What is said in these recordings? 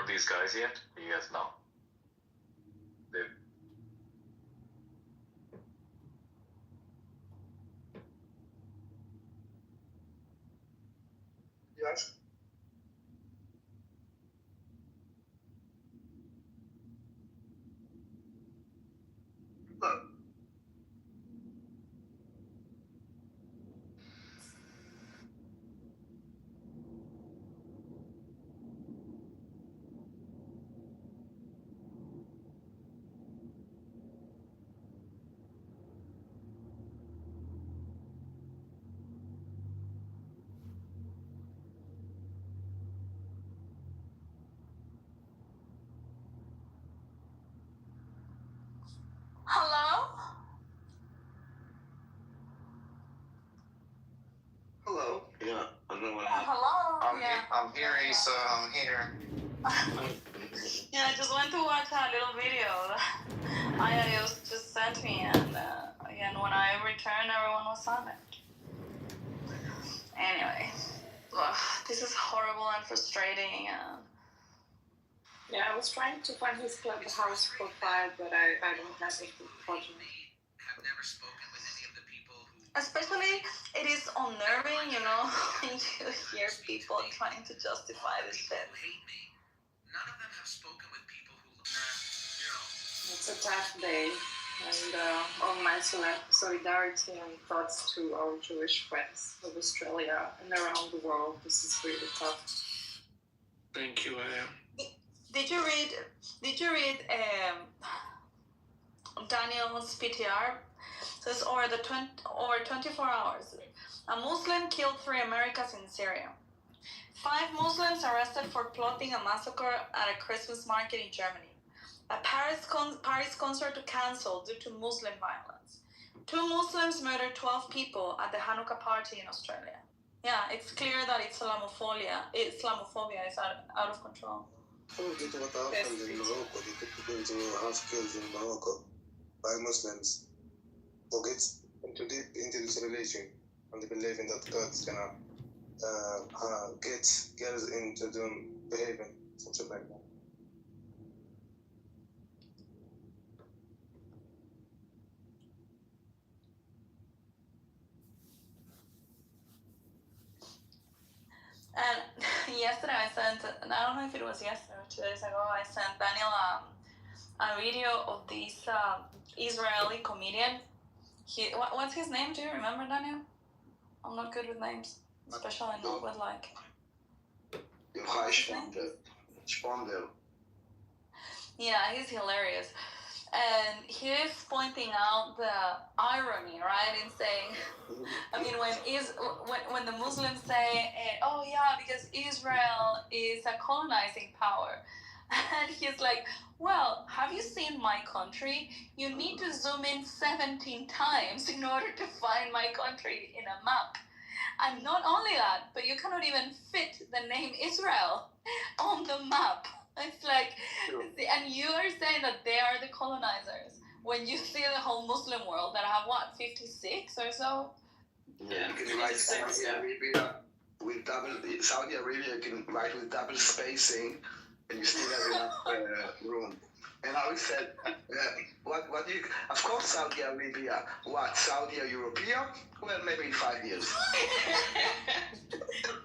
of these guys yet? Do you guys know? Yes. Hello? Hello. Yeah, I don't know what Yeah, hello? I'm here, Asa. I'm here. Yeah, I just went to watch a little video that Ayarios just sent me, and again, when I returned, everyone was on it. Anyway, this is horrible and frustrating. Yeah, I was trying to find his Clubhouse profile, but I don't have it, unfortunately. Have never spoken with any of the people who... Especially, it is unnerving, you know, when you hear people trying to justify this shit. hate me. None of them have spoken with people who... It's a tough day, and all my solidarity and thoughts to our Jewish friends of Australia and around the world. This is really tough. Thank you, I am. Did you read Daniel's PTR? It says over 24 hours, a Muslim killed 3 Americans in Syria. 5 Muslims arrested for plotting a massacre at a Christmas market in Germany. A Paris concert cancelled due to Muslim violence. 2 Muslims murdered 12 people at the Hanukkah party in Australia. Yeah, it's clear that Islamophobia is out of control. Due to what happened in Morocco, they took going to house kills in Morocco by Muslims who get into deep into this religion and they believe in that God's gonna get girls into them behaving something like that. And yesterday I sent, and I don't know if it was yesterday or 2 days ago, I sent Daniel a video of this Israeli comedian. What's his name? Do you remember, Daniel? I'm not good with names, especially not with like... Sponder. Yeah, he's hilarious. And he is pointing out the irony, right, in saying, I mean, when the Muslims say, oh yeah, because Israel is a colonizing power, and he's like, well, have you seen my country? You need to zoom in 17 times in order to find my country in a map. And not only that, but you cannot even fit the name Israel on the map. It's like, and you are saying that they are the colonizers when you see the whole Muslim world that have what, 56 or so? Yeah, you can write Saudi Arabia with Saudi Arabia, you can write with double spacing, and you still have enough room. And I said, what do you? Of course, Saudi Arabia. What? Saudi Arabia? Well, maybe in 5 years.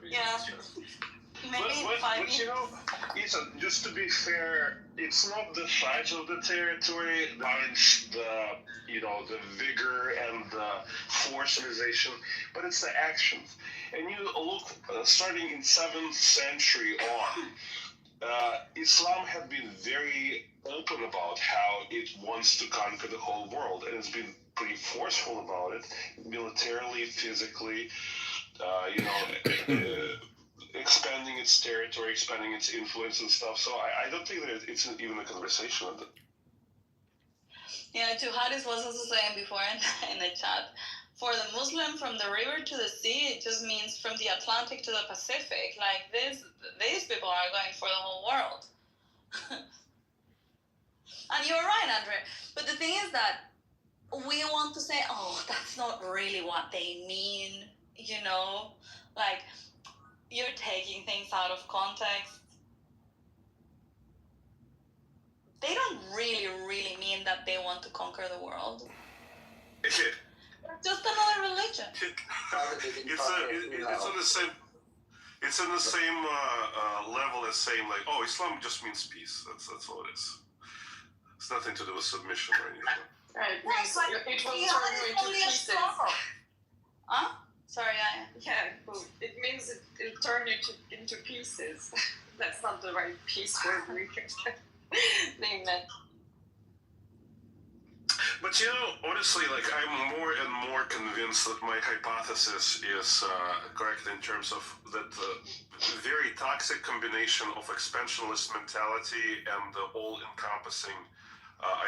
Yeah. But you know, Ethan, just to be fair, it's not the size of the territory that binds the vigor and the forcification, but it's the actions. And you look, starting in 7th century on, Islam had been very open about how it wants to conquer the whole world, and it's been pretty forceful about it, militarily, physically, expanding its territory, expanding its influence and stuff. So I don't think that it's even a conversation of it. Yeah, Juhadis was also saying before in the chat, for the Muslim, from the river to the sea, it just means from the Atlantic to the Pacific. Like these people are going for the whole world. And you're right, Andre. But the thing is that we want to say, oh, that's not really what they mean, you know? Like, you're taking things out of context. they want to conquer the world. Just another religion. It's in the same level as saying like, oh, Islam just means peace. That's all it is. It's nothing to do with submission or anything. Right, No, it's like it will jihad turn is you into only a pieces. struggle. Huh? Sorry, Yeah, well, it means it'll turn you into pieces. That's not the right piece word we they meant. But you know, honestly, like I'm more and more convinced that my hypothesis is correct in terms of that very toxic combination of expansionist mentality and the all-encompassing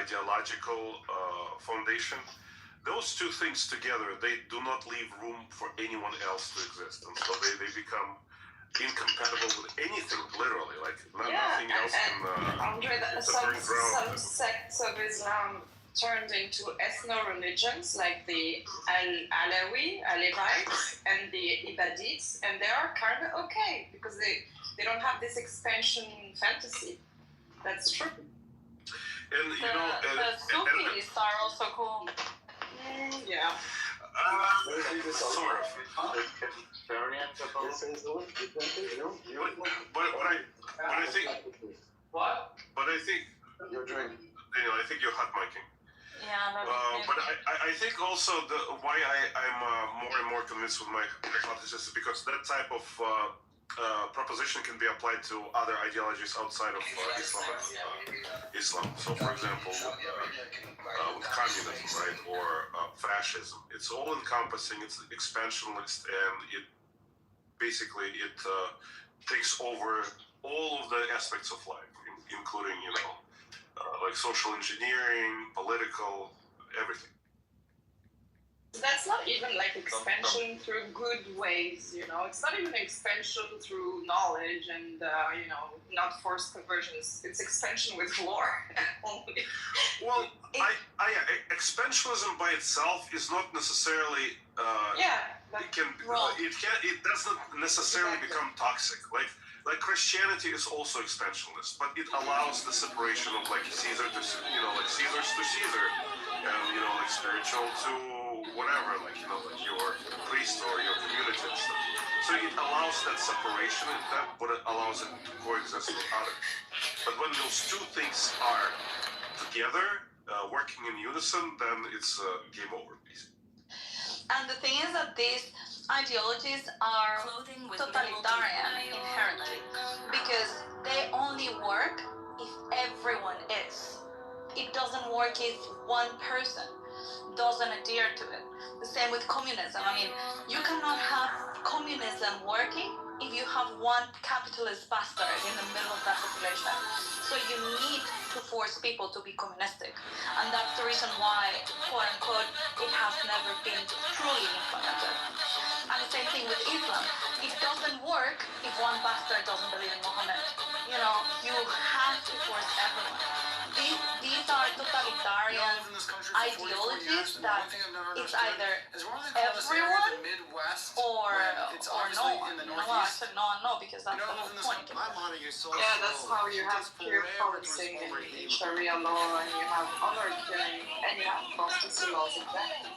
ideological foundation. Those two things together, they do not leave room for anyone else to exist, and so they become incompatible with anything, literally. Like nothing else can. Andre, some sects of Islam turned into ethno-religions like the Alevites and the Ibadites, and they are kind of okay because they don't have this expansion fantasy. That's true. And you know, the Sufis are also cool. Yeah. Sort of. But I think. What? But I think. Your drink. You know, I think you're hot micing. Yeah, But I think also why I'm more and more convinced with my hypothesis is because that type of proposition can be applied to other ideologies outside of Islam. So, for example, with communism, right, or fascism, it's all encompassing. It's expansionist, and it basically takes over all of the aspects of life, including like social engineering, political, everything. That's not even like expansion through good ways, It's not even expansion through knowledge and, not forced conversions. It's expansion with war only. Well, expansionism by itself is not necessarily. It doesn't necessarily become toxic. Like Christianity is also expansionist, but it allows the separation of like Caesar to like Caesar's to Caesar, and like spiritual to whatever, like your priest or your community and stuff. So it allows that separation in that, but it allows it to coexist with others. But when those two things are together, working in unison, then it's game over, basically. And the thing is that these ideologies are totalitarian inherently because they only work if everyone is. It doesn't work if one person doesn't adhere to it. The same with communism. I mean, you cannot have communism working if you have one capitalist bastard in the middle of that population. So you need to force people to be communistic. And that's the reason why, quote unquote, it has never been truly implemented. And the same thing with Islam. It doesn't work if one bastard doesn't believe in Muhammad. You have to force everyone. These are totalitarian ideologies that it's either everyone or no one. Well, I said no because that's the whole point. Yeah, that's how you have peer policing in Sharia law, and you have honor killing, and you have apostasy laws exactly.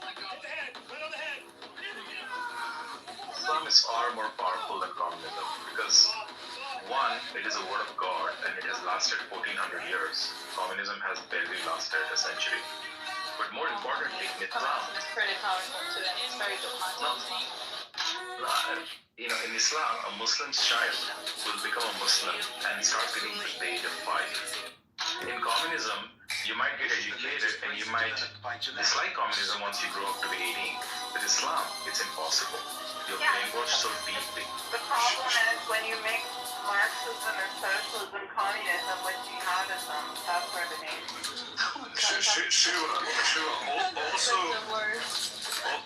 Islam is far more powerful than communism because, one, it is a word of God and it has lasted 1400 years. Communism has barely lasted a century. But more importantly, Islam. It's pretty powerful too, and it's very good content. In Islam, a Muslim's child will become a Muslim and start getting to the age of 5. In communism, you might get educated and you might dislike communism once you grow up to be 18. With Islam, it's impossible. You're brainwashed so deeply. The problem is when you mix Marxism or socialism, communism with jihadism, that's where the name.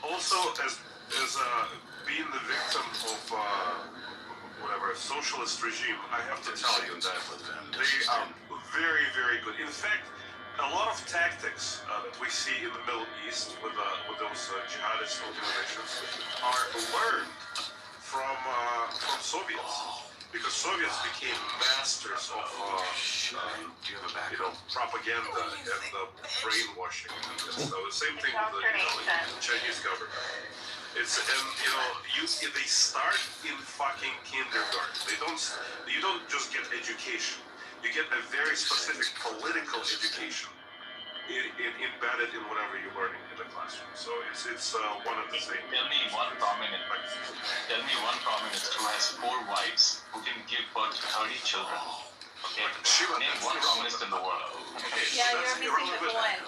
Also as being the victim of whatever socialist regime, I have to tell you that they are very, very good. In fact, a lot of tactics that we see in the Middle East with those jihadist organizations are learned from Soviets, because Soviets became masters of propaganda and the brainwashing. So the same thing with the Chinese government. They start in fucking kindergarten. You don't just get education. You get a very specific political education embedded in whatever you're learning in the classroom. So it's one of the same. Tell me one communist who has 4 wives who can give birth to 30 children. Okay, name one communist in the world. Okay, Yeah, so you're missing the point.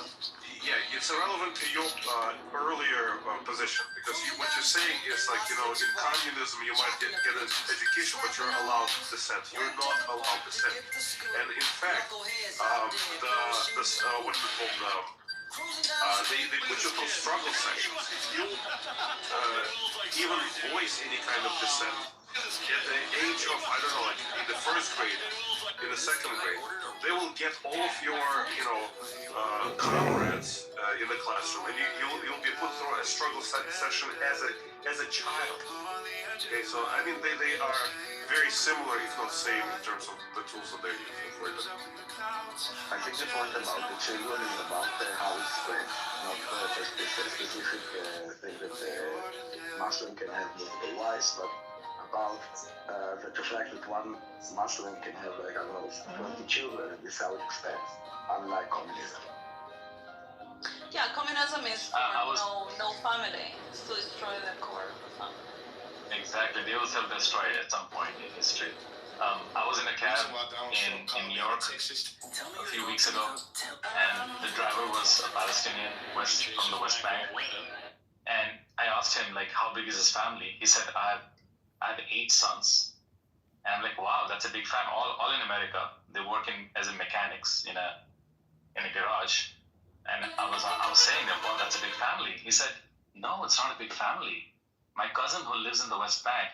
Yeah, it's irrelevant to your earlier position because what you're saying is like in communism you might get an education, but you're allowed dissent. You're not allowed dissent, and in fact, what we call they put you through struggle sessions. If you even voice any kind of dissent at the age of like in the first grade, in the second grade, they will get all of your comrades in the classroom, and you'll be put through a struggle session as a child. Okay, so I mean they are very similar, if not same, in terms of the tools that they're using for it. I think the point about the children is about how it's spread, not just this specific thing that Muslim can have multiple wives, but about the fact that one Muslim can have 20 children, and this is how it expands, unlike communism. Yeah, communism is for no family. It's to destroy the core of the family. Exactly, they will self-destroy it at some point in history. I was in a cab in New York a few weeks ago, and the driver was a Palestinian from the West Bank. And I asked him, like, how big is his family? He said, I have 8 sons. And I'm like, wow, that's a big family. All in America. They work as mechanics in a garage. And I was saying to him, well, that's a big family. He said, no, it's not a big family. My cousin who lives in the West Bank,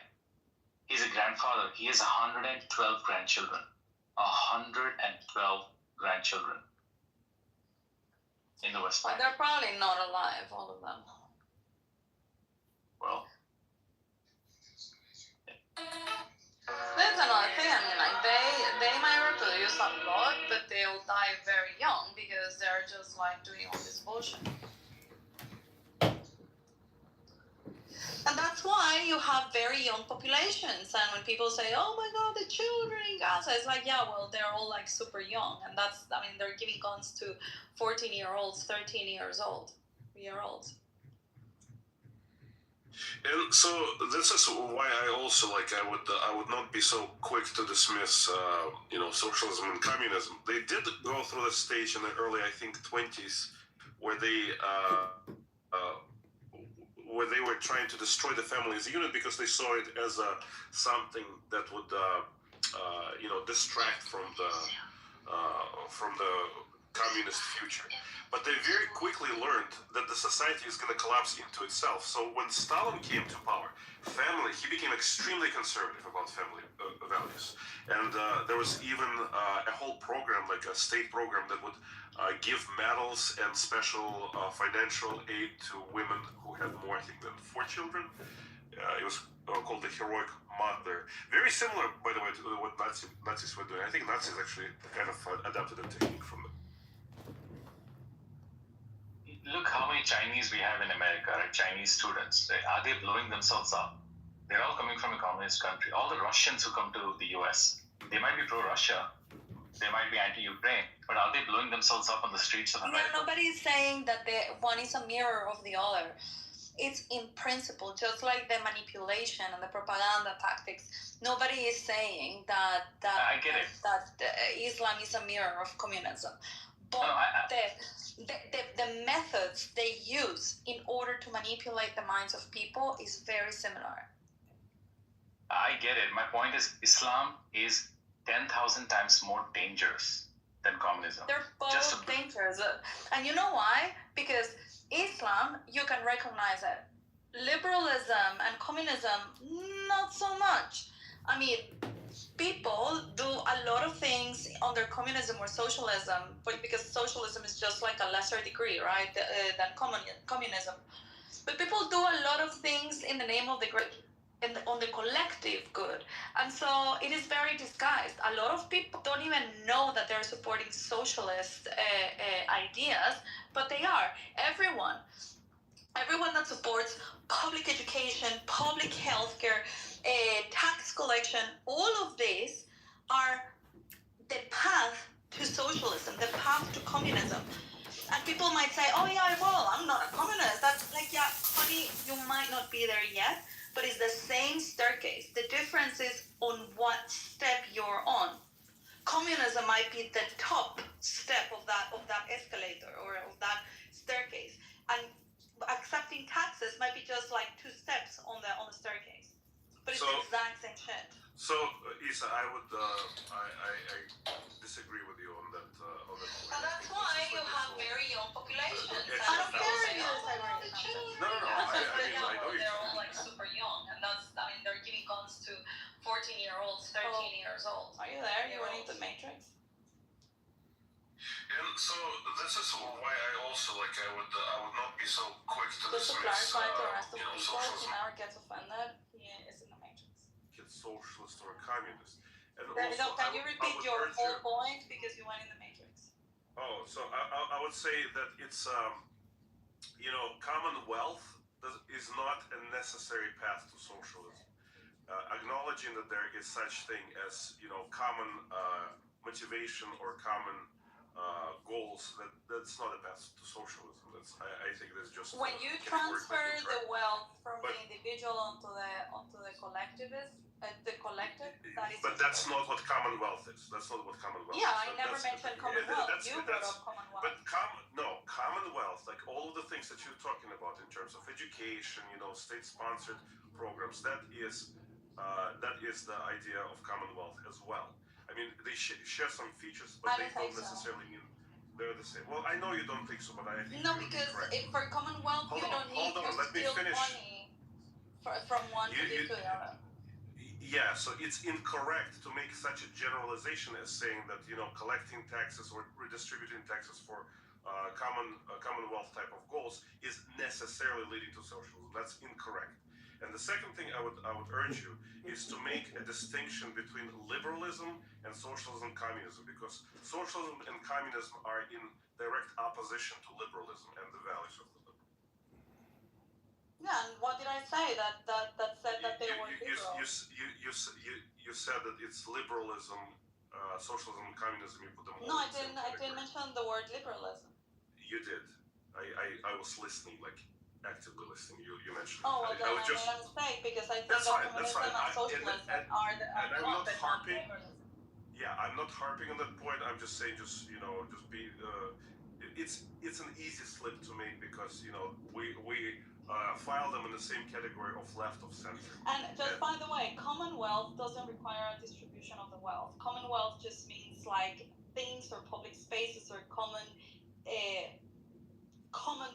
he's a grandfather. He has 112 grandchildren. 112 grandchildren in the West Bank. But they're probably not alive, all of them. Well, That's another thing. I mean, like they might reproduce a lot, but they'll die very young because they're just like doing all this bullshit. And that's why you have very young populations. And when people say, "Oh my God, the children in Gaza," it's like, yeah, well, they're all like super young, and they're giving guns to 14-year-olds, 13-year-olds. And so this is why I also I would not be so quick to dismiss socialism and communism. They did go through the stage in the early 20s where they were trying to destroy the family as a unit because they saw it as something that would distract from the communist future. But they very quickly learned that the society is going to collapse into itself. So when Stalin came to power, he became extremely conservative about family values. And there was even a whole program, like a state program, that would give medals and special financial aid to women who had more, I think, than 4 children. It was called the Heroic Mother. Very similar, by the way, to what Nazis were doing. I think Nazis actually kind of adapted a technique from them. Look how many Chinese we have in America, right? Chinese students. Right? Are they blowing themselves up? They're all coming from a communist country. All the Russians who come to the US, they might be pro-Russia. They might be anti-Ukraine. But are they blowing themselves up on the streets of America? Yeah, nobody is saying that one is a mirror of the other. It's in principle, just like the manipulation and the propaganda tactics. Nobody is saying that I get it. that Islam is a mirror of communism. But the methods they use in order to manipulate the minds of people is very similar. I get it. My point is Islam is 10,000 times more dangerous than communism. They're both dangerous. And you know why? Because Islam, you can recognize it. Liberalism and communism, not so much. I mean, people do a lot of things under communism or socialism, but because socialism is just like a lesser degree, right, than communism. But people do a lot of things in the name of the great on the collective good. And so it is very disguised. A lot of people don't even know that they're supporting socialist ideas, but they are. Everyone that supports public education, public healthcare, tax collection, all of these are the path to socialism, the path to communism. And people might say, oh yeah, well, I'm not a communist. That's like, yeah, honey, you might not be there yet, but it's the same staircase. The difference is on what step you're on. Communism might be the top step of that escalator or of that staircase. And accepting taxes might be just like 2 steps on the staircase. But it's the exact same shit. So, Isa, I would, I disagree with you on that point. And that's why you have very young populations. I don't care. No, I know you. They're all like super young, and they're giving guns to 14-year-olds, 13 years old. Are you there? You're running the Matrix. And so this is why I also I would not be so quick to Just to dismiss clarify to the rest of people, socialism. who never gets offended, he is in the Matrix. Socialist or communist. And Also, can you repeat your whole point because you went in the Matrix? Oh, so I would say that it's commonwealth is not a necessary path to socialism. Acknowledging that there is such thing as common motivation or common goals, that's not a path to socialism. I think that's just when you transfer the wealth from the individual onto the collectivist. The collective, that is. But that's not what commonwealth is. That's not what commonwealth is. Yeah, I never mentioned commonwealth. You brought up commonwealth. But commonwealth, like all of the things that you're talking about in terms of education, state-sponsored programs, that is the idea of commonwealth as well. I mean, they share some features, but they don't necessarily mean they're the same. Well, I know you don't think so, but I think because for commonwealth, you don't need to steal money from one to the other. Yeah, so it's incorrect to make such a generalization as saying that collecting taxes or redistributing taxes for commonwealth type of goals is necessarily leading to socialism. That's incorrect. And the second thing I would urge you is to make a distinction between liberalism and socialism and communism, because socialism and communism are in direct opposition to liberalism and the values of the liberal. Yeah, and what did I say? That said that they were liberal. You said that it's liberalism, socialism, and communism. You put them. No, I didn't mention the word liberalism. You did. I was listening, actively listening. You mentioned. Oh well, then I made a mistake because I think communism and socialism are not harping. liberalism. Yeah, I'm not harping on that point. I'm just saying, just be. It's an easy slip to make because we file them in the same category of left of center. And just by the way, commonwealth doesn't require a distribution of the wealth. Commonwealth just means things or public spaces or common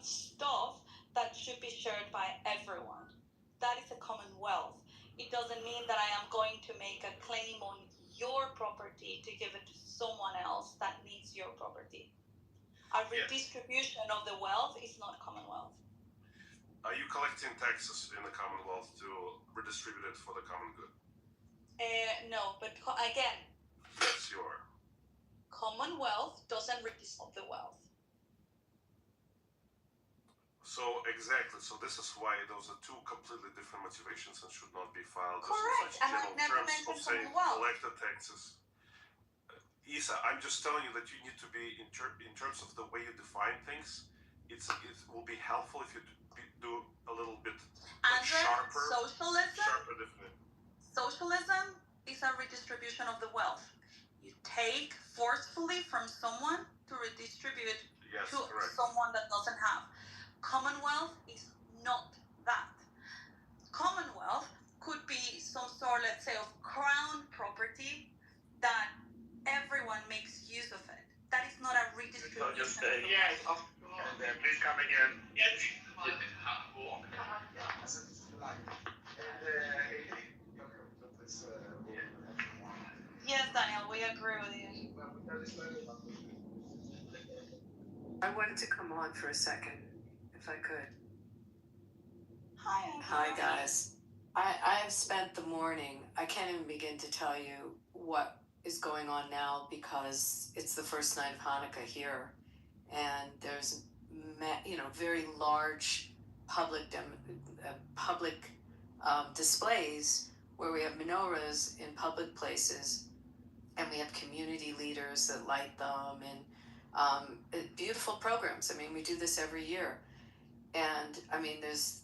stuff that should be shared by everyone. That is a commonwealth. It doesn't mean that I am going to make a claim on your property to give it to someone else that needs your property. A redistribution of the wealth is not commonwealth. Are you collecting taxes in the Commonwealth to redistribute it for the common good? No, but again. Yes, you are. Commonwealth doesn't redistribute the wealth. So exactly. So this is why those are two completely different motivations and should not be filed. Correct. And I never mentioned Commonwealth. Collect the taxes. Isa, I'm just telling you that you need to be in terms of the way you define things. It will be helpful if you do a little bit sharper. Socialism is a redistribution of the wealth. You take forcefully from someone to redistribute to someone that doesn't have. Commonwealth is not that. Commonwealth could be some sort, let's say, of crown property that everyone makes use of it. That is not a redistribution. Yes, of course. Please come again. Yes. Yes, Daniel, we agree with you. I wanted to come on for a second, if I could. Hi, Hi, guys. I've spent the morning, I can't even begin to tell you what is going on now because it's the first night of Hanukkah here. And there's, very large public displays where we have menorahs in public places, and we have community leaders that light them, and beautiful programs. I mean, we do this every year, and I mean, there's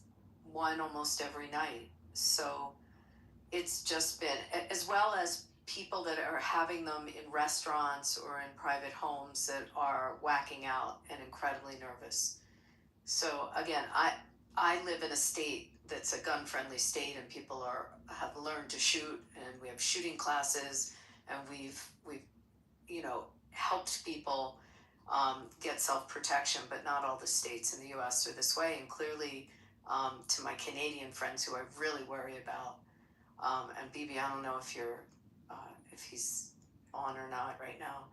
one almost every night. So it's just been, as well as people that are having them in restaurants or in private homes that are whacking out and incredibly nervous. So again, I live in a state that's a gun-friendly state, and people have learned to shoot, and we have shooting classes, and we've helped people get self-protection, but not all the states in the U.S. are this way. And clearly, to my Canadian friends who I really worry about, and BB, I don't know if he's on or not right now,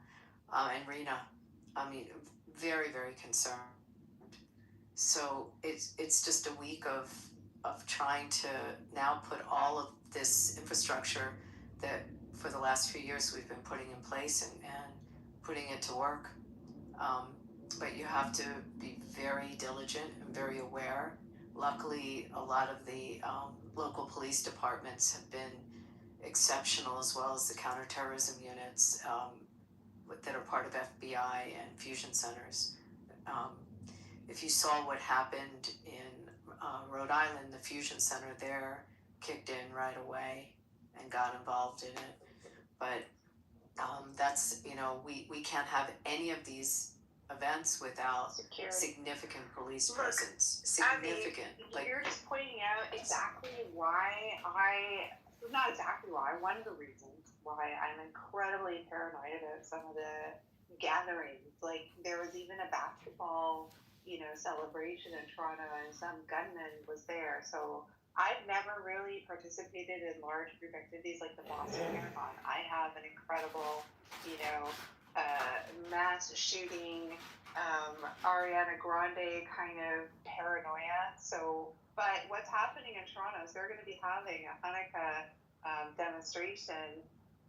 and Rena, I mean, very, very concerned. So it's just a week of trying to now put all of this infrastructure that for the last few years we've been putting in place and putting it to work. But you have to be very diligent and very aware. Luckily, a lot of the local police departments have been exceptional, as well as the counterterrorism units that are part of FBI and fusion centers. If you saw what happened in Rhode Island, the fusion center there kicked in right away and got involved in it. But that's, we can't have any of these events without Security. Significant police Look, presence. Abby, Significant. you're just pointing out exactly why not exactly why, one of the reasons why I'm incredibly paranoid about some of the gatherings. Like, there was even a basketball, celebration in Toronto, and some gunman was there. So I've never really participated in large group activities like the Boston Marathon. I have an incredible, mass shooting, Ariana Grande kind of paranoia. So, but what's happening in Toronto is they're going to be having a Hanukkah demonstration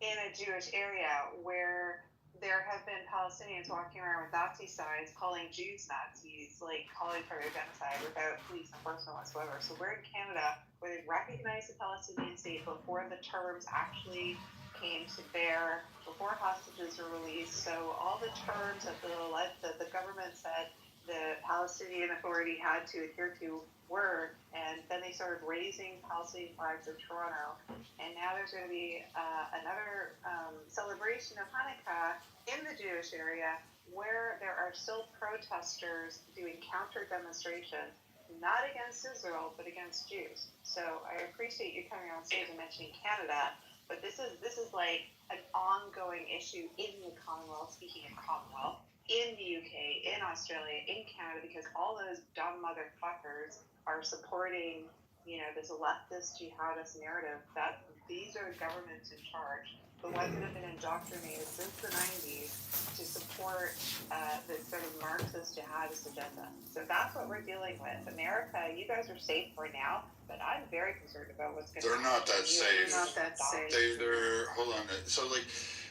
in a Jewish area where there have been Palestinians walking around with Nazi signs calling Jews Nazis, like calling for their genocide without police enforcement whatsoever. So we're in Canada where they recognize the Palestinian state before the terms actually came to bear, before hostages were released. So all the terms that the government said the Palestinian Authority had to adhere to were, and then they started raising Palestinian flags in Toronto. And now there's going to be another celebration of Hanukkah in the Jewish area where there are still protesters doing counter demonstrations, not against Israel, but against Jews. So I appreciate you coming on stage and mentioning Canada, but this is like an ongoing issue in the Commonwealth, speaking of Commonwealth, in the UK, in Australia, in Canada, because all those dumb motherfuckers are supporting, this leftist jihadist narrative that these are the governments in charge, the ones that have been indoctrinated since the 90s to support this sort of Marxist jihadist agenda. So that's what we're dealing with. America, you guys are safe for now, but I'm very concerned about what's going to happen. They're not that safe. They're not that safe. They're hold on. So like,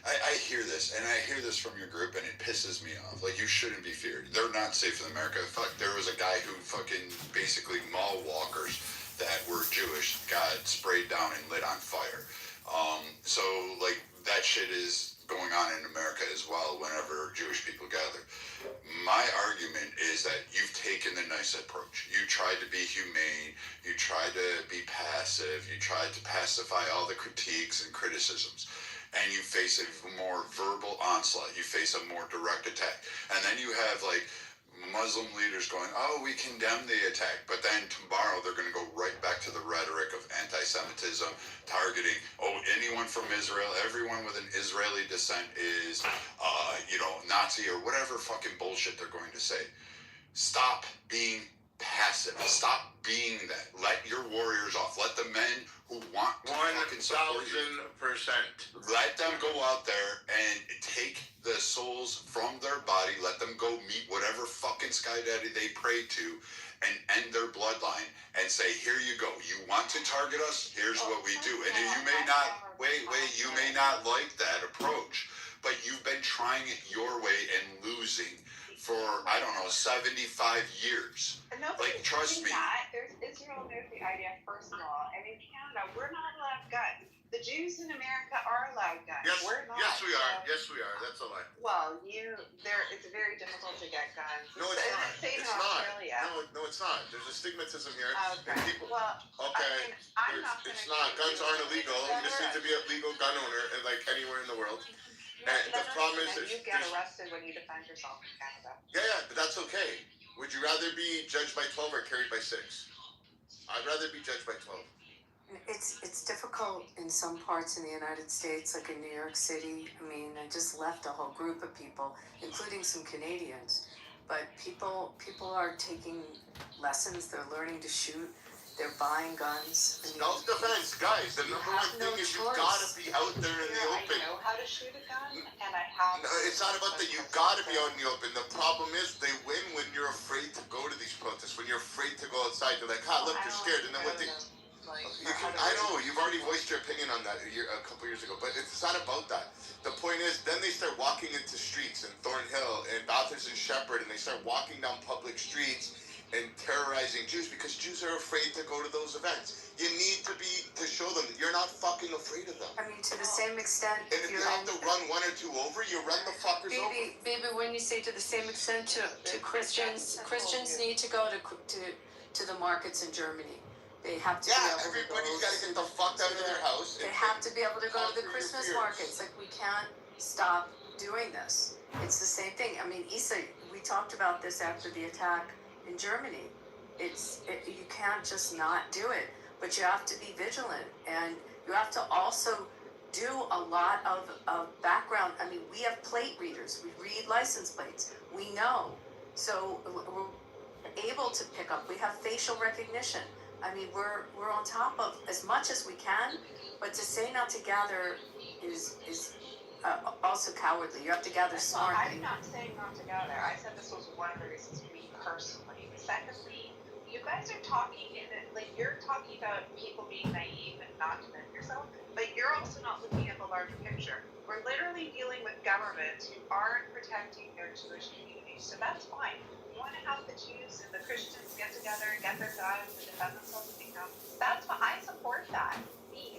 I hear this, and I hear this from your group, and it pisses me off. Like, you shouldn't be feared. They're not safe in America. Fuck, there was a guy who fucking basically mall walkers that were Jewish got sprayed down and lit on fire. So like, that shit is going on in America as well whenever Jewish people gather. My argument is that you've taken the nice approach. You tried to be humane. You tried to be passive. You tried to pacify all the critiques and criticisms. And you face a more verbal onslaught. You face a more direct attack. And then you have like Muslim leaders going, oh, we condemn the attack. But then tomorrow they're going to go right back to the rhetoric of anti-Semitism, targeting, anyone from Israel, everyone with an Israeli descent is, Nazi or whatever fucking bullshit they're going to say. Stop being passive. Stop being that. Let your warriors off. Let the men who want to fucking support you. 1,000%. Let them go out there and take the souls from their body, let them go meet whatever fucking sky daddy they pray to, and end their bloodline and say, here you go. You want to target us? Here's what we do. And you may not, you may not like that approach, but you've been trying it your way and losing for, I don't know, 75 years. Like, trust me. There's Israel, there's the IDF, first of all. And in Canada, we're not allowed guns. The Jews in America are allowed guns. Yes, we're not. yes, we are. Yes, we are. That's a lie. Well, it's very difficult to get guns. No, it's not. Same It's in not. Australia. No, it's not. There's a stigmatism here. Okay. And people, Well, okay, I'm not it's gonna not. Guns aren't illegal. You just need to be a legal gun owner, and like anywhere in the world. And the problem is, you get arrested when you defend yourself in Canada. Yeah, but that's okay. Would you rather be judged by 12 or carried by 6? I'd rather be judged by 12. It's difficult in some parts in the United States, like in New York City. I mean, I just left a whole group of people, including some Canadians. But people are taking lessons. They're learning to shoot. They're buying guns. I mean, Self-defense, guys. The number one thing is you gotta be out there in the open. I know how to shoot a gun, and I have. No, it's not about that. You gotta be out in the open. The problem is they win when you're afraid to go to these protests. When you're afraid to go outside, they're like, look, you're scared. And then what they... I know, you've already voiced your opinion on that a couple years ago, but it's not about that. The point is, then they start walking into streets in Thornhill and Bathurst and Shepherd, and they start walking down public streets and terrorizing Jews because Jews are afraid to go to those events. You need to show them that you're not fucking afraid of them. I mean, to the same extent, And if you have to run one or two over, you run the fuckers over. Baby, when you say to the same extent to Christians need to go to the markets in Germany. They have to be able to everybody's got to get the fuck out of their house. They have to be able to go to the Christmas markets. Like, we can't stop doing this. It's the same thing. I mean, Issa, we talked about this after the attack in Germany. You can't just not do it, but you have to be vigilant, and you have to also do a lot of background. I mean, we have plate readers. We read license plates. We know. So we're able to pick up. We have facial recognition. I mean, we're on top of as much as we can, but to say not to gather is also cowardly. You have to gather smartly. I'm not saying not to gather. I said this was one of the reasons for me personally. Secondly, you guys are talking you're talking about people being naive and not defend yourself, but you're also not looking at the larger picture. We're literally dealing with governments who aren't protecting their Jewish communities, so that's fine. You want to have the Jews and the Christians get together and get their guns and defend themselves and become. That's fine. I support that.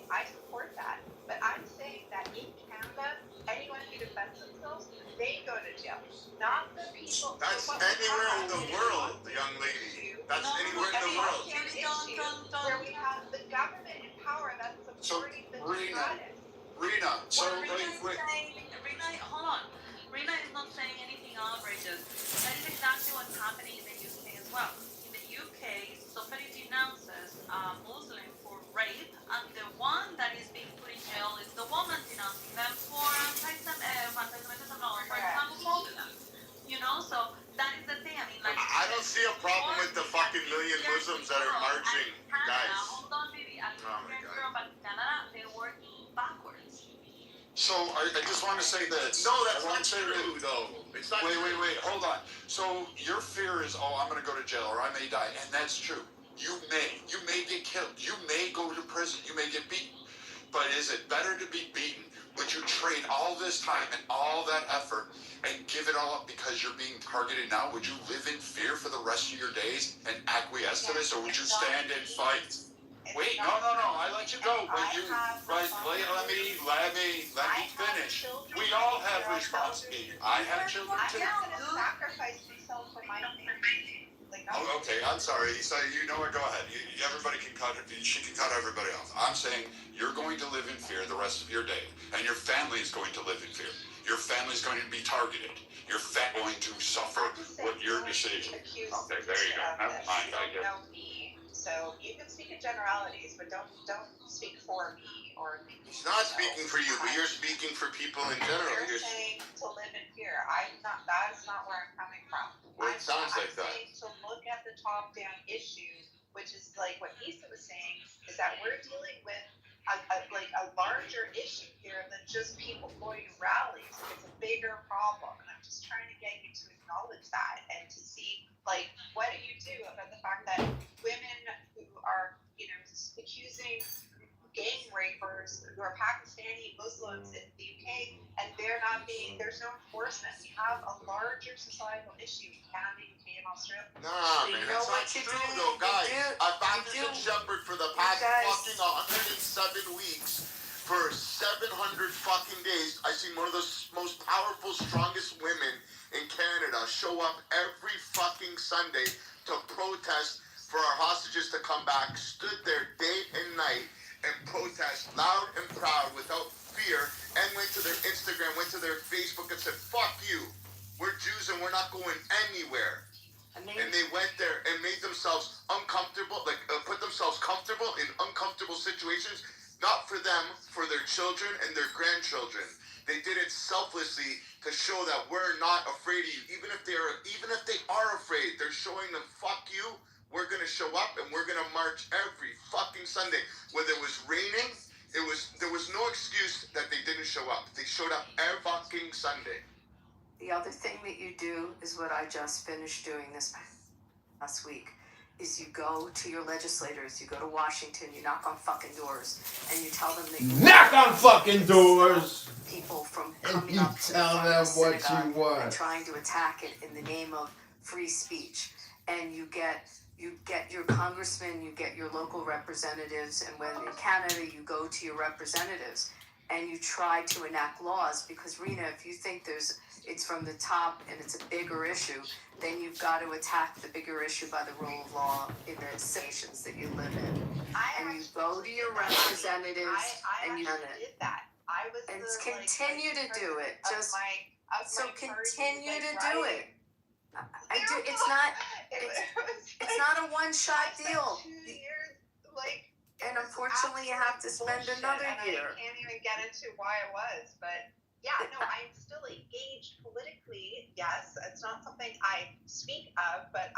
I support that. But I'm saying that in Canada, anyone who defends themselves, they go to jail. Not the people. That's anywhere in the world, young lady. That's anywhere in the world. Where we have the government in power that's supporting the jihadists. Rena, Rena, hold on. Rena is not saying anything outrageous. That is exactly what's happening in the UK as well. In the UK, somebody denounces a Muslim for rape, and the one that is being put in jail is the woman denouncing them for you know, so that is the thing. I mean, like, I don't see a problem with the fucking million Muslims that are marching, guys. Hold on, baby. Oh my God. Europe and Canada, they're working backwards. so I just want to say this. No, that's I not want to say true, though. It's not Wait, true. hold on. So your fear is, I'm going to go to jail or I may die, and that's true. You may get killed. You may go to prison. You may get beaten. But is it better to be beaten? Would you trade all this time and all that effort and give it all up because you're being targeted now? Would you live in fear for the rest of your days and acquiesce to this, or would you stand and fight? Wait, no, I let you go, but let me finish. We all have responsibility. I have children too. I'm not going to sacrifice myself for my family. Oh, okay, I'm sorry. So you know what? Go ahead. Everybody can cut it. She can cut everybody off. I'm saying you're going to live in fear the rest of your day, and your family is going to live in fear. Your family is going to be targeted. Your family going to suffer what your decision. Okay, there you go. Never mind. I get it. So you can speak in generalities, but don't speak for me or. He's not speaking for you, but you're speaking for people in general. You're saying to live in fear. That is not where I'm coming from. Well, it sounds like that. I'm saying to look at the top-down issue, which is like what Issa was saying, is that we're dealing with a larger issue here than just people going to rallies. It's a bigger problem, and I'm just trying to get you to acknowledge that and to see, like, what do you do about the fact that women who are, accusing gang rapers who are Pakistani Muslims in the UK, and there's no enforcement. We have a larger societal issue in Canada, UK, and Australia. Nah, man, that's not true though, guys. I've Baptist and Shepherd for the past fucking 107 weeks. For 700 fucking days, I've seen one of the most powerful, strongest women in Canada show up every fucking Sunday to protest for our hostages to come back, stood there day and night, and protest loud and proud without fear, and went to their Instagram, went to their Facebook and said, fuck you, we're Jews and we're not going anywhere. And they went there and made themselves uncomfortable, put themselves comfortable in uncomfortable situations, not for them, for their children and their grandchildren. They did it selflessly to show that we're not afraid of you. Even if they are afraid, they're showing them, fuck you, we're going to show up and we're going to march every fucking Sunday. Whether it was raining, there was no excuse that they didn't show up. They showed up every fucking Sunday. The other thing that you do is what I just finished doing this last week, is you go to your legislators, you go to Washington, you knock on fucking doors, and you tell them that you knock on fucking doors. People from And coming you up to tell the them what you synagogue want. and trying to attack it in the name of free speech. And you get your congressmen, you get your local representatives, and when in Canada you go to your representatives and you try to enact laws, because Rena, if you think it's from the top and it's a bigger issue, then you've got to attack the bigger issue by the rule of law in the nations that you live in. And you go to your representatives and you did that. I was and continue to do it. Just continue to do it. I do. It's not a one-shot deal. 2 years, and unfortunately, you have to spend another year. I can't even get into why it was, but yeah, no, I'm still engaged politically. Yes, it's not something I speak of, but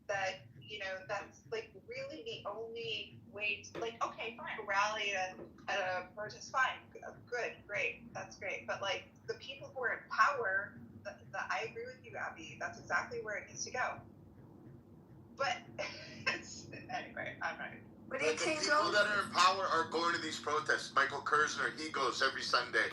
that's really the only way to okay, fine, rally at a protest, fine, good, great, that's great, but the people who are in power. I agree with you, Abby. That's exactly where it needs to go. But anyway, I'm right. But the people that are in power are going to these protests. Michael Kersner, he goes every Sunday.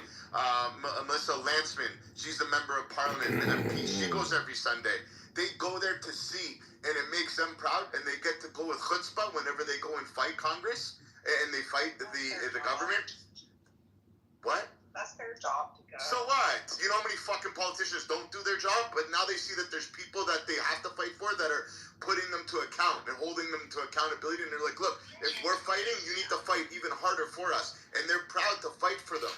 Melissa Lanceman, she's a member of Parliament, MP. She goes every Sunday. They go there to see, and it makes them proud, and they get to go with chutzpah whenever they go and fight Congress, and they fight the government. What? That's their job to go. So what? You know how many fucking politicians don't do their job, but now they see that there's people that they have to fight for that are putting them to account and holding them to accountability, and they're like, look, if we're fighting, you need to fight even harder for us, and they're proud to fight for them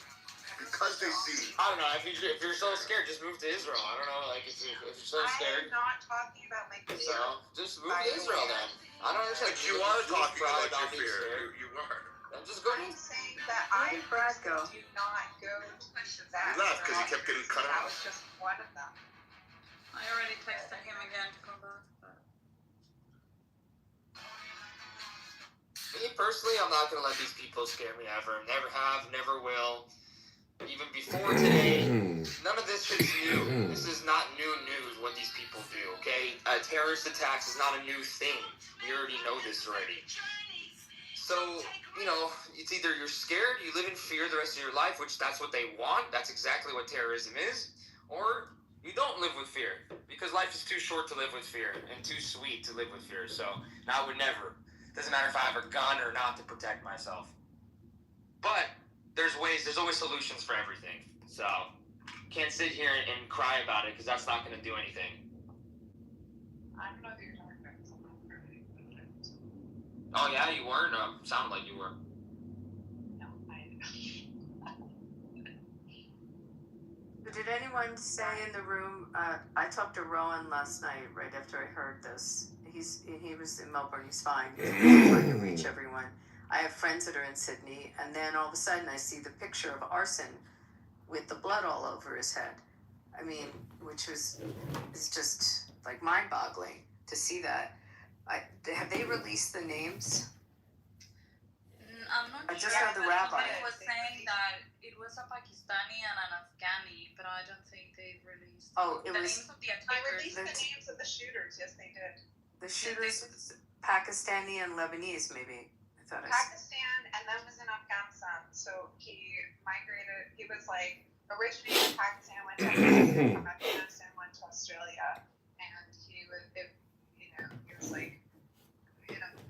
because they see. I don't know, if you're so scared, just move to Israel. I don't know, if you're so scared. I'm not talking about my fear. So, just move to Israel then. I don't understand. But you are talking about your fear. You are. Just go. I'm saying that I do not go to that. He left because he kept getting cut That off. was just one of them. I already texted him again to come back. But... Me personally, I'm not gonna let these people scare me ever. Never have, never will. Even before today, none of this shit's new. This is not new news what these people do, okay? Terrorist attacks is not a new thing. We already know this already. So, it's either you're scared, you live in fear the rest of your life, which that's what they want, that's exactly what terrorism is, or you don't live with fear, because life is too short to live with fear, and too sweet to live with fear, so I would never. Doesn't matter if I have a gun or not to protect myself. But there's always solutions for everything, so can't sit here and cry about it, because that's not going to do anything. I don't know if you're talking about something. Oh yeah, you were? No, sounded like you were. No, Did anyone say in the room? I talked to Rowan last night, right after I heard this. He was in Melbourne. He's fine. He's trying to reach everyone. I have friends that are in Sydney, and then all of a sudden I see the picture of Arson with the blood all over his head. I mean, which is just mind-boggling to see that. Have they released the names? I'm not I just sure, heard the but rabbi. somebody was saying that it was a Pakistani and an Afghani, but I don't think they released Oh, it the was names of the They attackers. released the names of the shooters. Yes, they did. the shooters, Pakistani and Lebanese, maybe. I thought Pakistan, and then was in Afghanistan. So he migrated. He was like originated in Pakistan, went to Afghanistan, from Afghanistan went to Australia, and he was, he was like,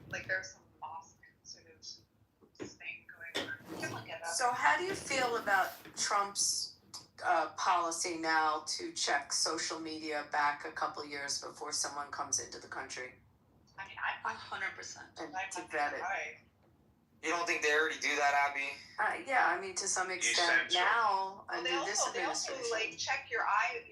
like there's some mosque sort of thing going on. You can look it up. So how do you feel about Trump's policy now to check social media back a couple years before someone comes into the country? I mean, I'm 100%. And to vet it. You don't think they already do that, Abby? Yeah, I mean, to some extent Essential. now under they this also administration. like check your eye. They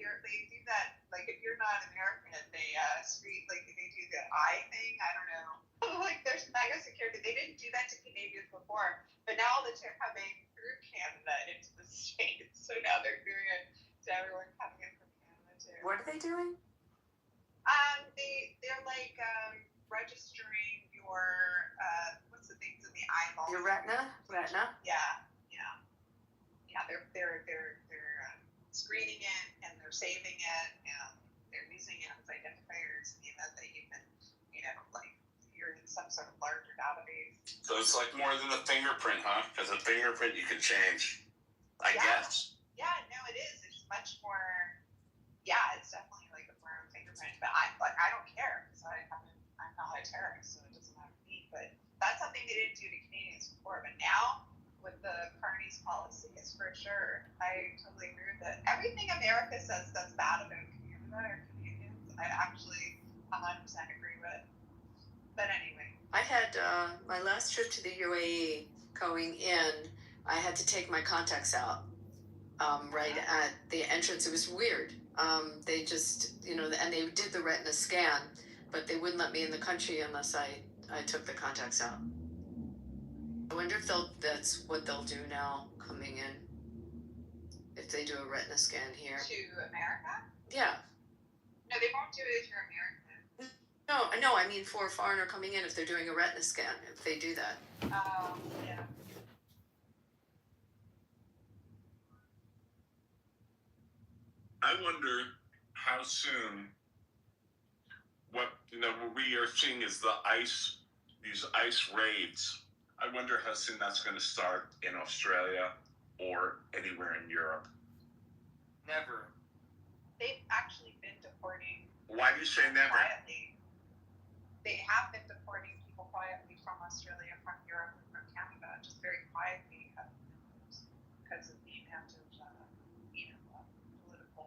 do that. Like if you're not American, they they do the eye thing. I don't know. Like there's mega security. They didn't do that to Canadians before, but now that they're coming through Canada into the States, so now they're doing it to everyone coming in from Canada too. What are they doing? They're like registering your what's the things in the eyeball? Your retina? Yeah. They're screening it and they're saving it and they're using it as identifiers in the event that you can, like you're in some sort of larger database. So it's like more than a fingerprint, huh? Because a fingerprint you can change, I guess. Yeah, no, it is. It's much more. Yeah, it's definitely like a more fingerprint. But I don't care because I'm not a terrorist, so it doesn't matter to me. But that's something they didn't do to Canadians before. But now with the Carney's policies, for sure, I totally agree with it. Everything America says that's bad about Canada or Canadians, I actually 100% agree with. But anyway. I had my last trip to the UAE going in, I had to take my contacts out right at the entrance. It was weird. They just, and they did the retina scan, but they wouldn't let me in the country unless I took the contacts out. I wonder if that's what they'll do now coming in. If they do a retina scan here. To America? Yeah. No, they won't do it if you're American. No, I mean for a foreigner coming in, if they're doing a retina scan, if they do that. Yeah. I wonder how soon what we are seeing is these ICE raids. I wonder how soon that's going to start in Australia or anywhere in Europe. Never. They've actually been deporting. Why do you say never? Quietly. They have been deporting people quietly from Australia, from Europe, and from Canada, just very quietly because of the amount of political,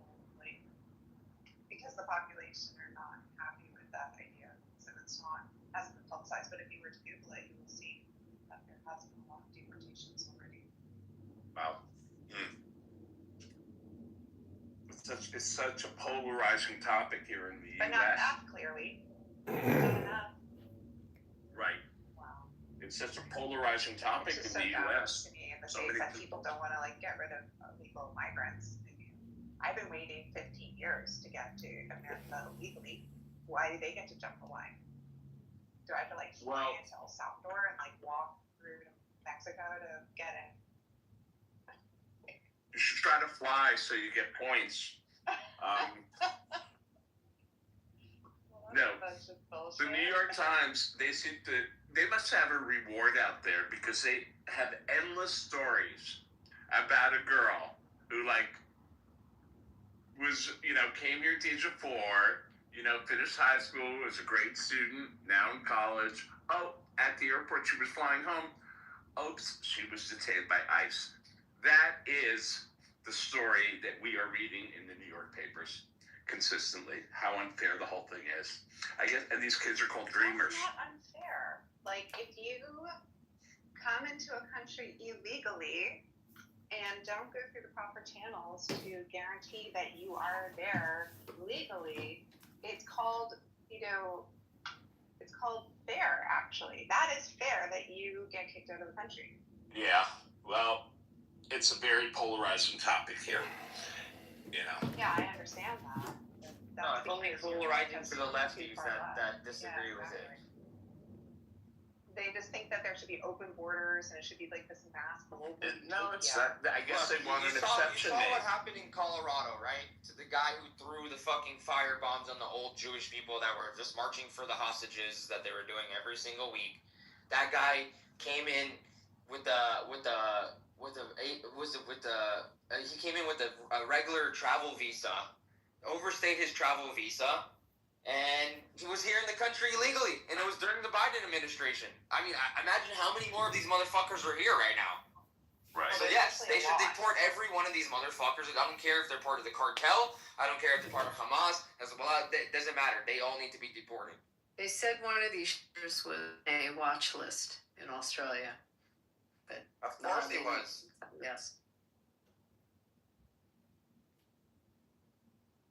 because the population are not happy with that idea, so it's not as been publicized. But if you were to Google it, you will see that there has been a lot of deportations already. Wow. It's such a polarizing topic here in the but U.S. But not enough, clearly. Not enough. Right. Wow. It's such a polarizing topic in the U.S. To me, in the States, that people don't want to get rid of illegal migrants. I've been waiting 15 years to get to America legally. Why do they get to jump the line? Do I have to fly into El Salvador and walk through to Mexico to get in? You should try to fly so you get points. No, the New York Times, they must have a reward out there because they have endless stories about a girl who was, came here at the age of 4, finished high school, was a great student, now in college. Oh, at the airport she was flying home. Oops, she was detained by ICE. That is the story that we are reading in the New York papers consistently, how unfair the whole thing is. I guess, and these kids are called dreamers. That's not unfair. If you come into a country illegally and don't go through the proper channels to guarantee that you are there legally, it's called fair, actually. That is fair that you get kicked out of the country. Yeah, well, it's a very polarizing topic here, Yeah, I understand that. It's only polarizing for the lefties that disagree with it. They just think that there should be open borders and it should be like this mass global. No, it's not. I guess they want an exception. You saw what happened in Colorado, right? To the guy who threw the fucking fire bombs on the old Jewish people that were just marching for the hostages that they were doing every single week. That guy came in he came in with a regular travel visa, overstayed his travel visa. And he was here in the country illegally, and it was during the Biden administration. I mean, imagine how many more of these motherfuckers are here right now. Right. So yes, they should deport every one of these motherfuckers. I don't care if they're part of the cartel. I don't care if they're part of Hamas. Hezbollah. It doesn't matter. They all need to be deported. They said one of these shooters was a watch list in Australia. But of course he was. Yes.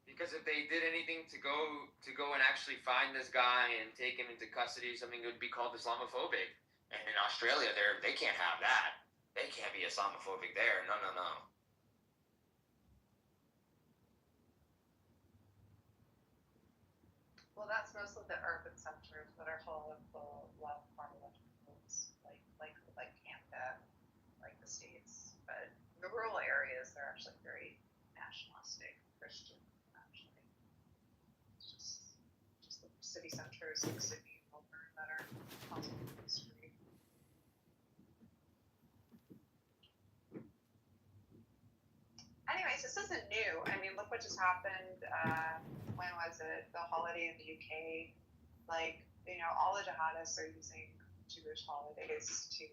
Because if they did anything to go and actually find this guy and take him into custody, something would be called Islamophobic. And in Australia, they can't have that. They can't be Islamophobic there. No. Well, that's mostly the urban centers that are full of the left biologicals, like Canada, like the States. But the rural areas, they're actually very nationalistic, Christian. City centers like Sydney and Melbourne that are constantly on the street. Anyways, this isn't new. I mean, look what just happened. When was it? The holiday in the UK. Like, all the jihadists are using Jewish holidays to.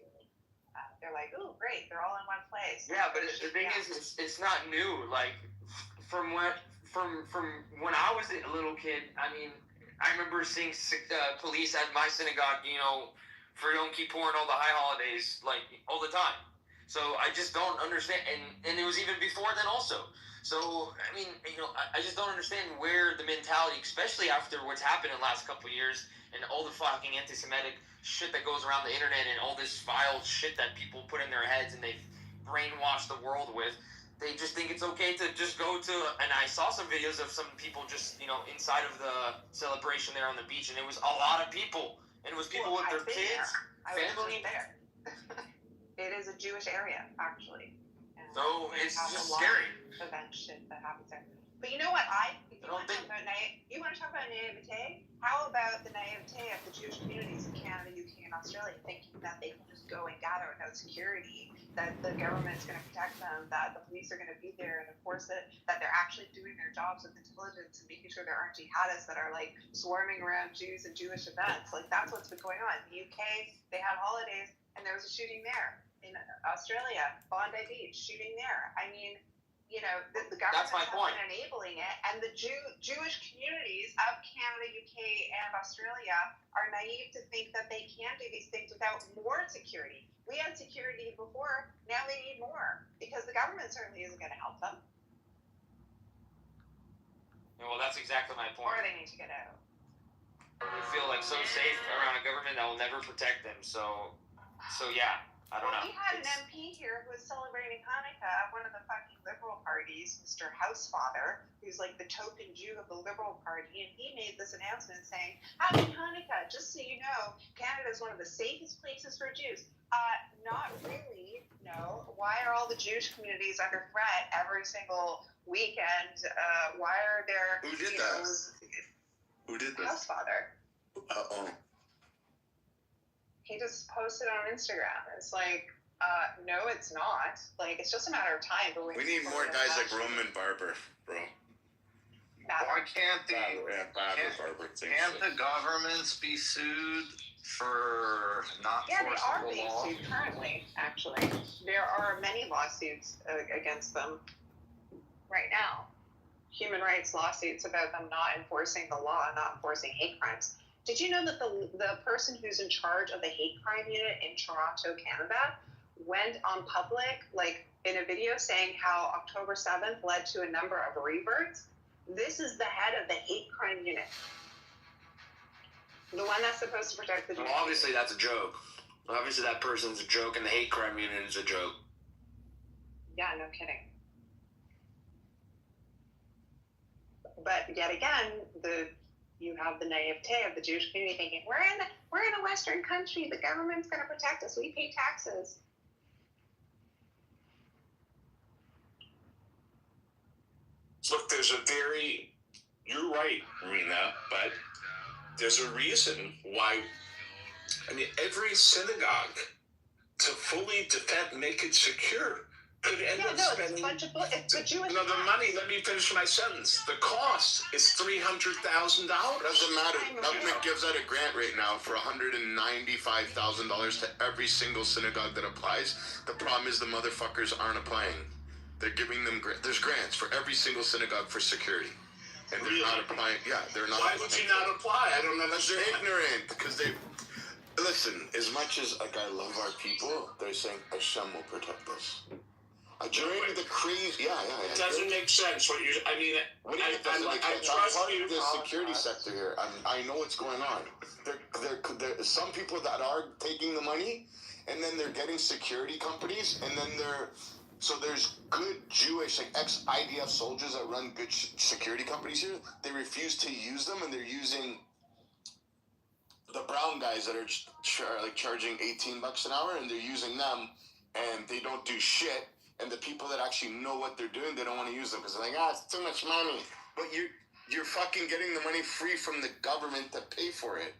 They're like, ooh, great! They're all in one place. Yeah, but the thing is, it's not new. Like, from when I was a little kid, I mean. I remember seeing police at my synagogue, for Yom Kippur and all the high holidays, like, all the time. So I just don't understand. And it was even before then also. So, I mean, I just don't understand where the mentality, especially after what's happened in the last couple of years and all the fucking anti-Semitic shit that goes around the internet and all this vile shit that people put in their heads and they've brainwashed the world with. They just think it's okay to just go to, and I saw some videos of some people just, inside of the celebration there on the beach, and it was a lot of people, and it was people with their kids, family. There. It is a Jewish area, actually. And so it's just a lot scary. Of event shit that happens there. But you know what? You want to talk about naivete? How about the naivete of the Jewish communities in Canada, UK, and Australia, thinking that they can just go and gather without security, that the government's going to protect them, that the police are going to be there and enforce it, that they're actually doing their jobs with intelligence and making sure there aren't jihadists that are like swarming around Jews and Jewish events. Like, that's what's been going on. In the UK, they had holidays and there was a shooting there. In Australia, Bondi Beach, shooting there. I mean, the government has been enabling it, and the Jewish communities of Canada, UK, and Australia are naive to think that they can do these things without more security. We had security before, now they need more, because the government certainly isn't going to help them. Well, that's exactly my point. Or they need to get out. They feel like so safe around a government that will never protect them, so yeah. I don't know. We had an MP here who was celebrating Hanukkah at one of the fucking Liberal parties, Mr. Housefather, who's like the token Jew of the Liberal Party, and he made this announcement saying, Happy Hanukkah, just so you know, Canada is one of the safest places for Jews. Not really, no. Why are all the Jewish communities under threat every single weekend? Why are there... Who did that? Who did this? Housefather. Uh-oh. He just posted on Instagram. It's like, no, it's not. Like, it's just a matter of time. But we need more guys like Roman Barber, bro. Why can't the governments be sued for not they are enforcing the being law? sued currently, actually. There are many lawsuits against them right now. Human rights lawsuits about them not enforcing the law, not enforcing hate crimes. Did you know that the person who's in charge of the hate crime unit in Toronto, Canada, went on public, like in a video, saying how October 7th led to a number of rebirths? This is the head of the hate crime unit. The one that's supposed to protect the Jews. Well, obviously that's a joke. Obviously that person's a joke and the hate crime unit is a joke. Yeah, no kidding. But yet again, the you have the naivete of the Jewish community thinking, we're in a Western country, the government's going to protect us, we pay taxes. Look, you're right, Rena, but there's a reason why, every synagogue, to fully defend, make it secure, could end up spending the money. Let me finish my sentence. The cost is $300,000. Doesn't matter. Government gives out a grant right now for $195,000 to every single synagogue that applies. The problem is the motherfuckers aren't applying. They're giving them there's grants for every single synagogue for security, and they're not applying. Yeah, they're not. Why would you not apply? I don't understand. They're ignorant because they. Listen, as much as I love our people, they're saying Hashem will protect us. During the crazy, It doesn't make sense. What you, What do you mean it doesn't make sense? I'm part of the security sector here. I know what's going on. There some people that are taking the money, and then they're getting security companies, and then there's good Jewish, ex-IDF soldiers that run good security companies here. They refuse to use them, and they're using the brown guys that are charging $18 an hour, and they're using them, and they don't do shit. And the people that actually know what they're doing, they don't want to use them because they're like, it's too much money. But you're fucking getting the money free from the government to pay for it,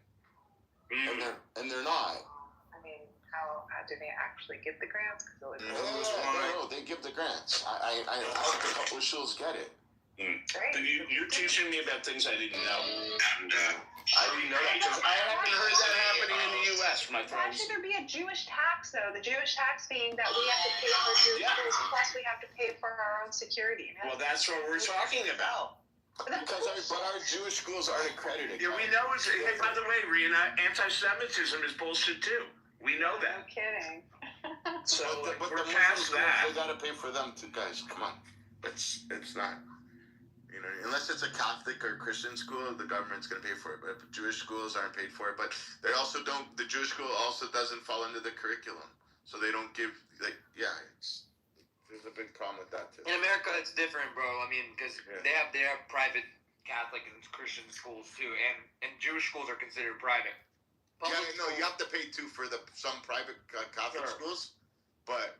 and they're not. How do they actually give the grants? No, they give the grants. I helped a couple of schools get it. You're teaching me about things I didn't know, and I didn't know that because I haven't heard that happening in the U.S. My friends. Why should there be a Jewish tax, though? The Jewish tax being that we have to pay for Jewish schools, plus we have to pay for our own security. Well, that's what we're talking about. But our Jewish schools aren't accredited. Yeah, we know. Hey, by the way, Rena, anti-Semitism is bullshit too. We know that. No kidding. So but we're the past that. They gotta pay for them too, guys. Come on, it's not. Unless it's a Catholic or Christian school, the government's gonna pay for it. But Jewish schools aren't paid for it. But they also don't. The Jewish school also doesn't fall into the curriculum, so they don't give there's a big problem with that too. In America, it's different, bro. Because they have private Catholic and Christian schools too, and Jewish schools are considered private. You have to pay too for some private Catholic schools, but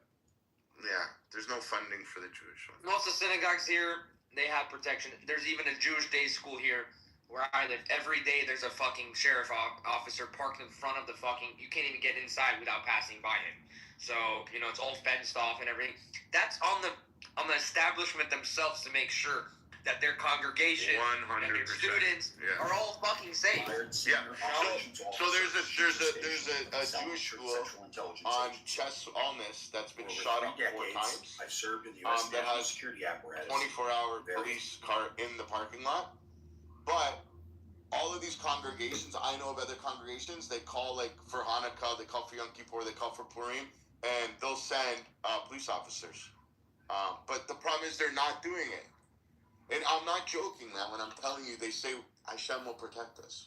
there's no funding for the Jewish ones. Most of the synagogues here, they have protection. There's even a Jewish day school here where I live. Every day there's a fucking sheriff officer parked in front of the you can't even get inside without passing by him. So, it's all fenced off and everything. That's on the establishment themselves to make sure that their congregation 100% and their students are all fucking safe. Yeah. So there's a Jewish school on Chess Alness that's been shot up 4 times. I've served in the U.S. that has security apparatus. 24-hour police car in the parking lot. But all of these congregations, I know of other congregations, they call for Hanukkah, they call for Yom Kippur, they call for Purim, and they'll send police officers. But the problem is they're not doing it. And I'm not joking, man, when I'm telling you, they say Hashem will protect us.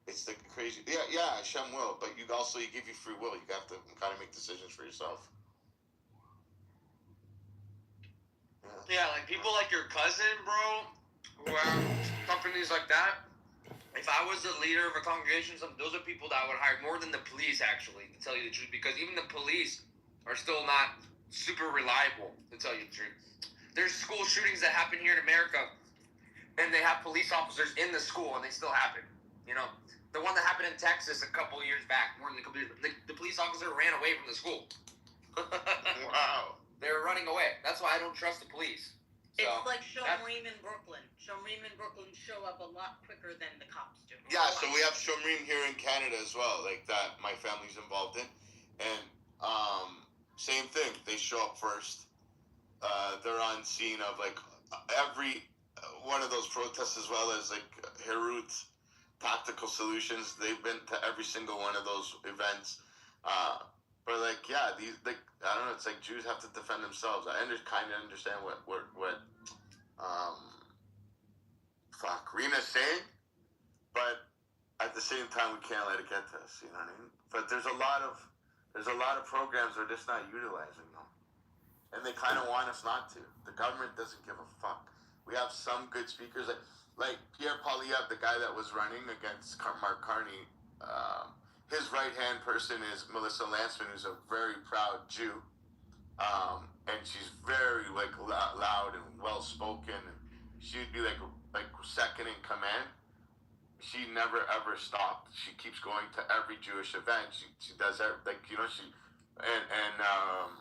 It's the crazy. Yeah, Hashem will, but you give you free will. You have to kind of make decisions for yourself. Yeah, people like your cousin, bro, who have companies like that. If I was the leader of a congregation, those are people that I would hire more than the police, actually, to tell you the truth, because even the police are still not super reliable, to tell you the truth. There's school shootings that happen here in America, and they have police officers in the school, and they still happen. The one that happened in Texas a couple years back, more than a couple years, the police officer ran away from the school. Wow. They were running away. That's why I don't trust the police. It's like Shomrim in Brooklyn. Shomrim in Brooklyn show up a lot quicker than the cops do. Yeah, so we have Shomrim here in Canada as well, that my family's involved in. And same thing, they show up first. They're on scene of every one of those protests, as well as Herut Tactical Solutions. They've been to every single one of those events. But I don't know. It's like Jews have to defend themselves. I kind of understand what Rena's saying, but at the same time, we can't let it get to us. You know what I mean? But there's a lot of programs they're just not utilizing them. And they kind of want us not to. The government doesn't give a fuck. We We have some good speakers, like Pierre Poilievre, the guy that was running against Mark Carney. His right-hand person is Melissa Lantzman, who's a very proud Jew, and she's very loud and well-spoken. And she'd be like second in command. She never ever stopped. She keeps going to every Jewish event. She does that, and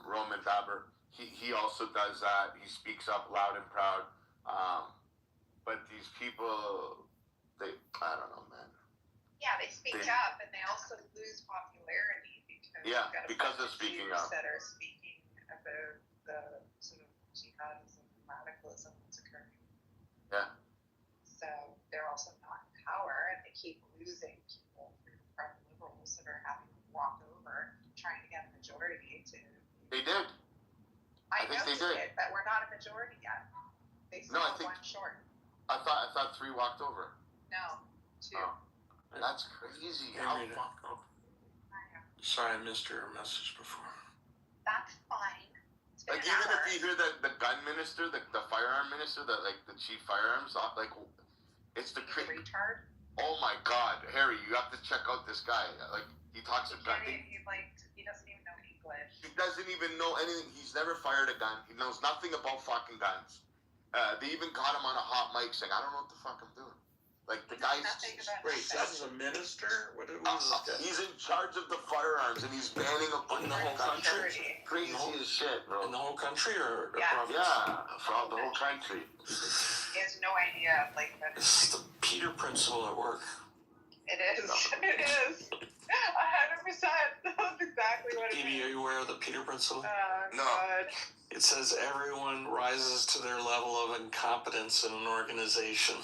Roman Daber. He also does that. He speaks up loud and proud. But these people, I don't know, man. Yeah, they speak up, and they also lose popularity because of speaking up. That are speaking about the sort of jihadism and radicalism that's occurring. Yeah. So they're also not in power, and they keep losing people from liberals that are having to walk over, trying to get a majority to. They did. I know they did, but we're not a majority yet. They still one short. I thought 3 walked over. No, 2. Oh. That's crazy. Sorry, I missed your message before. That's fine. Like, even if you hear the gun minister, the firearm minister, the chief firearms, it's the retard. Oh my God, Harry, you have to check out this guy. Like, he talks about gun. He doesn't even know English. He doesn't even know anything. He's never fired a gun. He knows nothing about fucking guns. They even got him on a hot mic saying, "I don't know what the fuck I'm doing." Like, the guy's... Wait, this is a minister? What is this? He's in charge of the firearms, and he's banning a bunch in the whole country. Crazy as shit, bro. In the whole country or yeah. province? Yeah, throughout the whole country. He has no idea, This is the Peter principle at work. It is. It is. 100%. That's exactly what it is. Evie, are you aware of the Peter principle? No. God. It says everyone rises to their level of incompetence in an organization.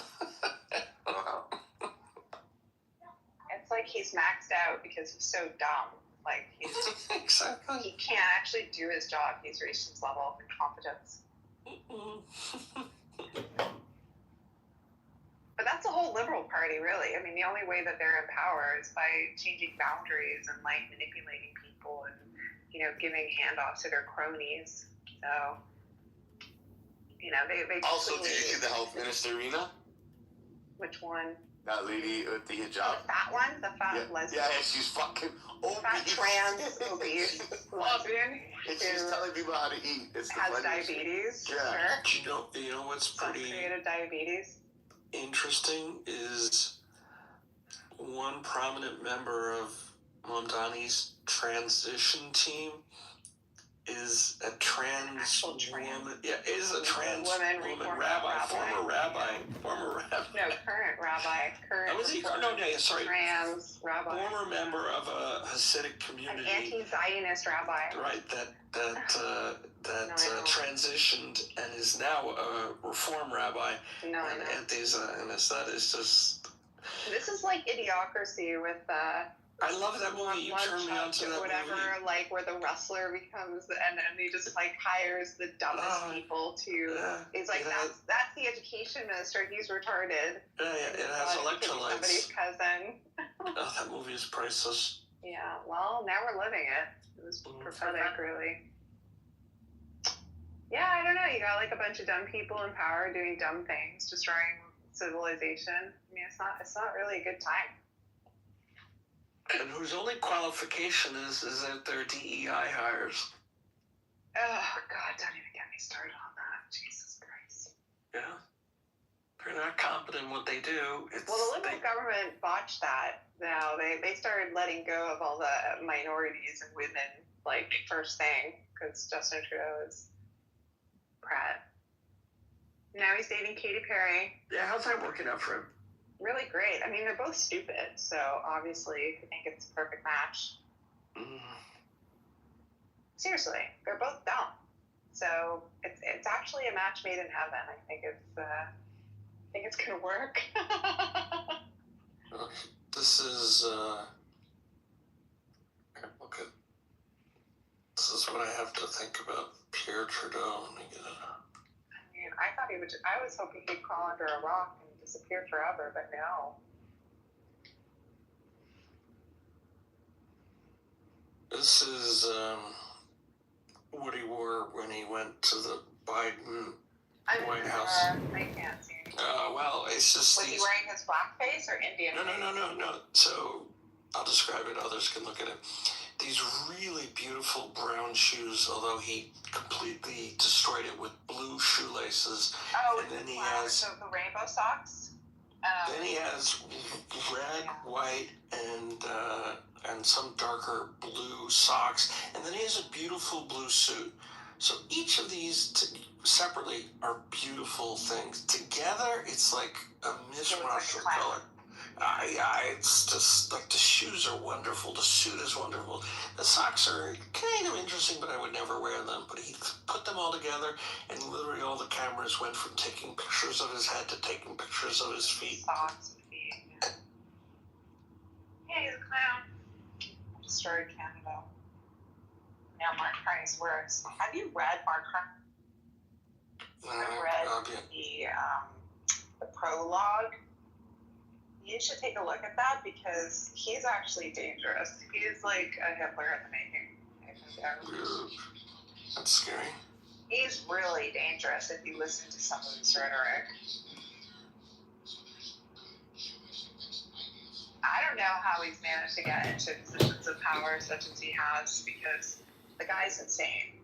It's like he's maxed out because he's so dumb. Like, Exactly. He can't actually do his job. He's reached his level of incompetence. But that's the whole Liberal Party, really. I mean, the only way that they're in power is by changing boundaries and, like, manipulating people and, giving handoffs to their cronies. So, they Also, did you see the health minister, Rena? Which one? That lady with the hijab. The fat one? The fat lesbian? Yeah, she's fucking obese. Fat trans obese lesbian. And she's telling people how to eat. It's has diabetes. Yeah. Sure. You know what's pretty Created diabetes. interesting is one prominent member of Mondani's transition team is a trans woman. Yeah, is a trans woman rabbi, former rabbi. No, current rabbi. That was he? No, sorry. Trans rabbi. Former member of a Hasidic community. An anti-Zionist rabbi. Right, that transitioned and is now a reform rabbi. And anti-Zionist. That is just. This is like Idiocracy with. I love that movie. You turned me on to that movie. Like where the wrestler becomes, and then he just like hires the dumbest people to. It's like that's the education minister. He's retarded. Yeah, it has electrolytes. Somebody's cousin. That movie is priceless. Yeah, well, now we're living it. It was pathetic, really. Yeah, I don't know. You got like a bunch of dumb people in power doing dumb things, destroying civilization. I mean, it's not really a good time. And whose only qualification is that they're DEI hires. Oh, God, don't even get me started on that. Jesus Christ. Yeah. They're not competent in what they do. Well, the Liberal government botched that. Now, they started letting go of all the minorities and women, like, first thing, because Justin Trudeau is Pratt. Now he's dating Katy Perry. Yeah, how's that working out for him? Really great. I mean, they're both stupid, so obviously I think it's a perfect match. Seriously, they're both dumb. So it's actually a match made in heaven. I think it's gonna work. This is this is what I have to think about Pierre Trudeau. Let me get it up. I mean, I thought I was hoping he'd crawl under a rock and disappear forever, but no. This is what he wore when he went to the Biden White House. I can't. it's just Was he wearing his blackface or Indian? No. So I'll describe it. Others can look at it. These really beautiful brown shoes, although he completely destroyed it with blue shoelaces. Oh, and then he flowers, has so the rainbow socks. then he has red, white, and some darker blue socks, and then he has a beautiful blue suit. So each of these separately are beautiful things. Together, it's like a mishmash of color. It's just like the shoes are wonderful. The suit is wonderful. The socks are kind of interesting, but I would never wear them. But he put them all together, and literally all the cameras went from taking pictures of his head to taking pictures of his feet. Socks and feet. Yeah, he's a clown. Destroyed Canada. Now Mark Carney's works. Have you read Mark Carney? I've read the prologue. You should take a look at that because he's actually dangerous. He's like a Hitler in the making. That's scary. He's really dangerous if you listen to some of his rhetoric. I don't know how he's managed to get into positions of power such as he has because the guy's insane.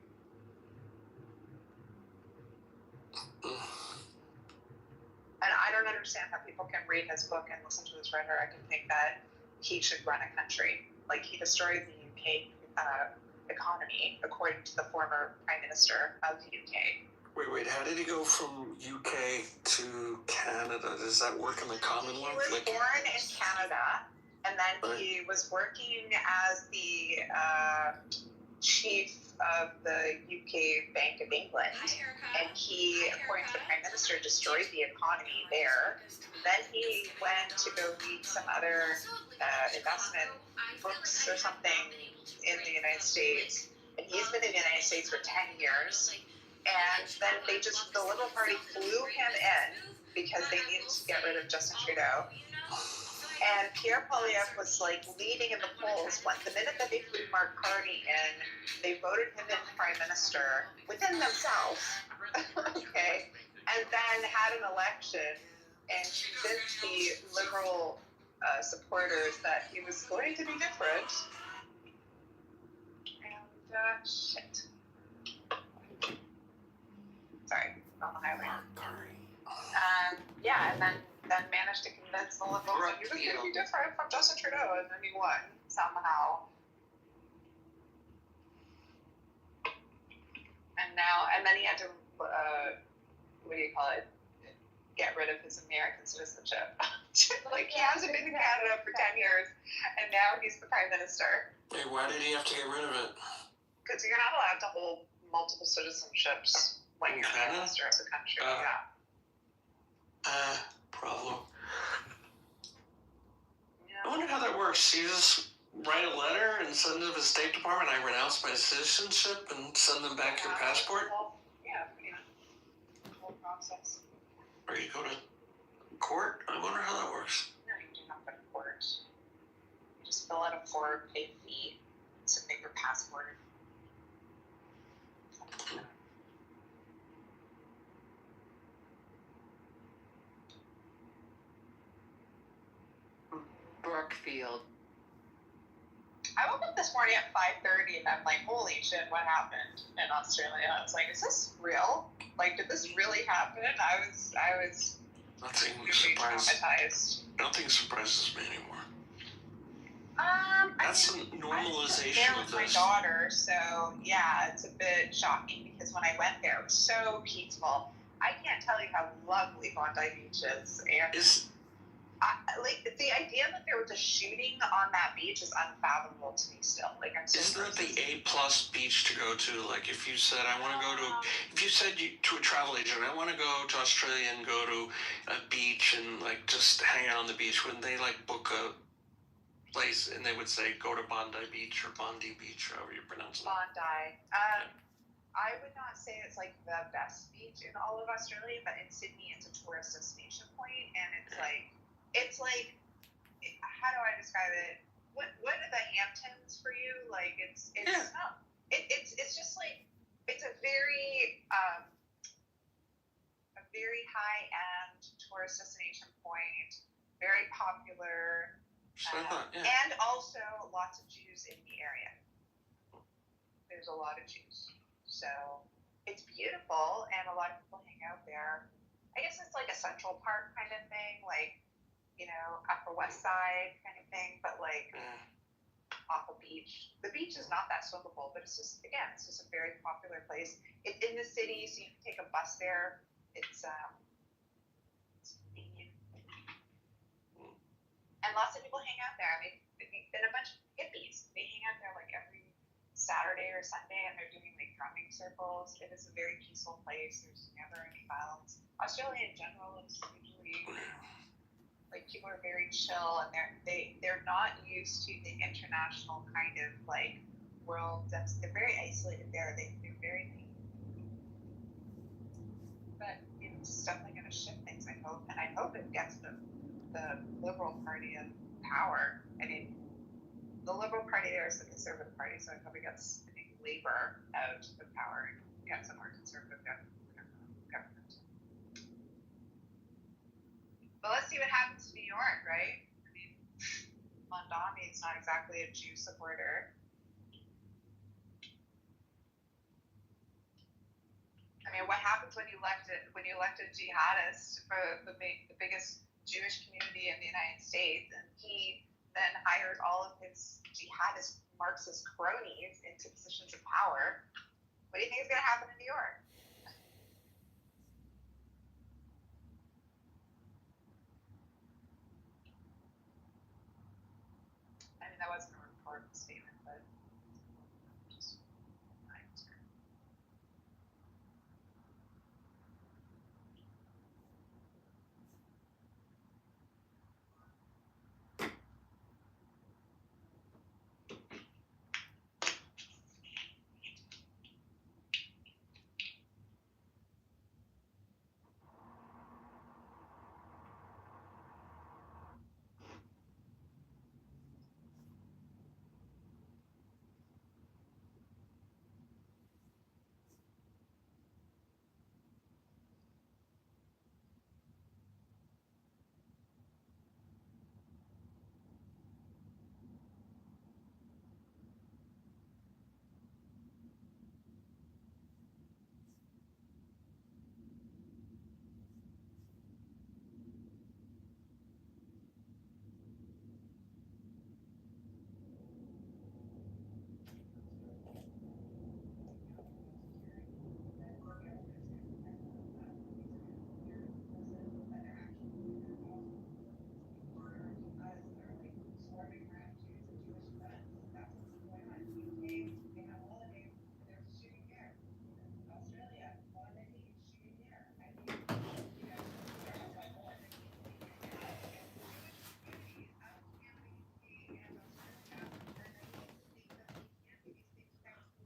And I don't understand how people can read his book and listen to his rhetoric and think that he should run a country. Like, he destroyed the UK economy, according to the former Prime Minister of the UK. Wait, how did he go from UK to Canada? Does that work in the Commonwealth? He was born in Canada, and then he was working as the chief of the UK Bank of England, and he, according to the Prime Minister, destroyed the economy there. Then he went to go meet some other investment books or something in the United States, and he's been in the United States for 10 years. And then the Liberal Party flew him in because they needed to get rid of Justin Trudeau. And Pierre Poilievre was like leading in the polls. The minute that they flew Mark Carney in, they voted him in Prime Minister within themselves. Okay. And then had an election and convinced the Liberal supporters that he was going to be different. And shit. Sorry, on the highway. Yeah, and then managed to convince the Liberals that he was going to be different from Justin Trudeau, and then he won somehow. And then he had to, get rid of his American citizenship. Like, he hasn't been in Canada for 10 years, and now he's the Prime Minister. Hey, why did he have to get rid of it? Because you're not allowed to hold multiple citizenships when you're Prime Minister of the country. Problem. I wonder how that works. You just write a letter and send it to the State Department, I renounce my citizenship, and send them back your passport? The whole process. Or you go to court? I wonder how that works. No, you do not go to court. You just fill out a form, pay a fee, submit your passport. Brookfield. I woke up this morning at 5:30 and I'm like, holy shit, what happened in Australia? I was like, is this real? Like, did this really happen? I was Nothing traumatized. Nothing surprises me anymore. That's a normalization I was there with my daughter, so yeah, it's a bit shocking because when I went there, it was so peaceful. I can't tell you how lovely Bondi Beach is, and the idea that there was a shooting on that beach is unfathomable to me still. Like, I'm so Isn't that the A+ beach to go to? Like, if you said if you said to a travel agent, I want to go to Australia and go to a beach and like just hang out on the beach, wouldn't they like book a place and they would say go to Bondi Beach or Bondi Beach, however you pronounce it? Bondi. I would not say it's like the best beach in all of Australia, but in Sydney it's a tourist destination point, and it's like how do I describe it? What are the Hamptons for you? Like, it's just like, it's a very high end tourist destination point, very popular, So I thought, yeah. and also lots of Jews in the area. There's a lot of Jews. So it's beautiful, and a lot of people hang out there. I guess it's like a Central Park kind of thing, like, you know, Upper West Side kind of thing, but like off a beach. The beach is not that swimmable, but it's just, again, it's just a very popular place. It's in the city, so you can take a bus there. It's convenient. And lots of people hang out there. I mean, and a bunch of hippies. They hang out there like every Saturday or Sunday, and they're doing like drumming circles. It is a very peaceful place. There's never any violence. Australia in general is usually like people are very chill, and they're not used to the international kind of like world. They're very isolated there. They're very, but it's definitely going to shift things. I hope, and I hope it gets the Liberal Party of power. I mean, the Liberal Party there is the Conservative Party, so I hope it gets, I think, Labour out of power and gets a more conservative government. But let's see what happens to New York, right? I mean, Mondami is not exactly a Jew supporter. I mean, what happens when you elect a jihadist for the biggest Jewish community in the United States, and he then hires all of his jihadist Marxist cronies into positions of power? What do you think is going to happen in New York? I mean, that wasn't a reported statement, but just my concern.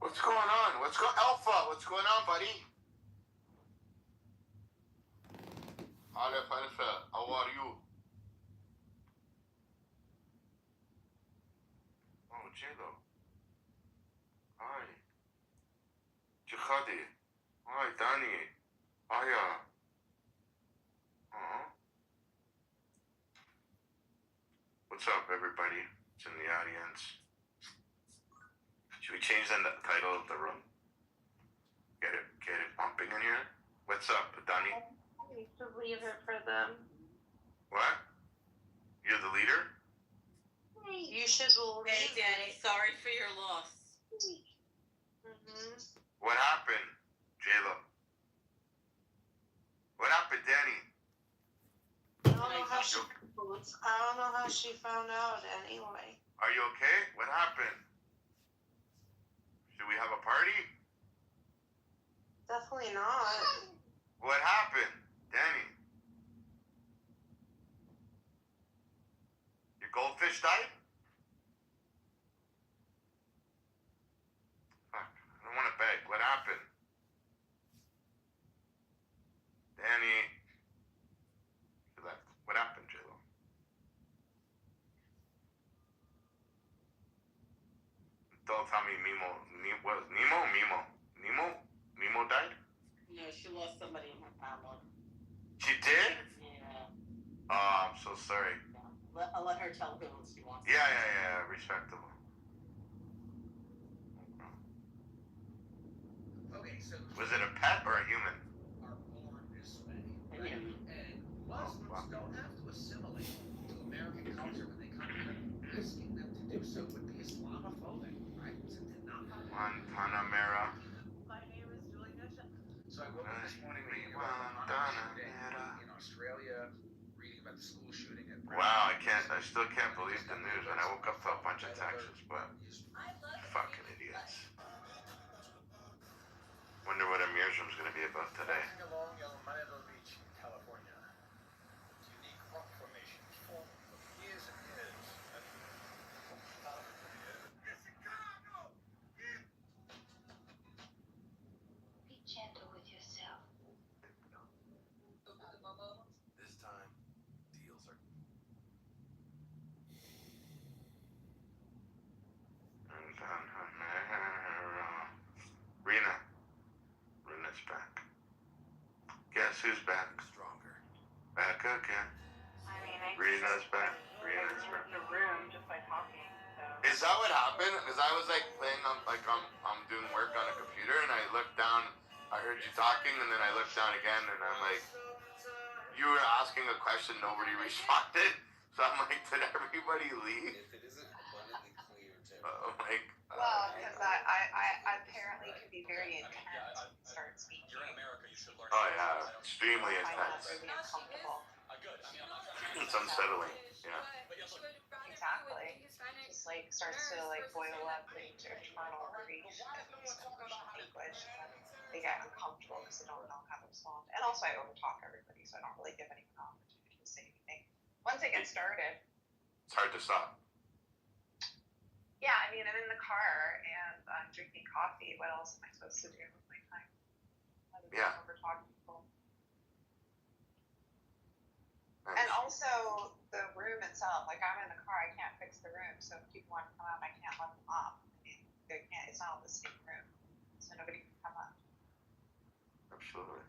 What's going on? Alpha, what's going on, buddy? Aleph Alpha, how are you? Oh, J-Lo. Hi. Jihadi. Hi, Danny. Hiya. What's up, everybody? It's in the audience. Should we change the title of the room? Get it pumping in here? What's up, Danny? I need to leave it for them. What? You're the leader? You should leave. Hey, Danny, sorry for your loss. Mm-hmm. What happened, J-Lo? What happened, Danny? I don't know how she found out anyway. Are you okay? What happened? Should we have a party? Definitely not. What happened, Danny? Your goldfish died? Fuck, I don't want to beg. What happened? Danny. She left. What happened, J-Lo? Don't tell me Mimo died? No, she lost somebody in her family. She did? Yeah. so sorry. I'll let her tell who she wants. Yeah. Respectable. Okay, so Was it a pet or a human? are born this way, right? And Muslims don't have to assimilate to American culture when they come here. Asking them to do so would be Islamophobic, right? So they're not. Guantanamera. My name is Julie Nisha. So I woke up this morning reading about the shooting in Australia, reading about the school shooting at Wow, I still can't believe the news. And I woke up to a bunch of texts, but fucking idiots. Wonder what Amir's room's gonna be about today. Walking along El Manado Beach, California. Unique rock formations formed for years and years. Be gentle with yourself. This time, deals are. Rena's back. Guess who's back? Stronger. Back again. I mean, Rena's back. Rena's back. the room just by talking. So. Is that what happened? Because I was like playing on, like I'm doing work on a computer, and I looked down. I heard you talking, and then I looked down again, and I'm like, you were asking a question, nobody responded. So I'm like, did everybody leave? If it isn't abundantly clear to Oh my god. Well, because I apparently can be very intense when you start speaking. You're in America, you should learn. Oh yeah, extremely I find that intense. really uncomfortable. Good. I mean, I'm not trying to. It's unsettling. Yeah. Exactly. Just like starts to like boil up the internal grief and emotional anguish. They get uncomfortable because they don't know how to respond. And also I overtalk everybody, so I don't really give anyone an opportunity to say anything. Once I get started, It's hard to stop. yeah, I mean, I'm in the car and I'm drinking coffee. What else am I supposed to do with my time? Other than Yeah. overtalk people. Nice. And also the room itself. Like I'm in the car, I can't fix the room. So if people want to come out, I can't let them up. I mean, they can't. It's not the same room, so nobody can come up. Absolutely.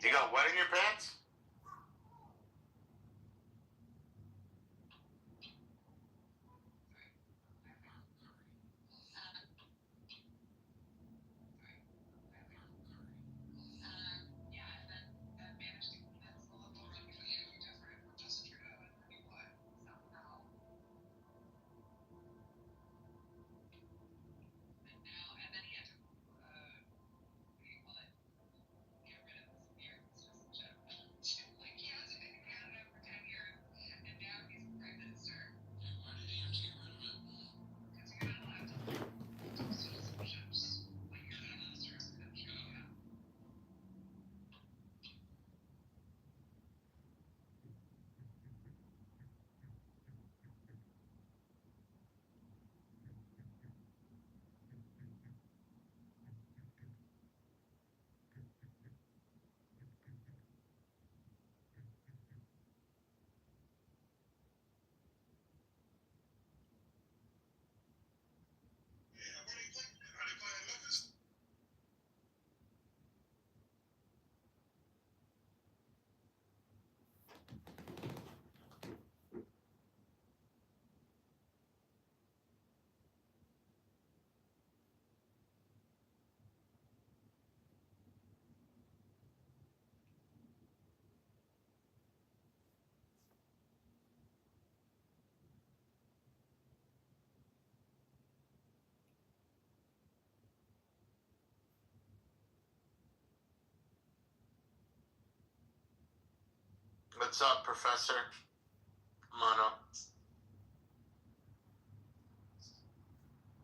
You got what in your pants? What's up, Professor Mono?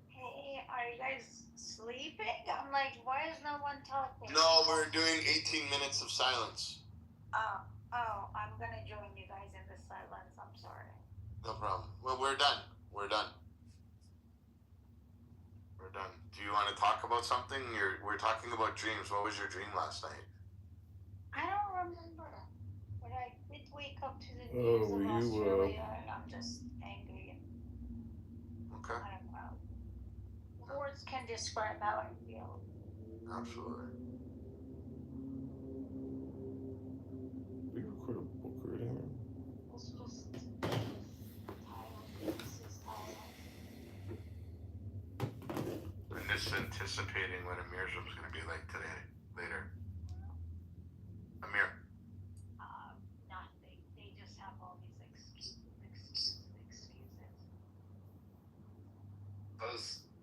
Hey, are you guys sleeping? I'm like, why is no one talking? No, we're doing 18 minutes of silence. Oh, I'm gonna join you guys in the silence. I'm sorry. No problem. Well, we're done. We're done. We're done. Do you want to talk about something? We're talking about dreams. What was your dream last night? I don't remember, but I did wake up to the news of Australia, and I'm just angry. And Okay. I don't know. Poor words can describe how I feel. Absolutely. We record a book reading. It's just tired. This is tired. I'm just anticipating what Amir's room's gonna be like today, later. Amir. Nothing. They just have all these excuses.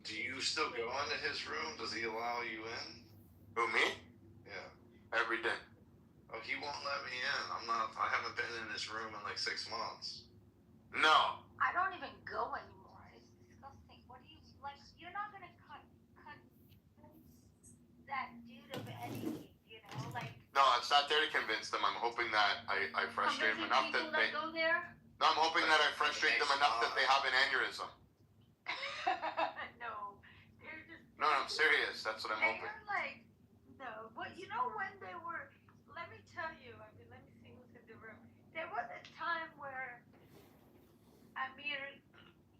Do you still go into his room? Does he allow you in? Who, me? Yeah. Every day. Oh, he won't let me in. I haven't been in his room in like 6 months. No. I don't even go anymore. It's disgusting. What do you like? You're not gonna cut that dude of anything, you know? Like. No, it's not there to convince them. I'm hoping that I frustrate them enough that they. Go there? No, I'm hoping that I frustrate them enough that they have an aneurysm. No, they're just. No, I'm serious. That's what I'm hoping. They're like, no. But you know when they were? Let me tell you. I mean, let me see who's in the room. There was a time where Amir,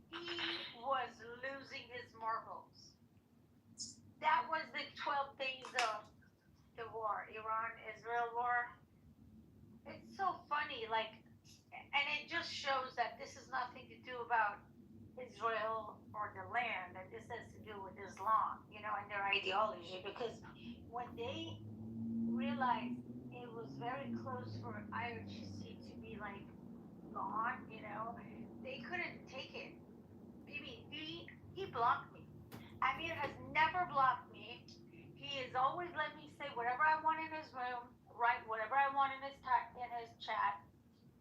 he was losing his marbles. That was the 12 days of the war, Iran-Israel war. It's so funny, like, and it just shows that this is nothing to do about Israel or the land, and this has to do with Islam, you know, and their ideology. Because when they realized it was very close for IRGC to be like gone, you know, they couldn't take it. Bibi, he blocked me. Amir has never blocked me. He has always let me say whatever I want in his room, write whatever I want in his chat.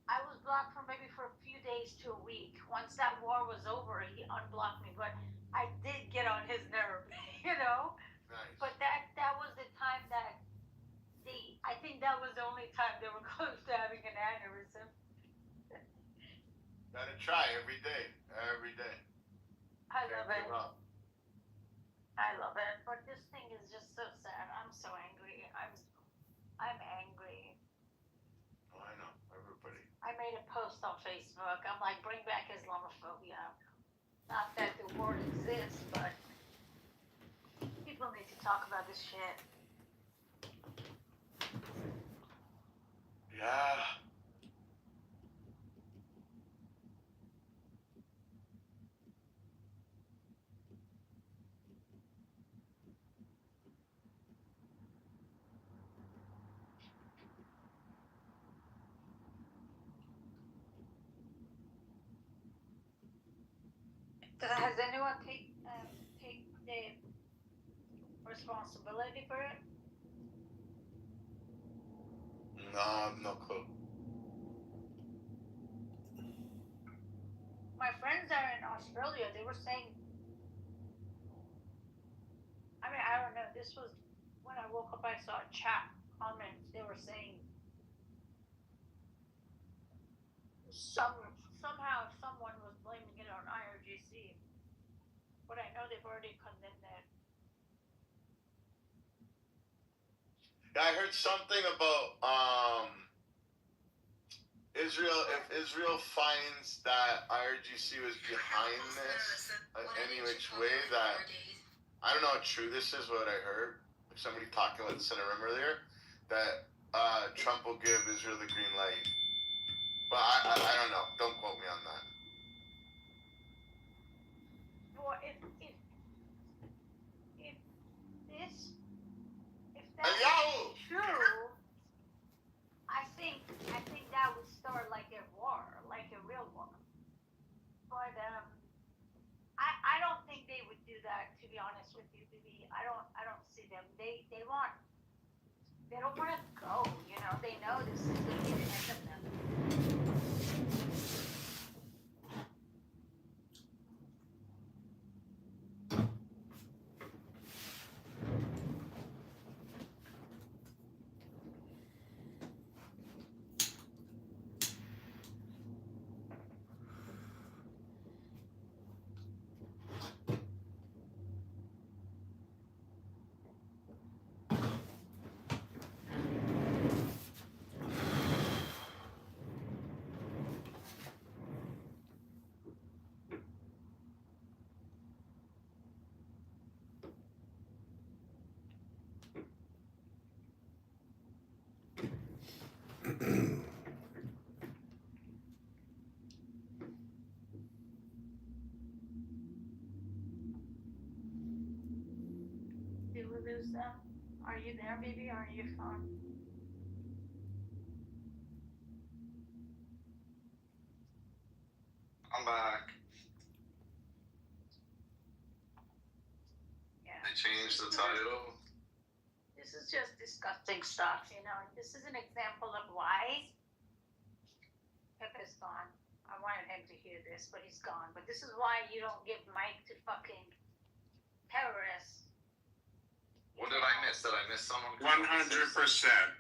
I was blocked for maybe for a few days to a week. Once that war was over, he unblocked me. But I did get on his nerve, you know. Nice. But that was the time that I think that was the only time they were close to having an aneurysm. Gotta try every day. Every day. I love it. Give up. I love it. But this thing is just so sad. I'm so angry. I'm angry. Oh, I know. Everybody. I made a post on Facebook. I'm like, bring back Islamophobia. Not that the word exists, but people need to talk about this shit. Yeah. Has anyone take the responsibility for it? No, no clue. My friends are in Australia. They were saying, I mean, I don't know. This was when I woke up. I saw a chat comments. They were saying somehow someone was blaming it on IRGC, but I know they've already condemned it. Yeah, I heard something about Israel. If Israel finds that IRGC was behind this any which way, that I don't know how true this is. What I heard, somebody talking about this in a room earlier, that Trump will give Israel the green light. But I don't know. Don't quote me on that. Well, if that's true, I think that would start like a war, like a real war. But I don't think they would do that. To be honest with you, Bibi, I don't see them. They don't want to go. You know, they know this is going to be the end of them. we lose them? Are you there, baby, or are you phone? I'm back. Yeah. They changed the title. This is just disgusting stuff, you know. And this is an example of why Pepe's gone. I wanted him to hear this, but he's gone. But this is why you don't give Mike to fucking terrorists. What did I miss? Did I miss someone? 100%.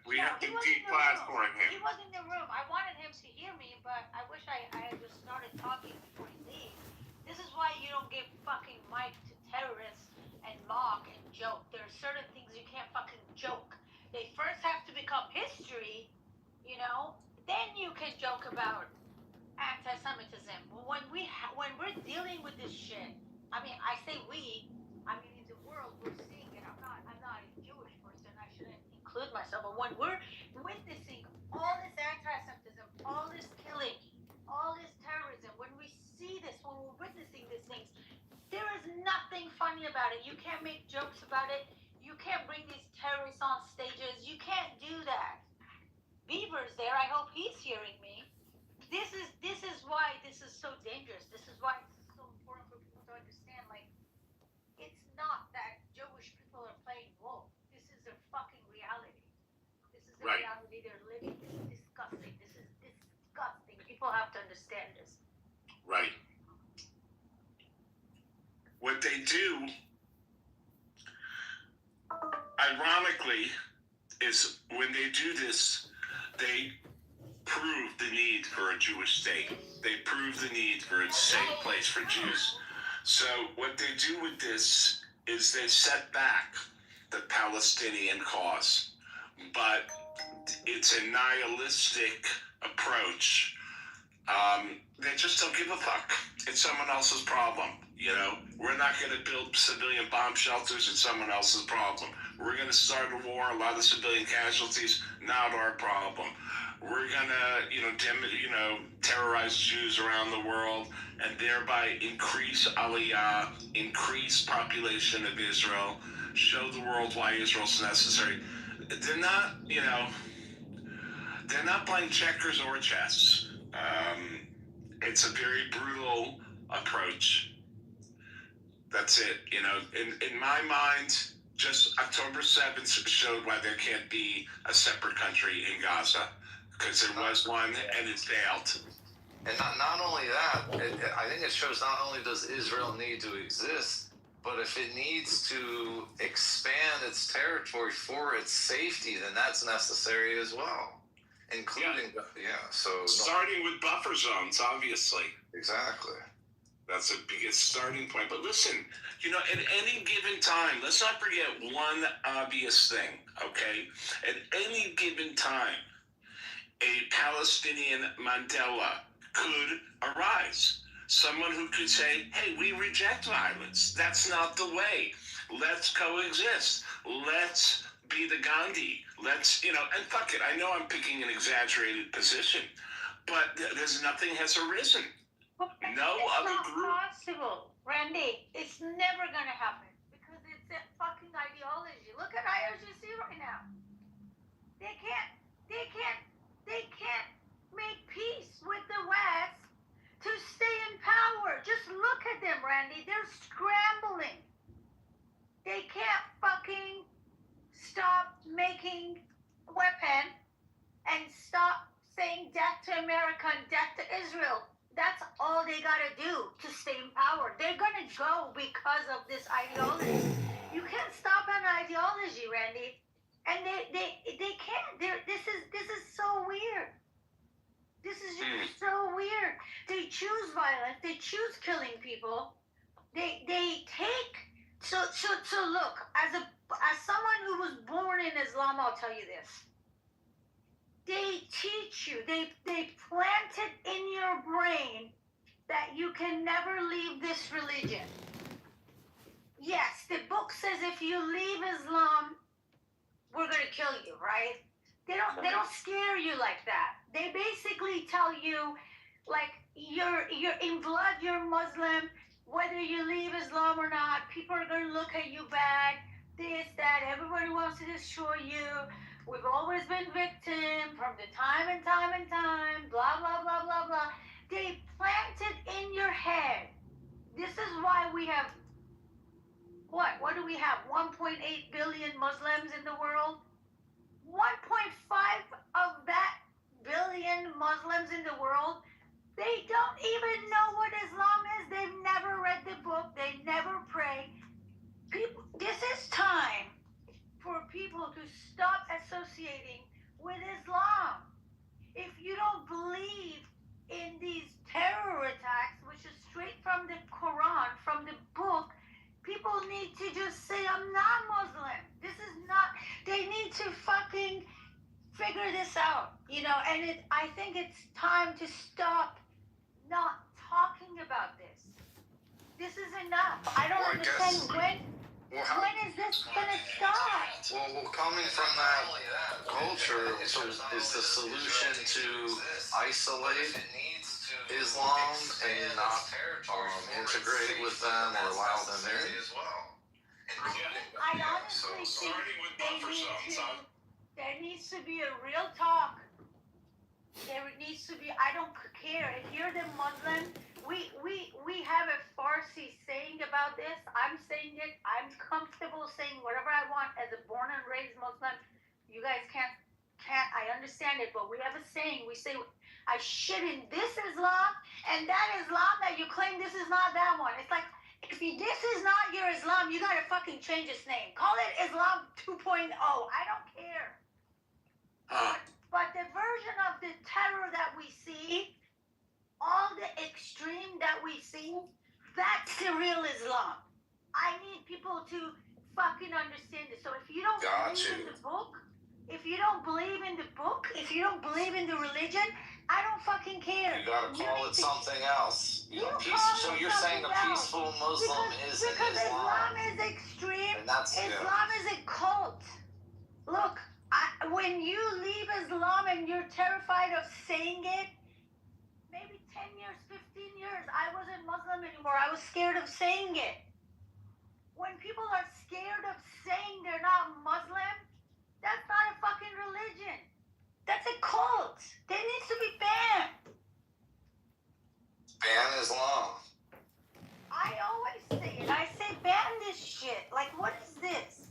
We have to deplatform him. He was in the room. I wanted him to hear me, but I wish I had just started talking before he leaves. This is why you don't give fucking Mike to terrorists and mock and joke. There are certain things you can't fucking joke. They first have to become history, you know? Then you can joke about anti-Semitism. When we're dealing with this shit, I mean, I say we, I mean, in the world, we're seeing it. I'm not a Jewish person. I shouldn't include myself. But when we're witnessing all this anti-Semitism, all this killing, all this terrorism, when we see this, when we're witnessing these things, there is nothing funny about it. You can't make jokes about it. You can't bring these terrorists on stages. You can't do that. Beaver's there. I hope he's hearing me. This is why this is so dangerous. This is why it's so important for people to understand. Like, it's not that Jewish people are playing wolf. This is their fucking reality. This is the reality they're living. This is disgusting. This is disgusting. People have to understand this. Right. What they do, ironically, is when they do this, they prove the need for a Jewish state. They prove the need for a safe place for Jews. So what they do with this is they set back the Palestinian cause. But it's a nihilistic approach. They just don't give a fuck. It's someone else's problem. You know, we're not going to build civilian bomb shelters. It's someone else's problem. We're going to start a war. A lot of civilian casualties, not our problem. We're going to, terrorize Jews around the world and thereby increase Aliyah, increase population of Israel, show the world why Israel's necessary. They're not, they're not playing checkers or chess. It's a very brutal approach. That's it. In my mind, just October 7th showed why there can't be a separate country in Gaza, because there was one and it failed. And not only that, I think it shows not only does Israel need to exist, but if it needs to expand its territory for its safety, then that's necessary as well. Including, starting with buffer zones, obviously. Exactly. That's the biggest starting point. But listen, at any given time, let's not forget one obvious thing, okay? At any given time, a Palestinian Mandela could arise. Someone who could say, hey, we reject violence. That's not the way. Let's coexist. Let's be the Gandhi. Let's, and fuck it. I know I'm picking an exaggerated position, but there's nothing has arisen. No other group. It's not possible, Randy. It's never gonna happen because it's a fucking ideology. Look at IRGC right now. They can't make peace with the West to stay in power. Just look at them, Randy. They're scrambling. They can't fucking stop making weapons and stop saying death to America and death to Israel. That's all they gotta do to stay in power. They're gonna go because of this ideology. You can't stop an ideology, Randy. And they can't. This is so weird. This is just so weird. They choose violence. They choose killing people. They take so look, as someone who was born in Islam, I'll tell you this. They teach you, they plant it in your brain that you can never leave this religion. Yes, the book says if you leave Islam, we're gonna kill you, right? They don't scare you like that. They basically tell you, like, you're in blood, you're Muslim, whether you leave Islam or not, people are gonna look at you bad. this, that, everybody wants to destroy you. We've always been victim from the time and time and time, blah, blah, blah, blah, blah. They planted in your head. This is why we have, what do we have? 1.8 billion Muslims in the world? 1.5 of that billion Muslims in the world, they don't even know what Islam is. They've never read the book. They never pray. People, this is time for people to stop associating with Islam. If you don't believe in these terror attacks, which is straight from the Quran, from the book, people need to just say, I'm not Muslim. This is not, they need to fucking figure this out, you know, and I think it's time to stop not talking about this. This is enough. I don't understand when is this gonna stop? Well, coming from that culture, so is the solution to isolate Islam and not integrate with them or allow them in? I honestly think there needs to be a real talk. There needs to be, I don't care. If you're the Muslim, we have a Farsi saying about this. I'm saying it. I'm comfortable saying whatever I want as a born and raised Muslim. You guys can't, I understand it, but we have a saying. We say, I shit in this Islam and that Islam that you claim this is not that one. It's like, if this is not your Islam, you gotta fucking change its name. Call it Islam 2.0. I don't care. But the version of the terror that we see, all the extreme that we see, that's the real Islam. I need people to fucking understand this. So if you don't believe in the book, if you don't believe in the book, if you don't believe in the religion, I don't fucking care. You gotta call it something else. So you're saying a peaceful Muslim is Islam. Because Islam is extreme. And that's, Islam is a cult. Look, when you leave Islam and you're terrified of saying it, maybe 10 years, 15 years, I wasn't Muslim anymore. I was scared of saying it. When people are scared of saying they're not Muslim, that's not a fucking religion. That's a cult. That needs to be banned. Ban Islam. I always say it. I say ban this shit. Like, what is this?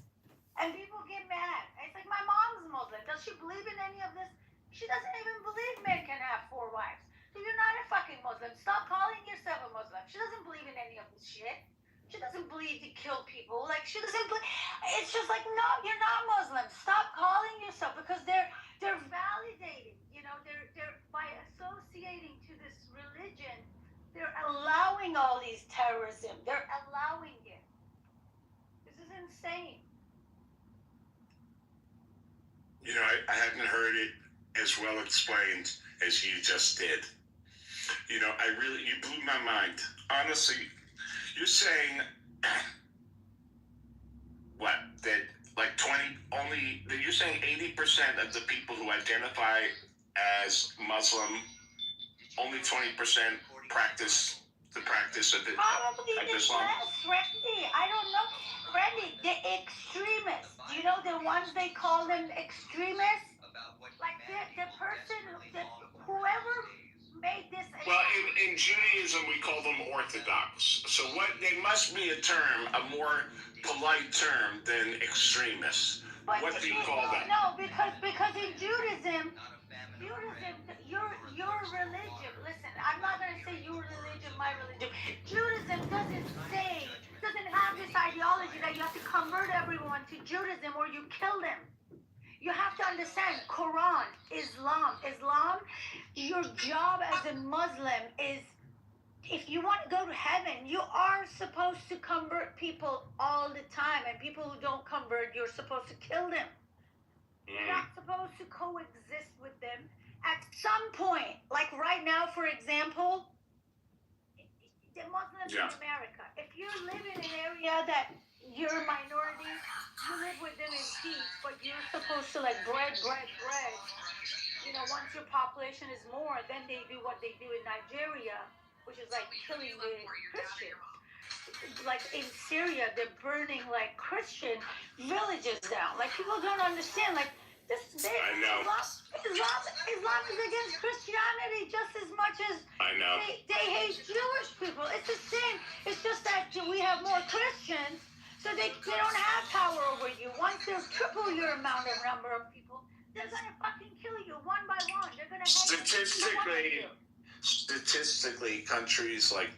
And people get mad. It's like, my mom's Muslim. Does she believe in any of this? She doesn't even believe men can have 4 wives. So you're not a fucking Muslim. Stop calling yourself a Muslim. She doesn't believe in any of this shit. She doesn't believe to kill people. Like, she doesn't believe. It's just like, no, you're not Muslim. Stop calling yourself, because they're validating. You know, they're by associating to this religion, they're allowing all these terrorism. They're allowing it. This is insane. You know, I hadn't heard it as well explained as you just did. You know, you blew my mind. Honestly, you're saying, what, that like that you're saying 80% of the people who identify as Muslim, only 20% practice the practice of Islam? Randy, I don't know. Randy, the extremists, you know, the ones they call them extremists? Like the person, whoever made this. Well, in Judaism, we call them Orthodox. So there must be a term, a more polite term than extremists. But what do you call them? No, because in Judaism, your religion, listen, I'm not going to say your religion, my religion. Judaism doesn't have this ideology that you have to convert everyone to Judaism or you kill them. You have to understand, Quran, Islam, your job as a Muslim is, if you want to go to heaven, you are supposed to convert people all the time, and people who don't convert, you're supposed to kill them. You're not supposed to coexist with them. At some point, like right now, for example, the Muslims in America, if you live in an area that you're a minority, you live with them in peace, but you're supposed to like bread. You know, once your population is more, then they do what they do in Nigeria, which is like killing the Christians. like in Syria, they're burning like Christian villages down. Like people don't understand. Like I know. Islam is against Christianity just as much as I know. they hate Jewish people. It's the same. It's just that we have more Christians, so they don't have power over you. Once they're triple your number of people, they're gonna fucking kill you one by one. They're gonna statistically, countries like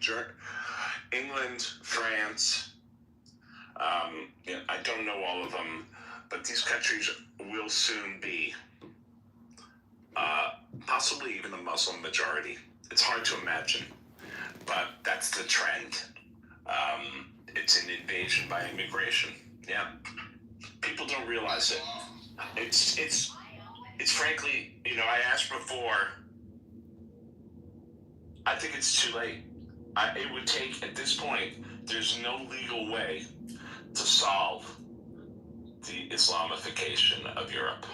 England, France, I don't know all of them, but these countries will soon be possibly even a Muslim majority. It's hard to imagine, but that's the trend. It's an invasion by immigration. Yeah, people don't realize it. It's frankly, I asked before. I think it's too late. It would take, at this point, there's no legal way to solve the Islamification of Europe.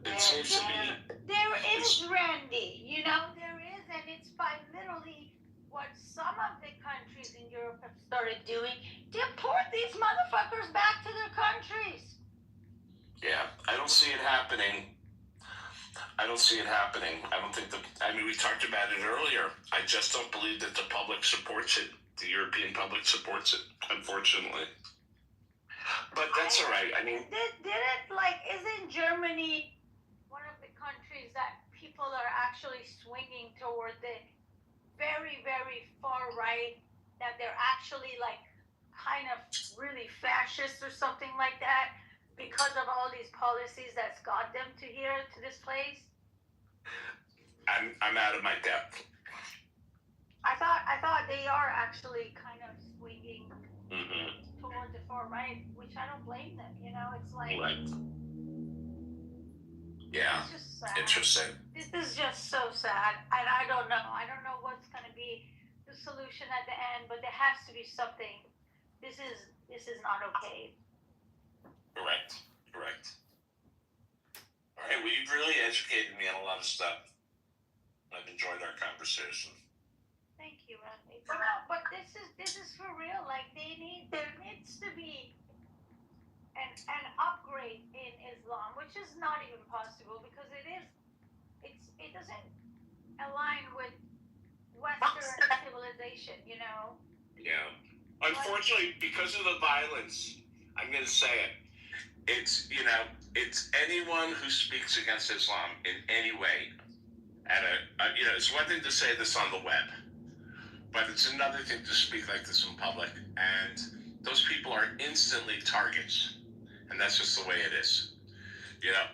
It seems to me. There is, Randy. There is, and it's by literally what some of the countries in Europe have started doing. Deport these motherfuckers back to their countries. Yeah, I don't see it happening. I don't think we talked about it earlier. I just don't believe that the public supports it. The European public supports it, unfortunately. But that's all right. Isn't Germany one of the countries that people are actually swinging toward the very, very far right, that they're actually kind of really fascist or something like that because of all these policies that's got them to this place? I'm out of my depth. I thought they are actually kind of swinging toward the far right, which I don't blame them. It's like right. Yeah. It's just sad. Interesting. This is just so sad, and I don't know. I don't know what's going to be the solution at the end, but there has to be something. This is not okay. Correct. All right. Well, you've really educated me on a lot of stuff. I've enjoyed our conversation. Thank you, Randy. But this is for real. Like there needs to be an upgrade in Islam, which is not even possible because it doesn't align with Western civilization, Yeah. Unfortunately, because of the violence, I'm going to say it. It's anyone who speaks against Islam in any way. It's one thing to say this on the web, but it's another thing to speak like this in public. And those people are instantly targets, and that's just the way it is.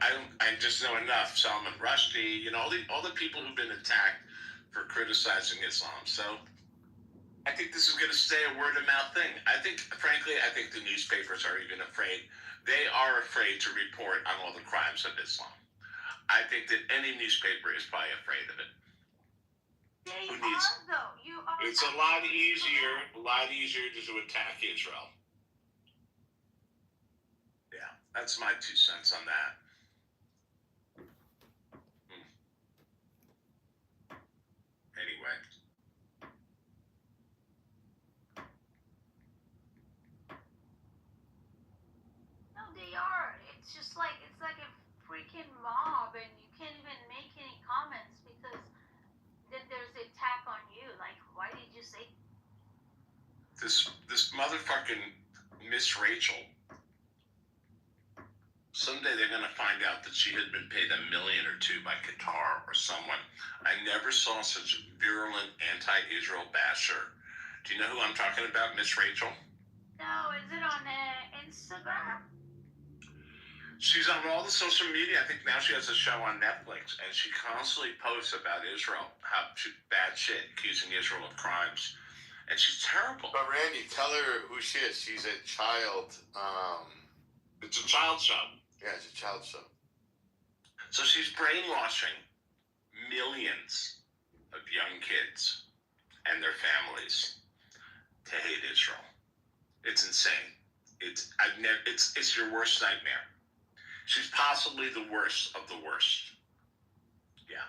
I just know enough. Salman Rushdie, all the people who've been attacked for criticizing Islam. So I think this is going to stay a word of mouth thing. Frankly, the newspapers are even afraid. They are afraid to report on all the crimes of Islam. I think that any newspaper is probably afraid of it. They are, though. It's a lot easier to attack Israel. Yeah, that's my 2 cents on that. Anyway. No, they are. It's just like a freaking mob, and you can't even make any comments because then there's the attack on you. Like, why did you say this motherfucking Miss Rachel? Someday they're gonna find out that she had been paid $1 million or $2 by Qatar or someone. I never saw such a virulent anti-Israel basher. Do you know who I'm talking about, Miss Rachel? No, is it on Instagram? She's on all the social media. I think now she has a show on Netflix, and she constantly posts about Israel, how bad shit, accusing Israel of crimes, and she's terrible. But Randy, tell her who she is. She's a child. It's a child show. Yeah, it's a child show. So she's brainwashing millions of young kids and their families to hate Israel. It's insane. It's your worst nightmare. She's possibly the worst of the worst. Yeah.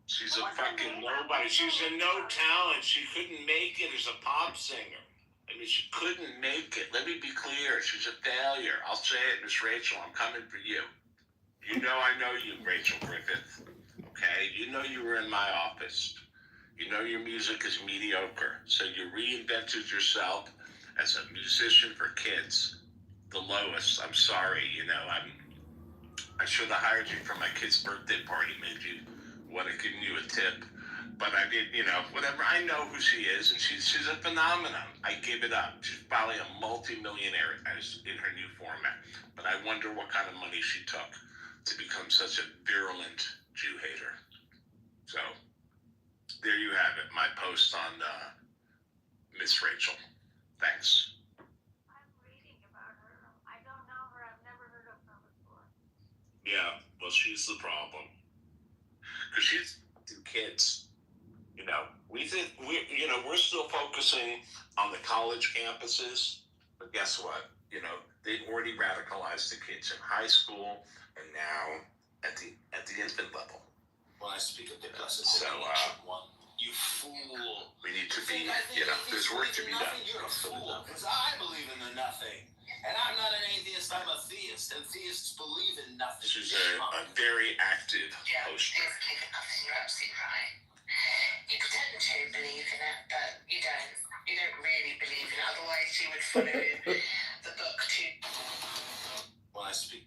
She's a fucking nobody. She's a no talent. She couldn't make it as a pop singer. I mean, she couldn't make it. Let me be clear. She's a failure. I'll say it, Miss Rachel. I'm coming for you. You know I know you, Rachel Griffith. Okay? You know you were in my office. You know your music is mediocre. So you reinvented yourself as a musician for kids. The lowest. I'm sorry. I should have hired you for my kid's birthday party. Made you want to give you a tip. But I did, whatever. I know who she is, and she's a phenomenon. I give it up. She's probably a multi-millionaire in her new format. But I wonder what kind of money she took to become such a virulent Jew hater. So, there you have it. My post on Miss Rachel. Thanks. I'm reading about her. I don't know her. I've never heard of her before. Yeah, well, she's the problem. Because she's two kids. We think we're still focusing on the college campuses, but guess what? They've already radicalized the kids in high school and now at the infant level. When I speak of the blessed one, you fool. We need to be, there's work to be done. You're a fool, because I believe in the nothing. And I'm not an atheist, I'm a theist, and theists believe in nothing. She's a very active poster. You're absolutely right. You pretend to believe in it, but you don't. You don't really believe in it. Otherwise, you would follow the book too. When I speak,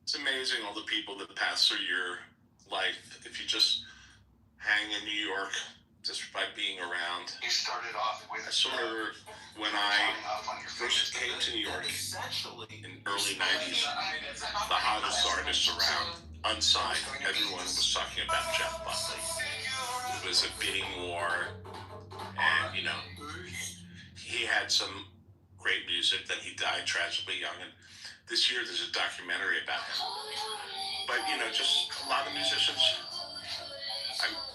it's amazing all the people that pass through your life. If you just hang in New York, just by being around. You started off with. I still remember when I first came to New York in early '90s. The hottest artist around, unsigned. Everyone was talking about Jeff Buckley. It was a bidding war, and he had some great music. Then he died tragically young, and this year there's a documentary about him. But just a lot of musicians.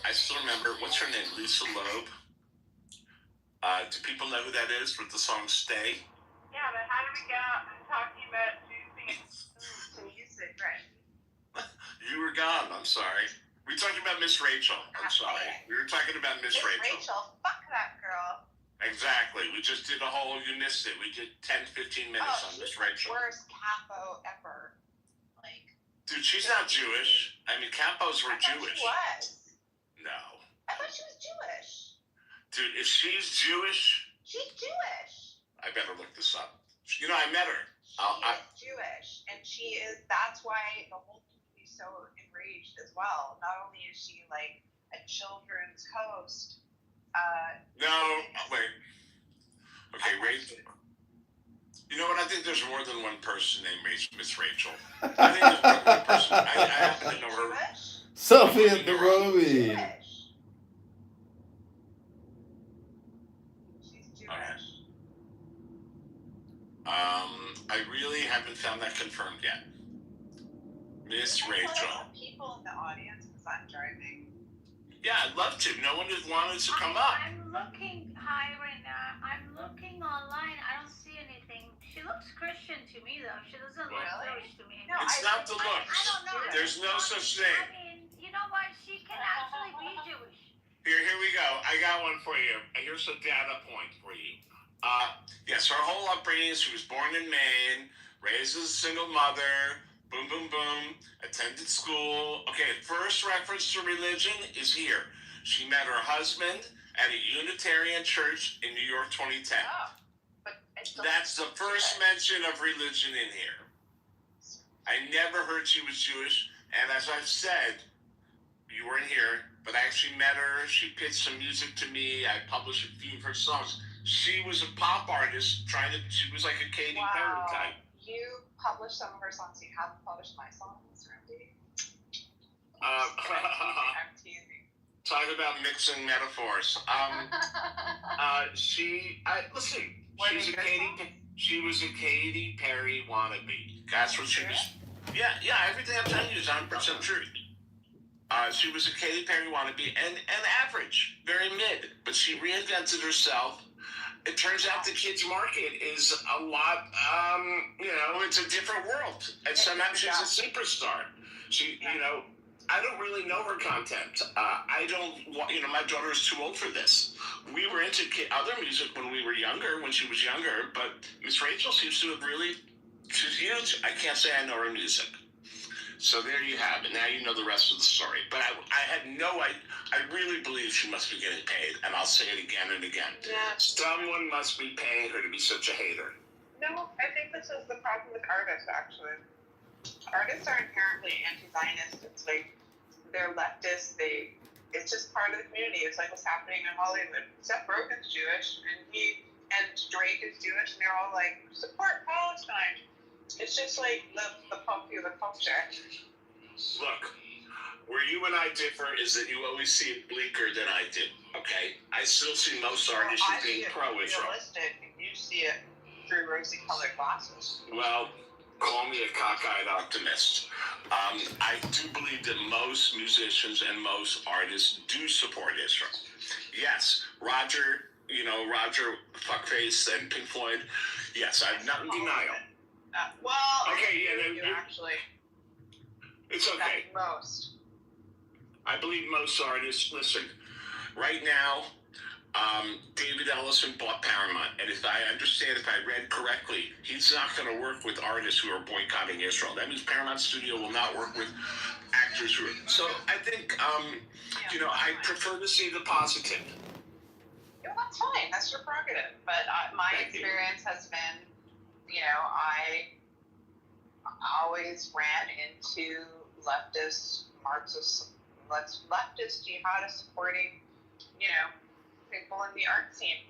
I still remember, what's her name, Lisa Loeb. Do people know who that is with the song "Stay"? Yeah, but how did we get out talking about music, right? You were gone. I'm sorry. We talked about Miss Rachel. I'm sorry. We were talking about Miss Rachel. Fuck that girl. Exactly. We just did a whole, you missed it. We did 10, 15 minutes on Miss Rachel. Worst capo ever. Dude, she's not Jewish. I mean, capos were Jewish. She was. No. I thought she was Jewish. Dude, if she's Jewish... She's Jewish. I better look this up. I met her. She is Jewish, and she is, that's why the whole community is so enraged as well. Not only is she a children's host, no, wait. Okay, Rachel. You know what? I think there's more than one person named Miss Rachel. I think there's more than one person. I happen to know her. Sophie at the Roby. She's Jewish. I really haven't found that confirmed yet. Miss Rachel. People in the audience because I'm driving. Yeah, I'd love to. No one has wanted to come up. I'm looking, hi, right now. I'm looking online. I don't see anything. She looks Christian to me, though. She doesn't look Jewish to me. No, it's not the looks. I don't know. There's no such thing. I mean, you know what? She can actually be Jewish. Here we go. I got one for you. Here's a data point for you. Yes, her whole upbringing, she was born in Maine, raised as a single mother, boom, boom, boom, attended school. Okay, first reference to religion is here. She met her husband at a Unitarian church in New York 2010. That's the first mention of religion in here. I never heard she was Jewish, and as I've said, you weren't here, but I actually met her. She pitched some music to me. I published a few of her songs. She was a pop artist she was like a Katy Perry type. You published some of her songs. You haven't published my songs, Randy. I'm teasing. Talk about mixing metaphors. She was a Katy Perry wannabe. That's what she was. Yeah, everything I'm telling you is 100% true. She was a Katy Perry wannabe and average, very mid, but she reinvented herself. It turns out the kids' market is a lot, it's a different world. And sometimes she's a superstar. I don't really know her content. I don't want, my daughter is too old for this. We were into other music when we were younger, when she was younger, but Miss Rachel seems to have she's huge. I can't say I know her music. So there you have it. Now you know the rest of the story. But I had I really believe she must be getting paid, and I'll say it again and again. Yeah. Someone must be paying her to be such a hater. No, I think this is the problem with artists, actually. Artists are inherently anti-Zionist. It's like, they're leftists. It's just part of the community. It's like what's happening in Hollywood. Seth Rogen's Jewish, and Drake is Jewish, and they're all like, support Palestine. It's just like the popular culture. Look, where you and I differ is that you always see it bleaker than I do, okay? I still see most artists as being pro-Israel. Realistic. You see it through rosy-colored glasses. Well, call me a cockeyed optimist. I do believe that most musicians and most artists do support Israel. Yes, Roger Fuckface and Pink Floyd. Yes, I'm not in denial. Okay, actually. It's okay. Most. I believe most artists. Listen, right now, David Ellison bought Paramount, and if I read correctly, he's not going to work with artists who are boycotting Israel. That means Paramount Studio will not work with actors who are. So I think, I prefer to see the positive. Yeah, that's fine. That's your prerogative. But my experience has been, I always ran into leftist, Marxist, leftist jihadist supporting, people in the art scene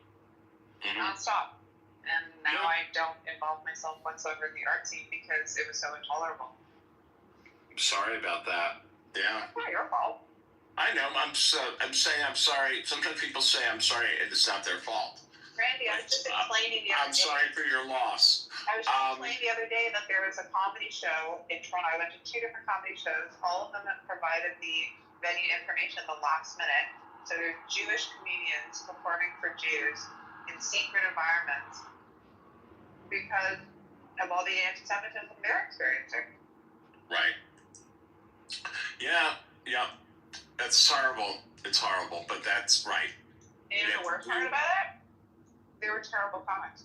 nonstop. And now I don't involve myself whatsoever in the art scene because it was so intolerable. I'm sorry about that. Yeah. It's not your fault. I know. I'm saying I'm sorry. Sometimes people say I'm sorry and it's not their fault. Randy, I was just explaining the other day. I'm sorry for your loss. I was just explaining the other day that there was a comedy show in Toronto. I went to 2 different comedy shows. All of them have provided the venue information at the last minute. So there's Jewish comedians performing for Jews in secret environments because of all the anti-Semitism they're experiencing. Right. Yeah. That's horrible. It's horrible, but that's right. And the worst part about it? They were terrible comics.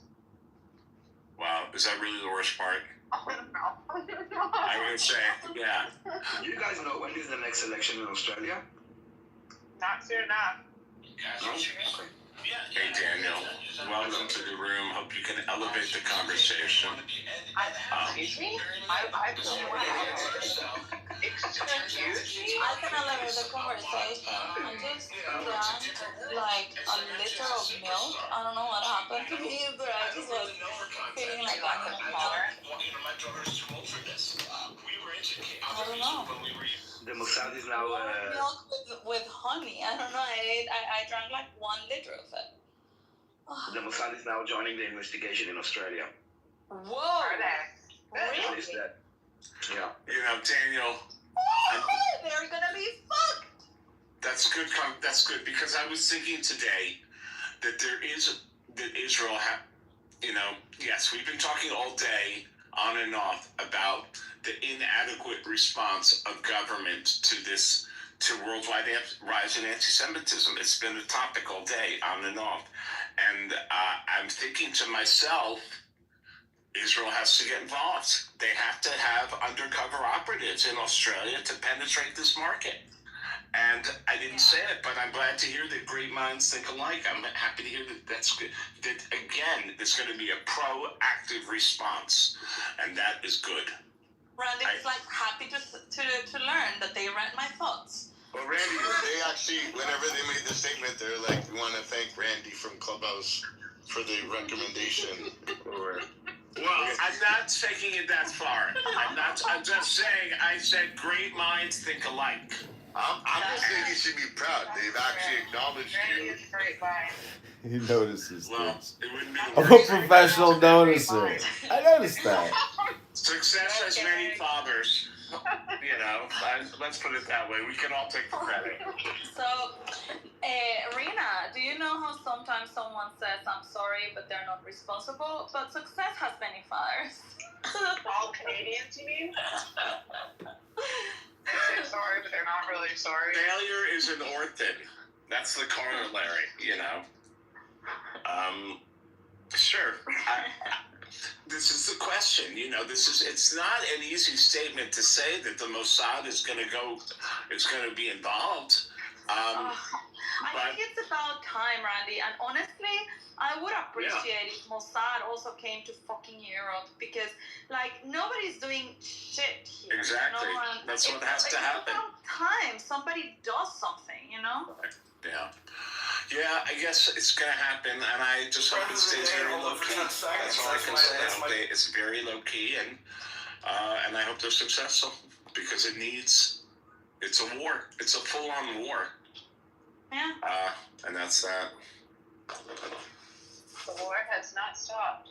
Wow, is that really the worst part? Oh, no. I would say, yeah. You guys know when is the next election in Australia? Not soon enough. No? Okay. Hey, Daniel. Welcome to the room. Hope you can elevate the conversation. Excuse me? Excuse me? I can elevate the conversation. I just drank like a liter of milk. I don't know what happened to me, but I just was feeling like I need milk. I don't know. The Mossad is now. Milk with honey. I don't know. I drank like 1 liter of it. The Mossad is now joining the investigation in Australia. Whoa! Are they? Really? Is that? Yeah. Daniel. They're gonna be fucked. That's good. That's good because I was thinking today that Israel yes, we've been talking all day on and off about the inadequate response of government to worldwide rise in anti-Semitism. It's been a topic all day, on and off. And I'm thinking to myself, Israel has to get involved. They have to have undercover operatives in Australia to penetrate this market. And I didn't say it, but I'm glad to hear that great minds think alike. I'm happy to hear that that's good. That, again, there's going to be a proactive response, and that is good. Randy is like happy to learn that they read my thoughts. Well, Randy, they actually, whenever they made the statement, they're like, we want to thank Randy from Clubhouse for the recommendation. Well, I'm not taking it that far. I'm just saying, I said great minds think alike. I'm just saying you should be proud. They've actually acknowledged you. He notices things. It wouldn't be I'm a professional noticer. I noticed that. Success has many fathers. Let's put it that way. We can all take the credit. So, Rena, do you know how sometimes someone says, I'm sorry, but they're not responsible? But success has many fathers. All Canadians, you mean? sorry, but they're not really sorry. Failure is an orphan. That's the corollary, you know. Sure. This is the question, you know. It's not an easy statement to say that the Mossad is going to be involved. I think it's about time, Randy. And honestly, I would appreciate if Mossad also came to fucking Europe, because, like, nobody's doing shit here. Exactly. That's what has to happen. It's about time somebody does something, you know? Yeah. Yeah, I guess it's going to happen, and I just hope it stays very low-key. That's all I can say. It's very low-key, and I hope they're successful, because it's a war. It's a full-on war. Yeah. And that's that. The war has not stopped.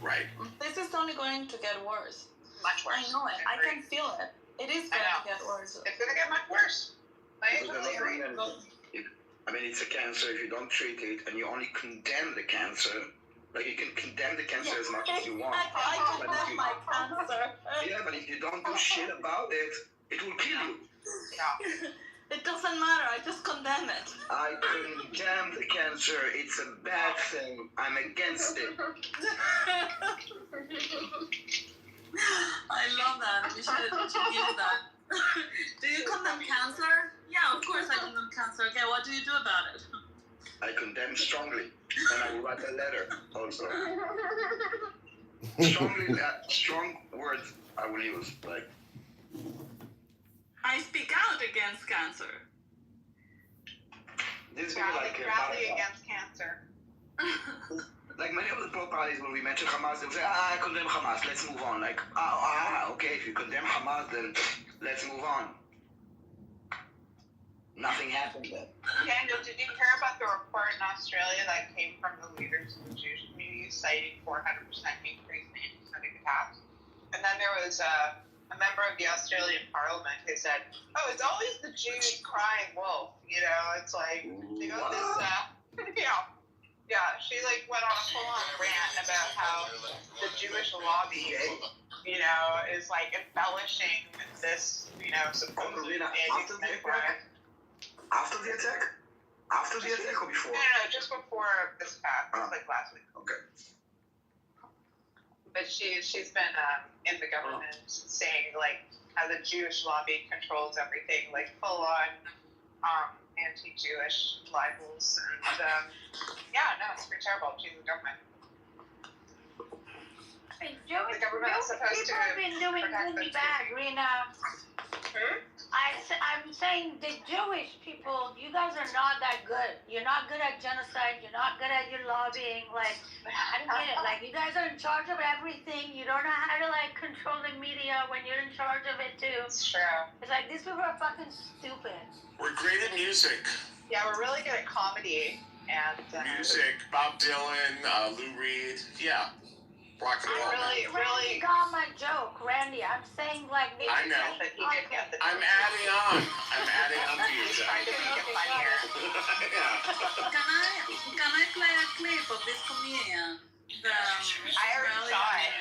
Right. This is only going to get worse. Much worse. I know it. I can feel it. It is going to get worse. It's going to get much worse. I totally agree. I mean, it's a cancer. If you don't treat it and you only condemn the cancer, like you can condemn the cancer as much as you want. I condemn my cancer. Yeah, but if you don't do shit about it, it will kill you. Yeah. It doesn't matter. I just condemn it. I condemn the cancer. It's a bad thing. I'm against it. I love that. We should use that. Do you condemn cancer? Yeah, of course I condemn cancer. Okay, what do you do about it? I condemn strongly, and I will write a letter also. Strong words I will use, like. I speak out against cancer. This will be like rally against cancer. Like many of the pro-parties, when we mention Hamas, they'll say, I condemn Hamas, let's move on. Like, okay, if you condemn Hamas, then let's move on. Nothing happened then. Daniel, did you hear about the report in Australia that came from the leaders of the Jewish community citing 400% increase in anti-Semitic attacks? And then there was a member of the Australian Parliament who said, it's always the Jews crying wolf. You know, it's like, they got this, she like went on a full-on rant about how the Jewish lobby, is like embellishing this, supposed anti-Semitic crime. After the attack? After the attack or before? No, just before this attack. It was like last week. Okay. But she's been in the government saying like how the Jewish lobby controls everything, like full on anti-Jewish libels, and it's pretty terrible. She's in the government. The government is supposed people have been doing really bad, Rena. I'm saying the Jewish people, you guys are not that good. You're not good at genocide. You're not good at your lobbying. Like, I don't get it. Like, you guys are in charge of everything. You don't know how to, like, control the media when you're in charge of it, too. It's true. It's like, these people are fucking stupid. We're great at music. Yeah, we're really good at comedy. And music, Bob Dylan, Lou Reed. Yeah. Rock and roll. Randy got my joke, Randy. I'm saying like maybe I know. I'm adding on. To you. Trying to make it funnier. Can I play a clip of this comedian? I already saw it.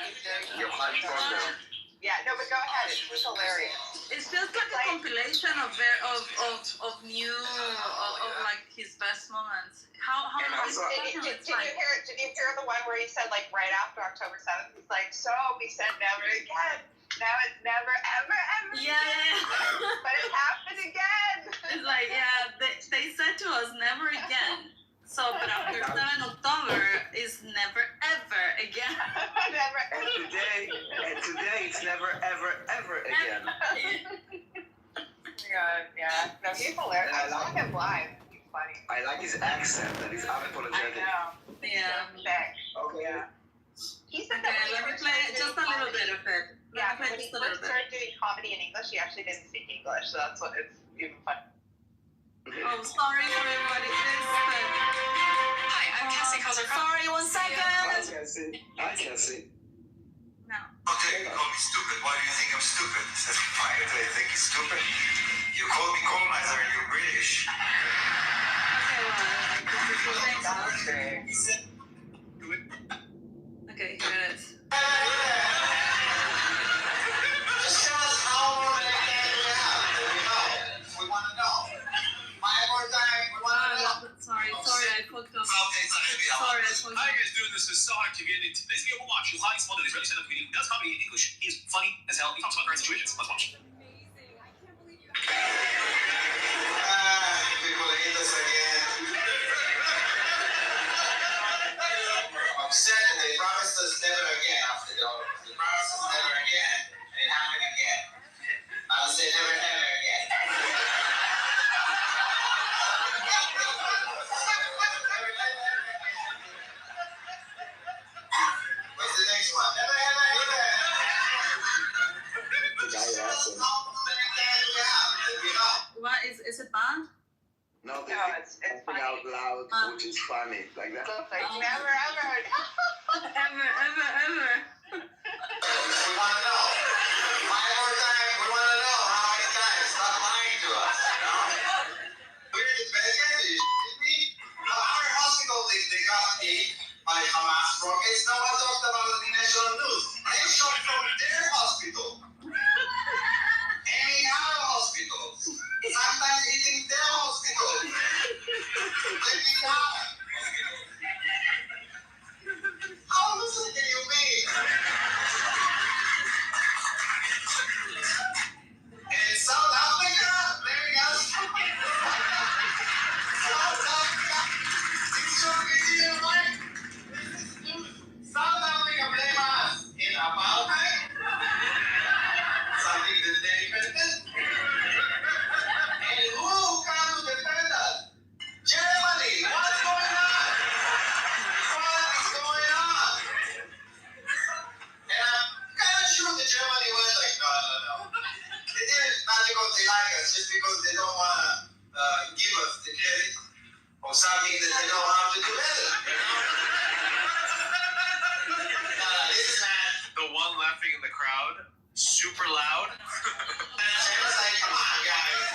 Yeah, no, but go ahead. It's hilarious. It's just like a compilation of like his best moments. How did you hear the one where he said like right after October 7th, he's like, so we said never again. Now it's never ever Yeah. But it happened again. It's like, they said to us never again. So, but after 7 October is never ever again. Never and today it's never ever ever again. Yeah. No, he's hilarious. I saw him live. He's funny. I like his accent. That is unapologetic. I know. Yeah. Okay. Yeah. He said that let me play just a little bit of it. Yeah, when he first started doing comedy in English, he actually didn't speak English, so that's what it's even fun. Oh, sorry for everybody. Hi, I'm Cassie Kozer. Sorry, 1 second. Hi, Cassie. No. Okay, you call me stupid. Why do you think I'm stupid? Why do I think he's stupid? You call me colonizer and you're British. Okay, here it is. Just tell us how long to get into this video. We'll watch Yuhai's one of Israeli stand-up comedian who does comedy in English. He's funny as hell. He talks about current situations. Let's watch. Upset, they promised us never again after the Holocaust. They promised us never again, and it happened again. I'll say never, ever again. What's the next one? Never, ever, ever. The guy asked him. What is it bad? No, they No, it's something out loud, which is funny. Like that. Like never ever. ever. We want to know. 5 more times, we want to know how many times. Stop lying to us. You know? We're the best guys. Are you shitting me? Our hospital, they got hit by Hamas rockets. No one talked about it in national news. They shot from their hospital. Aiming our hospitals. Sometimes hitting their hospital. Taking down. How lucid can you be? In South Africa, blaming us. South Africa. It's so easy to find. South Africa blame us in apartheid. Something that they invented. And who comes to defend us? Germany. What's going on? What is going on? And I'm kind of sure that Germany was like, no. They did it not because they like us, just because they don't want to give us the credit of something that they don't want to do better. This is not. The one laughing in the crowd, super loud. Come on, guys.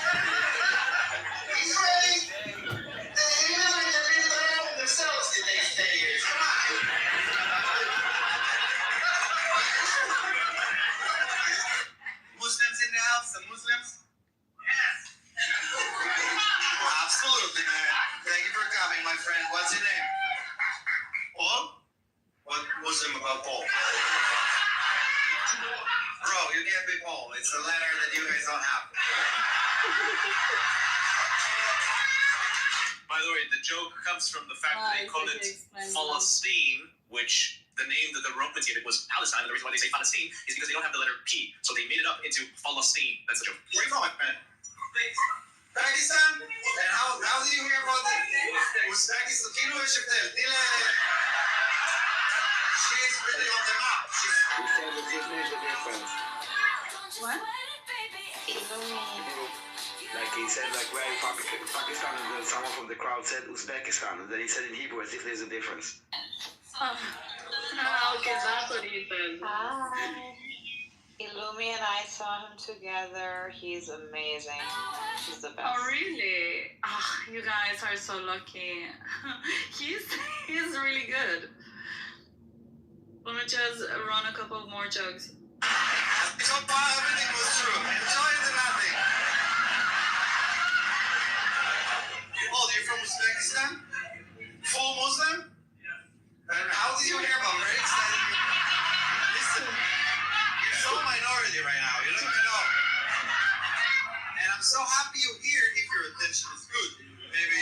He's ready. Remember, they're being thrown themselves the next 10 years. Come on. Muslims in the house, some Muslims? Yes. Absolutely, man. Thank you for coming, my friend. What's your name? Paul? What Muslim about Paul? Bro, you can't be Paul. It's a letter that you guys don't have. By the way, the joke comes from the fact that they call it Palestine, which the name that the Romans gave it was Palestine. And the reason why they say Palestine is because they don't have the letter P. So they made it up into Palestine. That's the joke. Where are you from, my friend? Pakistan? And how did you hear about that? Uzbekistan. Kitover shifted. She's really on the map. He said that this makes a difference. What? Like he said, like where in Pakistan, and then someone from the crowd said Uzbekistan, and then he said in Hebrew as if there's a difference. Okay, that's what he said. Hi. Illumi and I saw him together. He's amazing. He's the best. Oh, really? Oh, you guys are so lucky. he's really good. Let me just run a couple more jokes. So far, everything was true. Enjoy the nothing. Oh, you're from Uzbekistan? Full Muslim? And how did you hear about Rick? Listen, you're so minority right now. You don't even know. And I'm so happy you're here if your attention is good. Maybe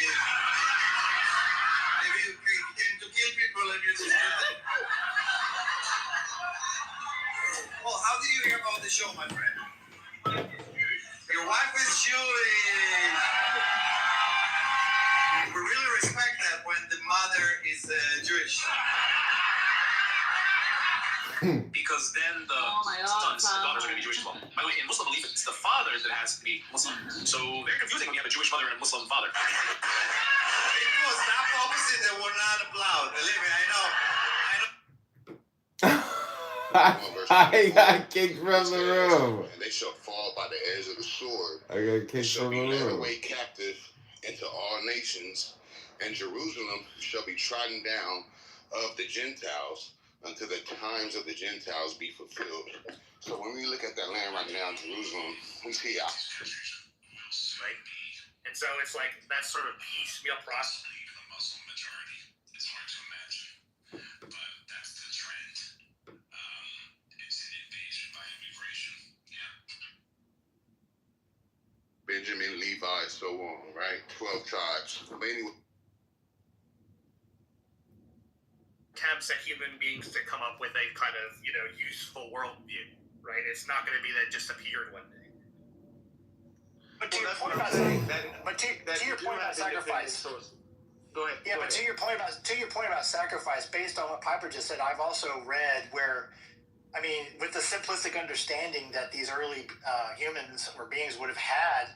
you came to kill people and you're just good. Well, how did you hear about the show, my friend? Your wife is Jewish. We really respect that when the mother is Jewish. Because then the sons and daughters are going to be Jewish as well. By the way, in Muslim belief, it's the father that has to be Muslim. So very confusing when you have a Jewish mother and a Muslim father. If it was that opposite, they would not applaud. Believe me, I know. I got kicked from the room. And they shall fall by the edge of the sword. I got kicked shall from be the led room. away captive into all nations, and Jerusalem shall be trodden down of the Gentiles until the times of the Gentiles be fulfilled. So when we look at that land right now, Jerusalem, we see Right? And so it's like that sort of piecemeal process. The Muslim majority. It's hard to imagine, but that's wrong, right? 12 tribes. But anyway. Attempts at human beings to come up with a kind of, useful worldview, right? It's not going to be that it just appeared one day. But to your point about sacrifice. Go ahead. Yeah, to your point about sacrifice, based on what Piper just said, I've also read where, with the simplistic understanding that these early humans or beings would have had,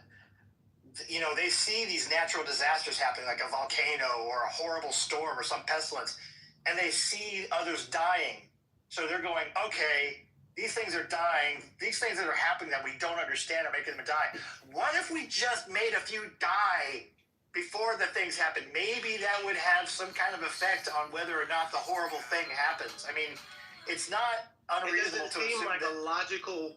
they see these natural disasters happening, like a volcano or a horrible storm or some pestilence, and they see others dying. So they're going, okay, these things are dying. These things that are happening that we don't understand are making them die. What if we just made a few die before the things happen? Maybe that would have some kind of effect on whether or not the horrible thing happens. It's not unreasonable to assume like that. A logical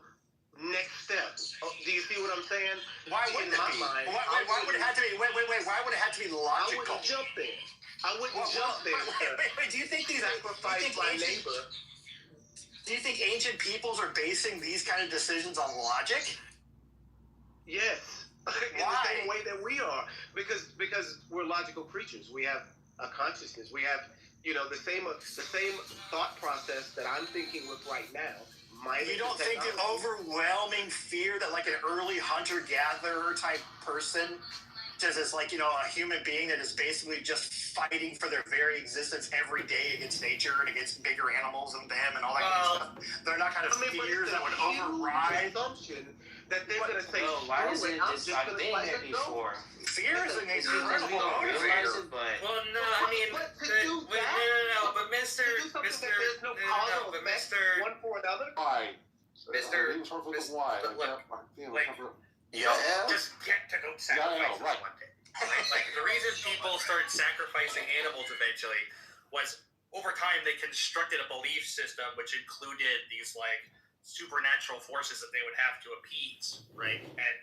next step. Do you see what I'm saying? Why wouldn't it be? Why would it have to be? Wait. Why would it have to be logical? I wouldn't jump there. Wait, do you think these sacrifice my neighbor? Do you think ancient peoples are basing these kind of decisions on logic? Yes. In the same way that we are. Because we're logical creatures. We have a consciousness. We have, the same thought process that I'm thinking with right now. You don't think the overwhelming fear that like an early hunter-gatherer type person just is like, a human being that is basically just fighting for their very existence every day against nature and against bigger animals and them and all that kind of stuff. They're not kind of fears that would override. Assumption that they're going to say, why is it just I've been here before? Fear is an incredible motivator. Well, no, but Mr. One for another? Why? Just get to go sacrifice one day. Like the reason people started sacrificing animals eventually was over time they constructed a belief system which included these supernatural forces that they would have to appease, right? And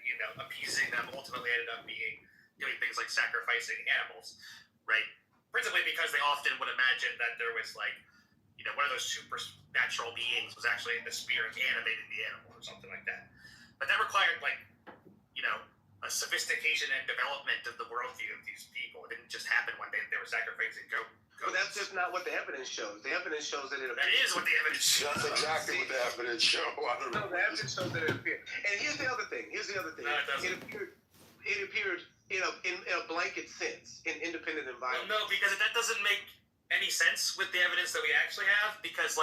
appeasing them ultimately ended up doing things like sacrificing animals, right? Principally because they often would imagine that there was one of those supernatural beings was actually the spirit animating the animal or something like that. But that required a sophistication and development of the worldview of these people. It didn't just happen one day that they were sacrificing goats. But that's just not what the evidence shows. The evidence shows that it appeared. That is what the evidence shows. That's exactly what the evidence shows. No, the evidence shows that it appeared. And here's the other thing. No, it doesn't. It appeared in a blanket sense in independent environments. No, because that doesn't make any sense with the evidence that we actually have. Because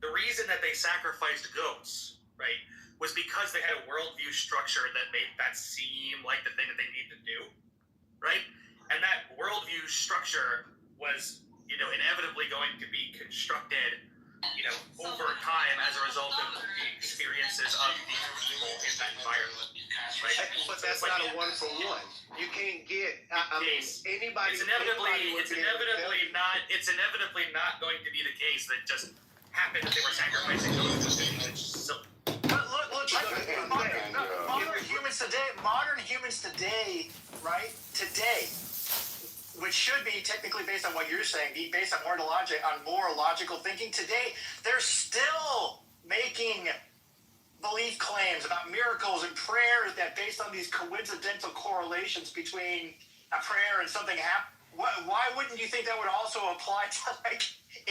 the reason that they sacrificed goats, right, was because they had a worldview structure that made that seem like the thing that they needed to do, right? And that worldview structure was, inevitably going to be constructed, over time as a result of the experiences of these people in that environment, right? But that's not a one-for-one. You can't get. Anybody. It's inevitably not going to be the case that just happened that they were sacrificing goats. Modern humans today, right? Today, which should be technically based on what you're saying, be based on more logical thinking. Today, they're still making belief claims about miracles and prayers that based on these coincidental correlations between a prayer and something happening. Why wouldn't you think that would also apply to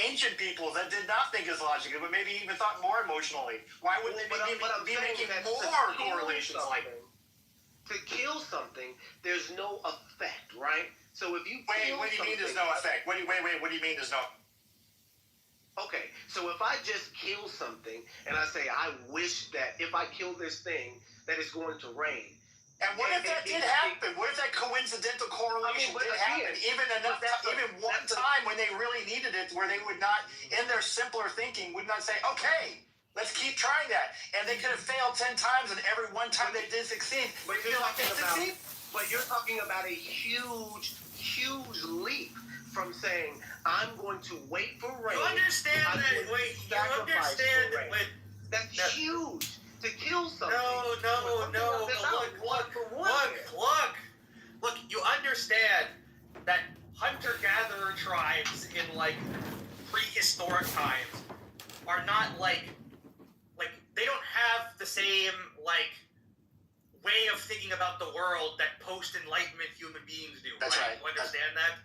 ancient people that did not think as logically, but maybe even thought more emotionally? Why wouldn't they be making more correlations like that? To kill something, there's no effect, right? So if you what do you mean there's no effect? What do you mean there's no? Okay, so if I just kill something and I say I wish that if I kill this thing that it's going to rain. And what if that did happen? What if that coincidental correlation did happen? Even one time when they really needed it, where they would not, in their simpler thinking, would not say, okay, let's keep trying that. And they could have failed 10 times, and every one time they did succeed. But you're talking about a huge leap from saying, I'm going to wait for rain. You understand that? That's huge. To kill something. No. Look, you understand that hunter-gatherer tribes in prehistoric times are not they don't have the same way of thinking about the world that post-Enlightenment human beings do. That's right. You understand that?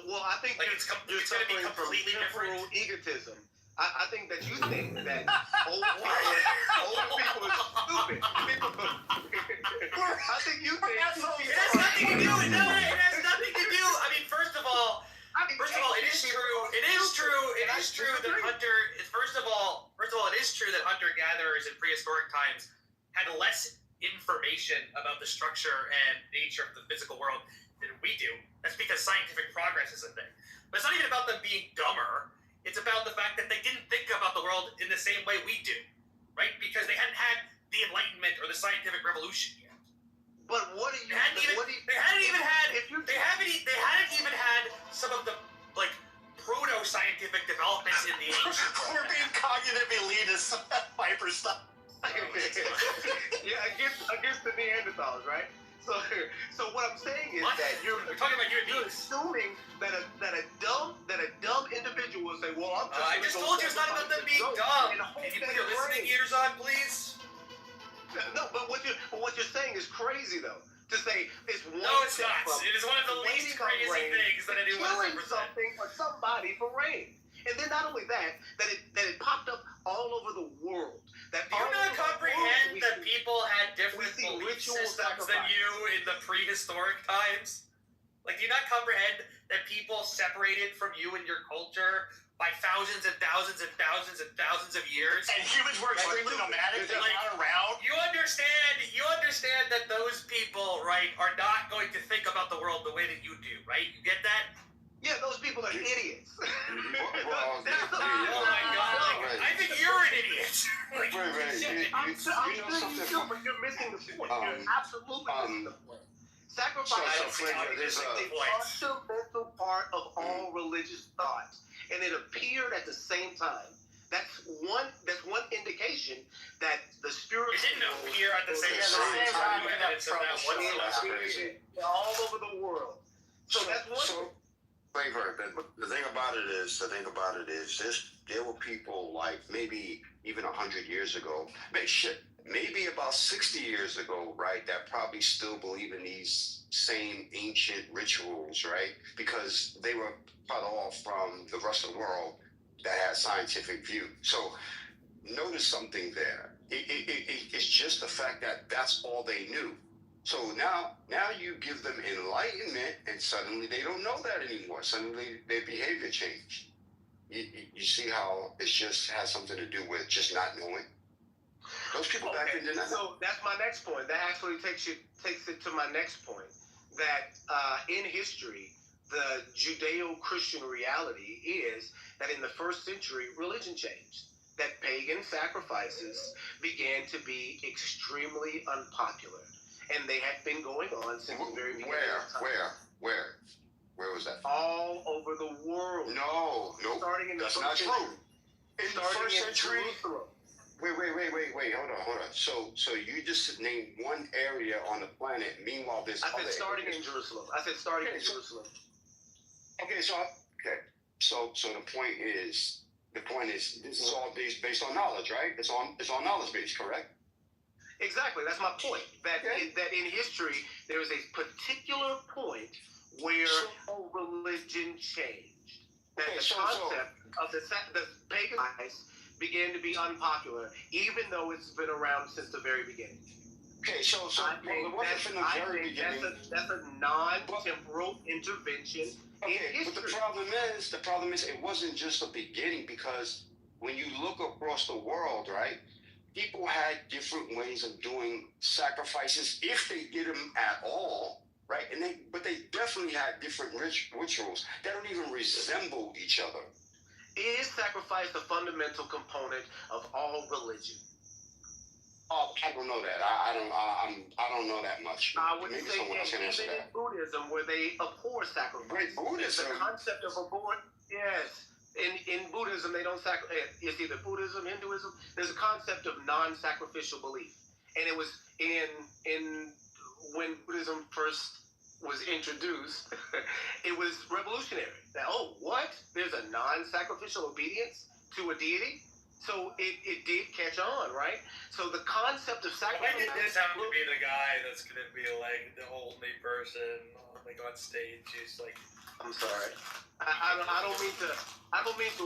Well, I think Like you're it's going to be suffering from completely different. temporal egotism. I think that you think that old people are stupid. I think you think it has nothing to do. No, it has nothing to do. I mean, first of all, it is true. It is true that First of all, it is true that hunter-gatherers in prehistoric times had less information about the structure and nature of the physical world than we do. That's because scientific progress is a thing. But it's not even about them being dumber. It's about the fact that they didn't think about the world in the same way we do, right? Because they hadn't had the Enlightenment or the scientific revolution yet. But what do you? They hadn't even had some of the like proto-scientific developments in the ancient world. We're being cognitive elitists, Piper stuff. Yeah, against the Neanderthals, right? So what I'm saying is that you're talking about human beings. Assuming that a dumb individual will say, "Well, I'm just." I just told you it's not about them being dumb. Can you put your listening ears on, please? No, but what you're saying is crazy, though. To say it's one. No, it's not. It is one of the least crazy things that anyone has ever said. Something or somebody for rain, and then not only that it popped up all over the world. Do you not comprehend that people had different belief systems than you in the prehistoric times? Like, do you not comprehend that people separated from you and your culture by thousands and thousands and thousands and thousands of years? And humans were extremely nomadic. They're not around. You understand that those people, right, are not going to think about the world the way that you do, right? You get that? Yeah, those people are idiots. Oh my God! I think you're an idiot. I'm sure you do, but you're missing the point. You're absolutely missing the point. Sacrifice is a fundamental part of all religious thought, and it appeared at the same time. That's one indication that the spiritual. It didn't appear at the same time. All over the world. So that's one. Flavor, the thing about it is, there were people like maybe even 100 years ago, maybe about 60 years ago, right, that probably still believe in these same ancient rituals, right, because they were cut off from the rest of the world that had scientific view. So notice something there. It's just the fact that that's all they knew. So now you give them enlightenment, and suddenly they don't know that anymore. Suddenly their behavior changed. You see how it just has something to do with just not knowing? Those people back then didn't know. So that's my next point. That actually takes it to my next point. That in history, the Judeo-Christian reality is that in the first century, religion changed. That pagan sacrifices began to be extremely unpopular. And they had been going on since the very beginning of time. Where was that? All over the world. No, starting in that's the not first true. In the first century. Wait, hold on. So you just named one area on the planet. Meanwhile, there's I said starting in Jerusalem. Okay, so the point is, this is all based on knowledge, right? It's on knowledge base, correct? Exactly, that's my point. That in history, there is a particular point where religion changed. That the concept of the pagan sacrifice began to be unpopular, even though it's been around since the very beginning. Okay, so it wasn't from the very beginning. That's a non-temporal intervention in history. But the problem is, it wasn't just the beginning, because when you look across the world, right? People had different ways of doing sacrifices, if they did them at all, right? But they definitely had different rituals that don't even resemble each other. Is sacrifice a fundamental component of all religion? I don't know that. I don't know that much. I would Maybe say someone else can answer even in that. Buddhism, where they abhor sacrifice. Buddhism. The concept of abhor. Yes. In Buddhism, they don't sacrifice. It's either Buddhism, Hinduism. There's a concept of non-sacrificial belief, and it was in when Buddhism first was introduced, it was revolutionary. That what? There's a non-sacrificial obedience to a deity. So it did catch on, right? So the concept of Why sacrifice. did this have to be the guy that's gonna be like the only person like on stage who's like? I'm sorry. I don't mean to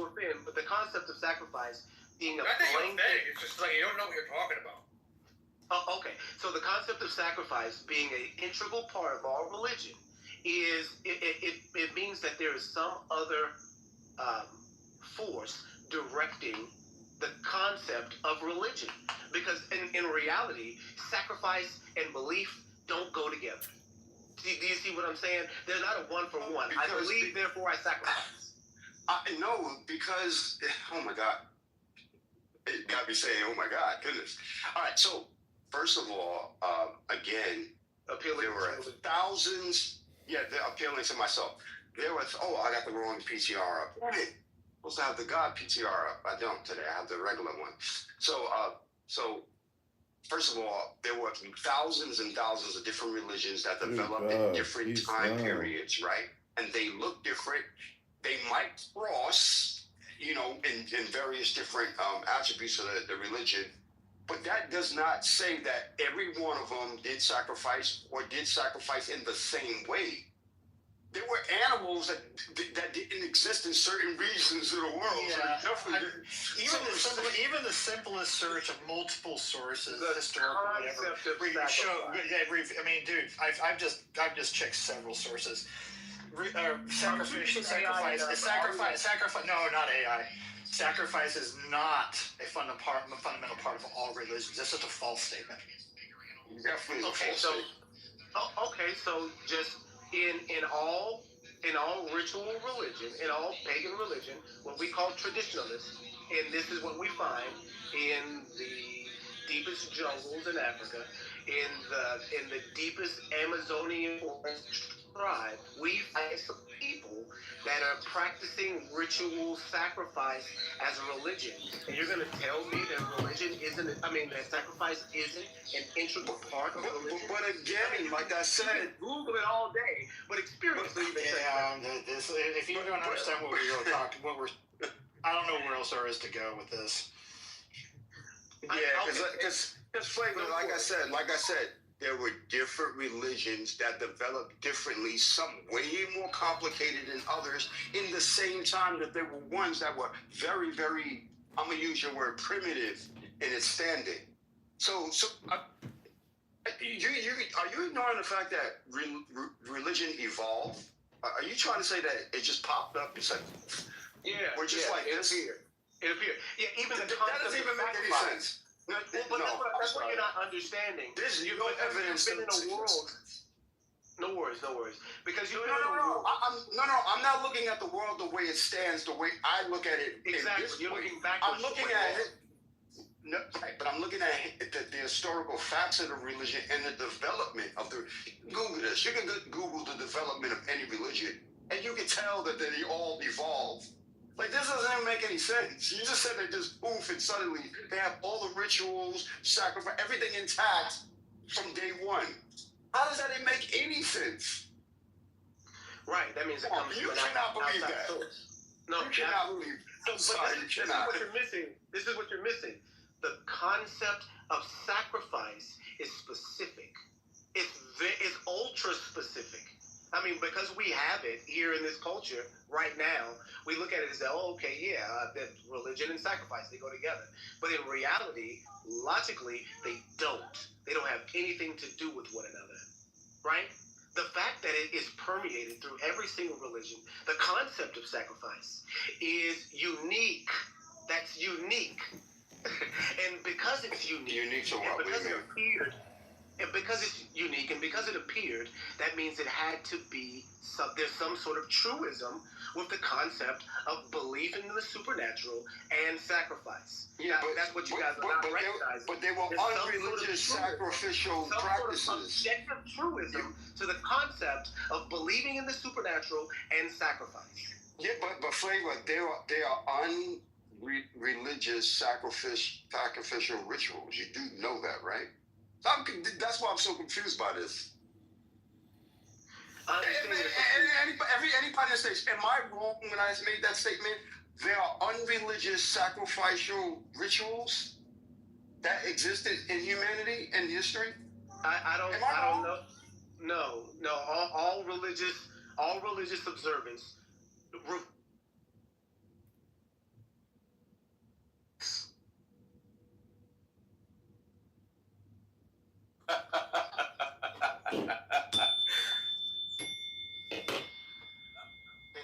offend, but the concept of sacrifice being a blanket. It's just like you don't know what you're talking about. Oh, okay. So the concept of sacrifice being an integral part of our religion is it means that there is some other force directing the concept of religion, because in reality, sacrifice and belief don't go together. Do you see what I'm saying? They're not a one for one. I believe, therefore I sacrifice. No, because, oh my God. It got me saying, oh my God, goodness. All right, so first of all, again, there were thousands, they're appealing to myself. There was, I got the wrong PTR up. Hey, supposed to have the God PTR up. I don't today. I have the regular one. So first of all, there were thousands and thousands of different religions that developed in different time periods, right? And they look different. They might cross, in various different attributes of the religion. But that does not say that every one of them did sacrifice or did sacrifice in the same way. There were animals that didn't exist in certain regions of the world. Yeah, So even the simplest search of multiple sources, historical, whatever. I mean, dude, I've just checked several sources. Sacrifice. No, not AI. Sacrifice is not a fundamental part of all religions. That's just a false statement. Definitely. Okay, so just in all ritual religion, in all pagan religion, what we call traditionalists, and this is what we find in the deepest jungles in Africa, in the deepest Amazonian forest tribe, we find some people that are practicing ritual sacrifice as a religion. And you're going to tell me that that sacrifice isn't an integral part of religion? But again, like I said, Google it all day, but experience it. If you don't understand what we're talking, I don't know where else there is to go with this. Yeah, because Flavor, like I said, there were different religions that developed differently, some way more complicated than others, in the same time that there were ones that were very, very, I'm going to use your word, primitive in its standing. So are you ignoring the fact that religion evolved? Are you trying to say that it just popped up and said, we're just like this? It appeared. Yeah, even that doesn't even make any sense. That's what you're not understanding. There's no evidence. You've been in a world. No worries. Because you've been I'm not looking at the world the way it stands, the way I look at it. Exactly. You're looking backwards. I'm looking at it. No, but I'm looking at the historical facts of the religion and the development of the. Google this. You can Google the development of any religion, and you can tell that they all evolved. Like, this doesn't even make any sense. You just said they just poof, and suddenly they have all the rituals, sacrifice, everything intact from day one. How does that even make any sense? Right. That means it comes you cannot believe that. Source. No, you cannot believe. Sorry, you cannot. This is what you're missing. The concept of sacrifice is specific. It's ultra specific. I mean, because we have it here in this culture right now, we look at it as, that religion and sacrifice, they go together. But in reality, logically, they don't. They don't have anything to do with one another, right? The fact that it is permeated through every single religion, the concept of sacrifice is unique. That's unique. And because it's unique, and because it's unique and because it appeared, that means it had to be there's some sort of truism with the concept of belief in the supernatural and sacrifice. Yeah, but that's what you guys are not recognizing. But they were unreligious sacrificial practices. Sort of objective truism to the concept of believing in the supernatural and sacrifice. Yeah, but Flavor, they are unreligious sacrificial rituals. You do know that, right? That's why I'm so confused by this. Anybody in the stage, am I wrong when I made that statement? there are unreligious sacrificial rituals that existed in humanity and history? I don't know. No. All religious observance.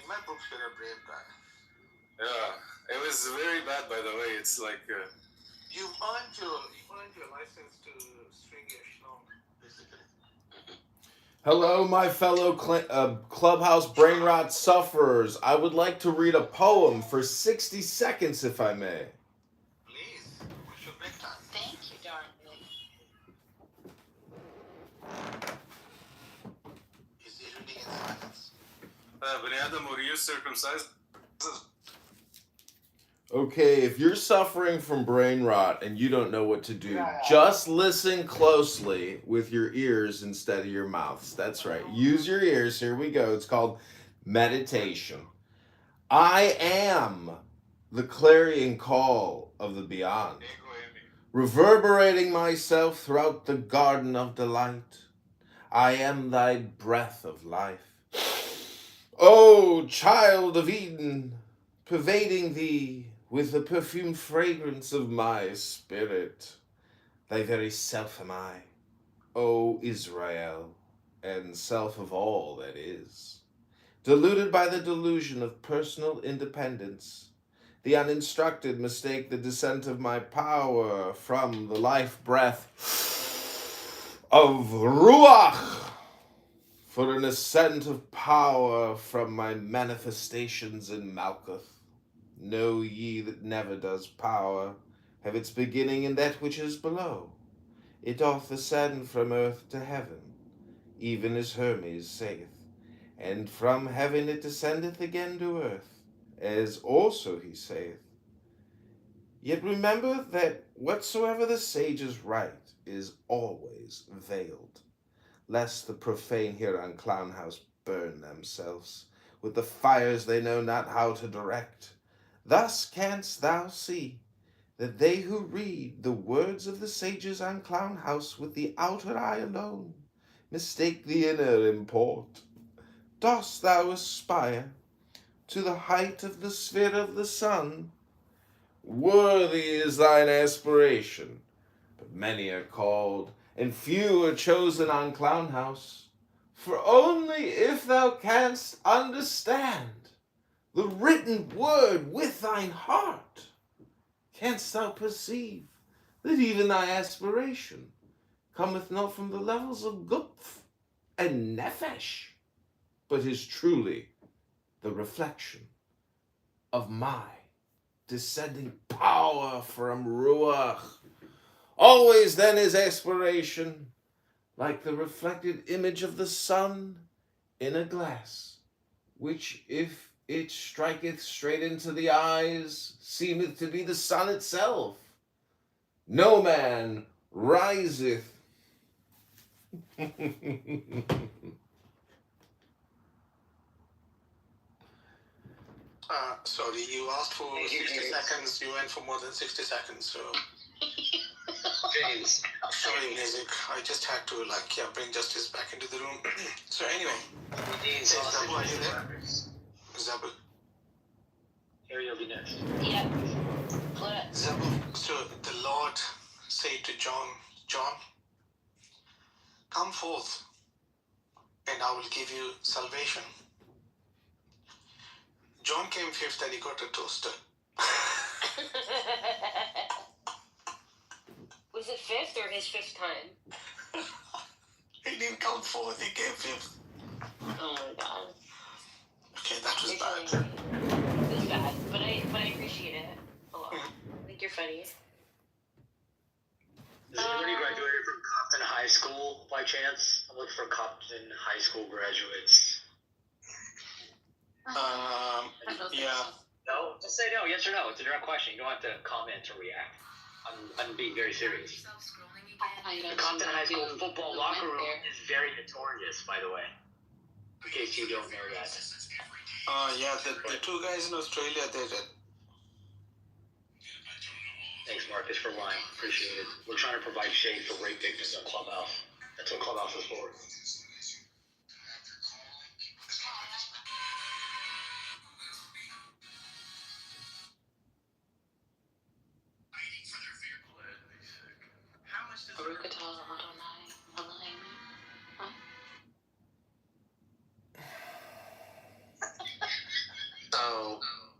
My book's been a brave guy. Yeah, it was very bad, by the way. It's like You've earned your license to string your schnong, basically. Hello, my fellow Clubhouse brain rot sufferers. I would like to read a poem for 60 seconds, if I may. Please, we should make time. Thank you, darling. Is he reading in silence? Bani Adam, were you circumcised? Okay, if you're suffering from brain rot and you don't know what to do, just listen closely with your ears instead of your mouths. That's right. Use your ears. Here we go. It's called meditation. I am the clarion call of the beyond, reverberating myself throughout the garden of delight. I am thy breath of life. O child of Eden, pervading thee with the perfumed fragrance of my spirit. Thy very self am I, O Israel, and self of all that is. Deluded by the delusion of personal independence, the uninstructed mistake the descent of my power from the life breath of Ruach for an ascent of power from my manifestations in Malkuth. Know ye that never does power have its beginning in that which is below. It doth ascend from earth to heaven, even as Hermes saith, and from heaven it descendeth again to earth, as also he saith. Yet remember that whatsoever the sages write is always veiled, lest the profane here on Clown House burn themselves with the fires they know not how to direct. Thus canst thou see that they who read the words of the sages on Clown House with the outer eye alone mistake the inner import. Dost thou aspire to the height of the sphere of the sun? Worthy is thine aspiration, but many are called, and few are chosen on Clown House. For only if thou canst understand the written word with thine heart, canst thou perceive that even thy aspiration cometh not from the levels of Gupf and Nefesh, but is truly the reflection of my descending power from Ruach. Always then is aspiration like the reflected image of the sun in a glass, which if it striketh straight into the eyes, seemeth to be the sun itself. No man riseth. Sorry, you asked for 60 seconds. You went for more than 60 seconds. So, James. sorry, music. I just had to bring justice back into the room. So anyway, Zabu, are you there? Zabu. Here you'll be next. Yep. What? Zabu. So the Lord said to John, come forth, and I will give you salvation. John came fifth and he got a toaster. Was it fifth or his fifth time? He didn't come fourth, he came fifth. Oh my god. Okay, that was bad. It was bad, but I appreciate it a lot. I think you're funny. Does anybody graduated from Compton High School by chance? I'm looking for Compton High School graduates. Yeah. No? Just say no, yes or no. It's a direct question. You don't have to comment or react. I'm being very serious. The Compton High School football locker room is very notorious, by the way. In case you don't know that. Yeah, the two guys in Australia, is for Lime. Appreciate it. We're trying to provide shade for rape victims on Clubhouse. That's what Clubhouse is for.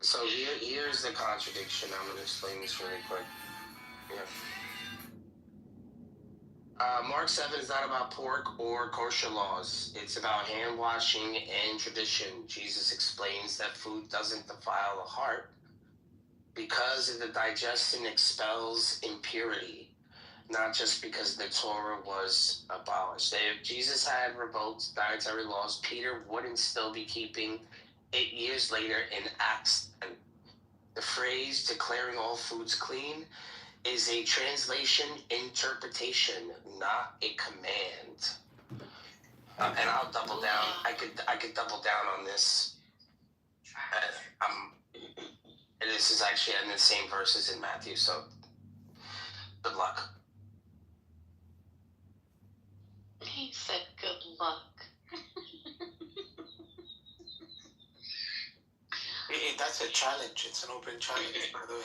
So here's the contradiction. I'm going to explain this really quick. Yeah. Mark 7 is not about pork or kosher laws. It's about hand washing and tradition. Jesus explains that food doesn't defile the heart because the digestion expels impurity, not just because the Torah was abolished. If Jesus had revoked dietary laws, Peter wouldn't still be keeping 8 years later in Acts 10. The phrase declaring all foods clean is a translation interpretation, not a command. And I'll double down. I could double down on this. And this is actually in the same verses in Matthew. So good luck. He said good luck. That's a challenge. It's an open challenge, by the way.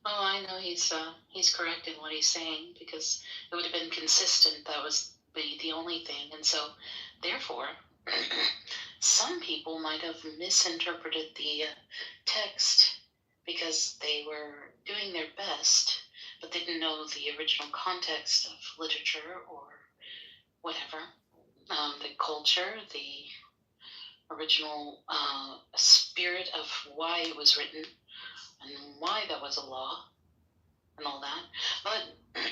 Well, I know he's correct in what he's saying, because it would have been consistent. That was the only thing. And so, therefore, some people might have misinterpreted the text because they were doing their best, but they didn't know the original context of literature or whatever, the culture, the original spirit of why it was written and why that was a law and all that. But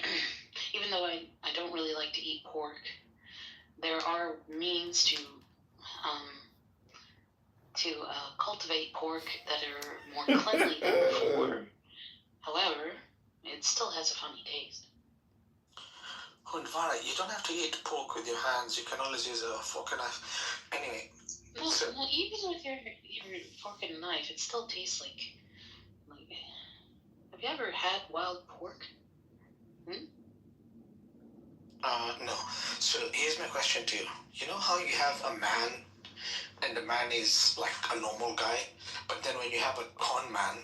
even though I don't really like to eat pork, there are means to cultivate pork that are more cleanly than before. However, it still has a funny taste. Hundvara, you don't have to eat pork with your hands. You can always use a fork and knife. Anyway. No, even with your fork and knife, it still tastes like. Have you ever had wild pork? No. So here's my question to you. You know how you have a man, and the man is like a normal guy, but then when you have a con man,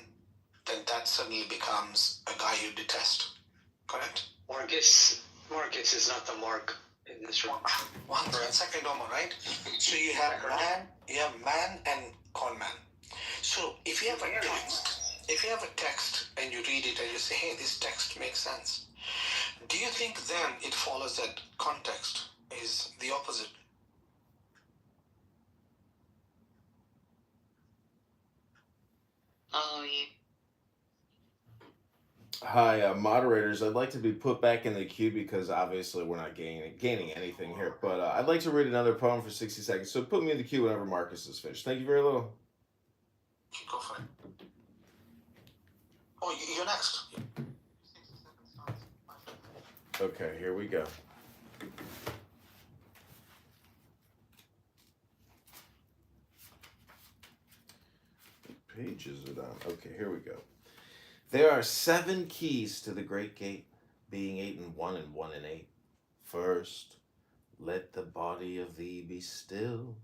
then that suddenly becomes a guy you detest. Correct? Marcus is not the mark in this room. One second, Omar, right? So you have man and con man. So if you have a text and you read it and you say, hey, this text makes sense, do you think then it follows that context is the opposite? Oh, yeah. Hi, moderators. I'd like to be put back in the queue because obviously we're not gaining anything here. But I'd like to read another poem for 60 seconds. So put me in the queue whenever Marcus is finished. Thank you very little. Go for it. Oh, you're next. Okay, here we go. What page is it on? Okay, here we go. There are 7 keys to the great gate, being 8 in 1 and 1 in 8. First, let the body of thee be still,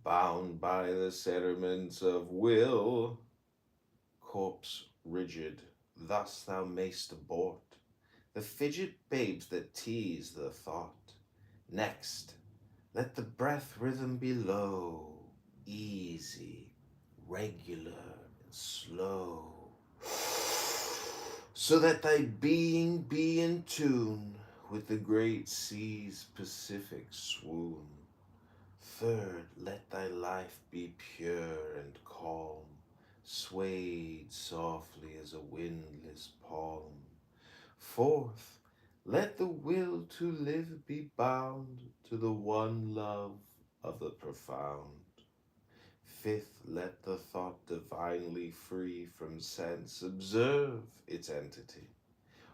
bound by the sediments of will. Corpse rigid, thus thou mayst abort the fidget babes that tease the thought. Next, let the breath rhythm be low, easy, regular, and slow, so that thy being be in tune with the great sea's Pacific swoon. Third, let thy life be pure and calm, swayed softly as a windless palm. Fourth, let the will to live be bound to the one love of the profound. Fifth, let the thought divinely free from sense observe its entity.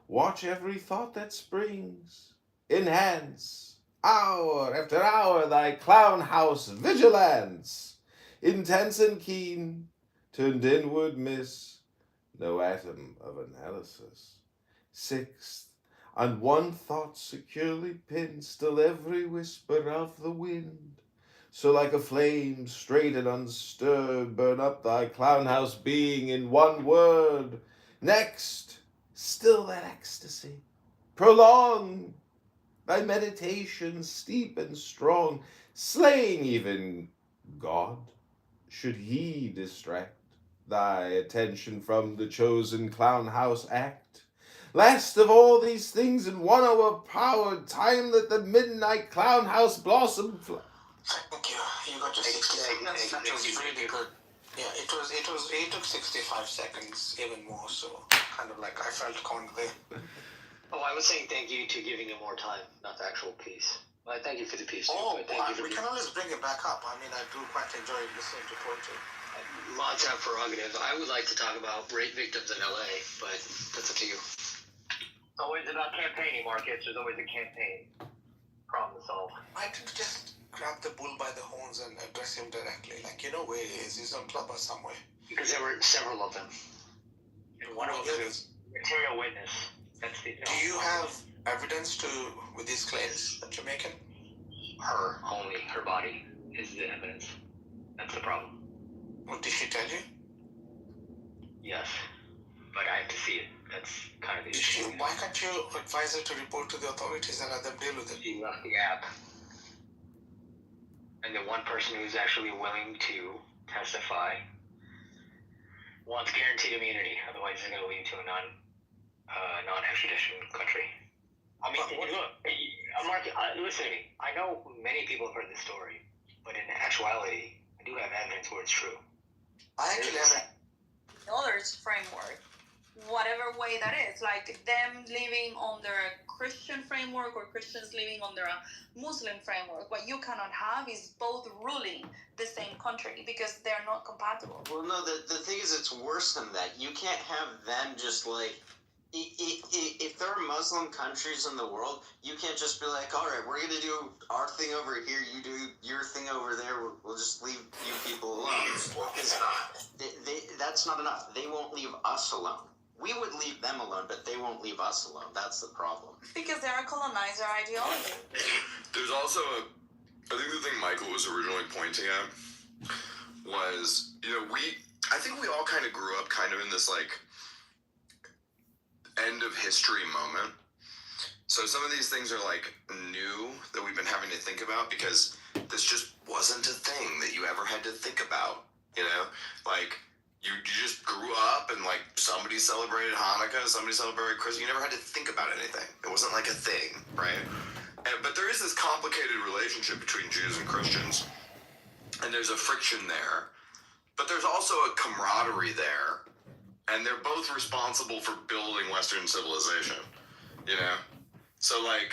Watch every thought that springs. Enhance, hour after hour, thy clown house vigilance. Intense and keen, turned inward miss no atom of analysis. Sixth, on one thought securely pinned, still every whisper of the wind. So like a flame, straight and unstirred, burn up thy clown house being in one word. Next, still that ecstasy. Prolong thy meditation steep and strong, slaying even God, should he distract thy attention from the chosen clown house act. Last of all these things in one overpowered time, let the midnight clown house blossom. Thank you. You got your 60 seconds. That was really good. Yeah, it took 65 seconds, even more, so kind of like I felt cornered there. Oh, I was saying thank you to giving him more time, not the actual piece. Well, thank you for the piece, too. Oh, but thank you for we can always bring it back up. I mean, I do quite enjoy listening to poetry. Montana prerogative. I would like to talk about rape victims in LA, but that's up to you. It's always about campaigning, Marcus. There's always a campaign. Problem solved. Why don't you just grab the bull by the horns and address him directly? Like, you know where he is. He's on Clubhouse somewhere. Because there were several of them. And one of them is material witness. That's the. Do you have evidence with these claims that you're making? Her, only her body is the evidence. That's the problem. What did she tell you? Yes, but I have to see it. That's kind of the issue. Why can't you advise her to report to the authorities and let them deal with it? She left the app. And the one person who's actually willing to testify wants guaranteed immunity. Otherwise, it's going to lead to a non-extradition country. I mean, look, Mark, listen to me. I know many people have heard this story, but in actuality, I do have evidence where it's true. I actually have Others framework, whatever way that is, like them living under a Christian framework or Christians living under a Muslim framework. What you cannot have is both ruling the same country because they're not compatible. Well, no, the thing is, it's worse than that. You can't have them just like, if there are Muslim countries in the world, you can't just be like, all right, we're going to do our thing over here, you do your thing over there, we'll just leave you people alone. That's not enough. They won't leave us alone. We would leave them alone, but they won't leave us alone. That's the problem. Because they're a colonizer ideology. There's also I think the thing Michael was originally pointing at was, I think we all kind of grew up kind of in this like end of history moment. So some of these things are like new that we've been having to think about because this just wasn't a thing that you ever had to think about, like you just grew up and like somebody celebrated Hanukkah, somebody celebrated Christmas. You never had to think about anything. It wasn't like a thing, right? But there is this complicated relationship between Jews and Christians, and there's a friction there, but there's also a camaraderie there. And they're both responsible for building Western civilization, So again,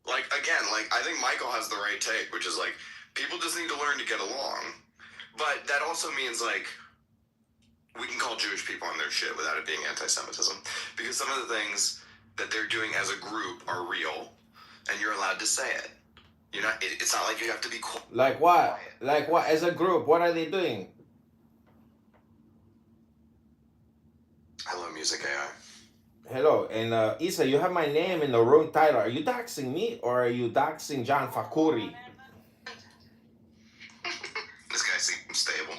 I think Michael has the right take, which is like, people just need to learn to get along. But that also means we can call Jewish people on their shit without it being anti-Semitism. Because some of the things that they're doing as a group are real, and you're allowed to say it. It's not like you have to be quiet. Like what? Like what? As a group, what are they doing? Hello, Music AI. Hello, and Isa, you have my name in the wrong title. Are you doxing me or are you doxing John Fakuri? This guy seems stable.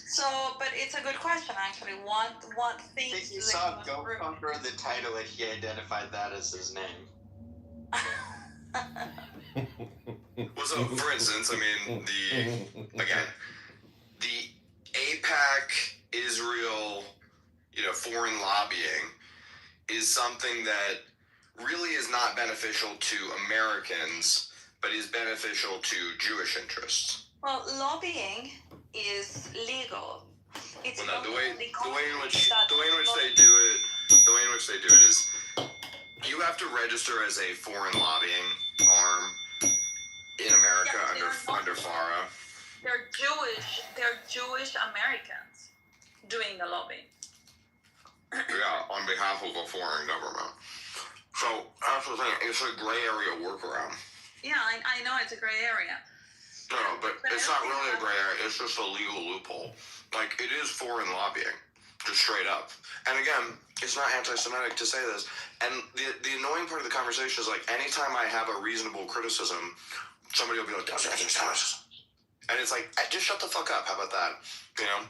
So, but it's a good question actually. What things If you saw Go Conquer the title and he identified that as his name. Well, so for instance, the AIPAC, Israel, foreign lobbying is something that really is not beneficial to Americans, but is beneficial to Jewish interests. Well, lobbying is legal. It's the way in which they do it is you have to register as a foreign lobbying arm in America under FARA. They're Jewish Americans doing the lobbying. Yeah, on behalf of a foreign government. So that's the thing. It's a gray area workaround. Yeah, I know it's a gray area. No, but it's not really a gray area. It's just a legal loophole. Like, it is foreign lobbying. just straight up. And again, it's not anti-Semitic to say this. And the annoying part of the conversation is like anytime I have a reasonable criticism, somebody will be like, "That's anti-Semitism," and it's like, just shut the fuck up. How about that? You know,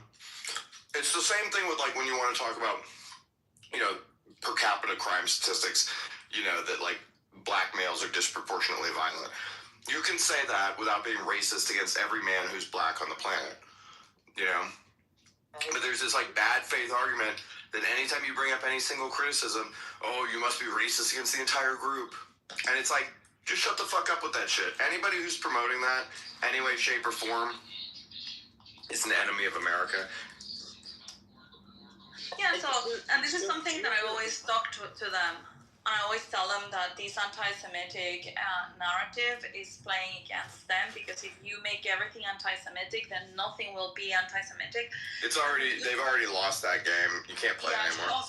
it's the same thing with like when you want to talk about, you know, per capita crime statistics. You know that like black males are disproportionately violent. You can say that without being racist against every man who's black on the planet. You know, but there's this like bad faith argument that anytime you bring up any single criticism, oh, you must be racist against the entire group. And it's like, just shut the fuck up with that shit. Anybody who's promoting that, any way, shape, or form, is an enemy of America. Yeah, so, and this is something that I always talk to them. I always tell them that this anti-Semitic narrative is playing against them, because if you make everything anti-Semitic, then nothing will be anti-Semitic. They've already lost that game. You can't play it anymore.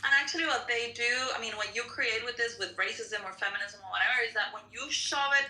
And actually what they do, I mean, what you create with this, with racism or feminism or whatever, is that when you shove it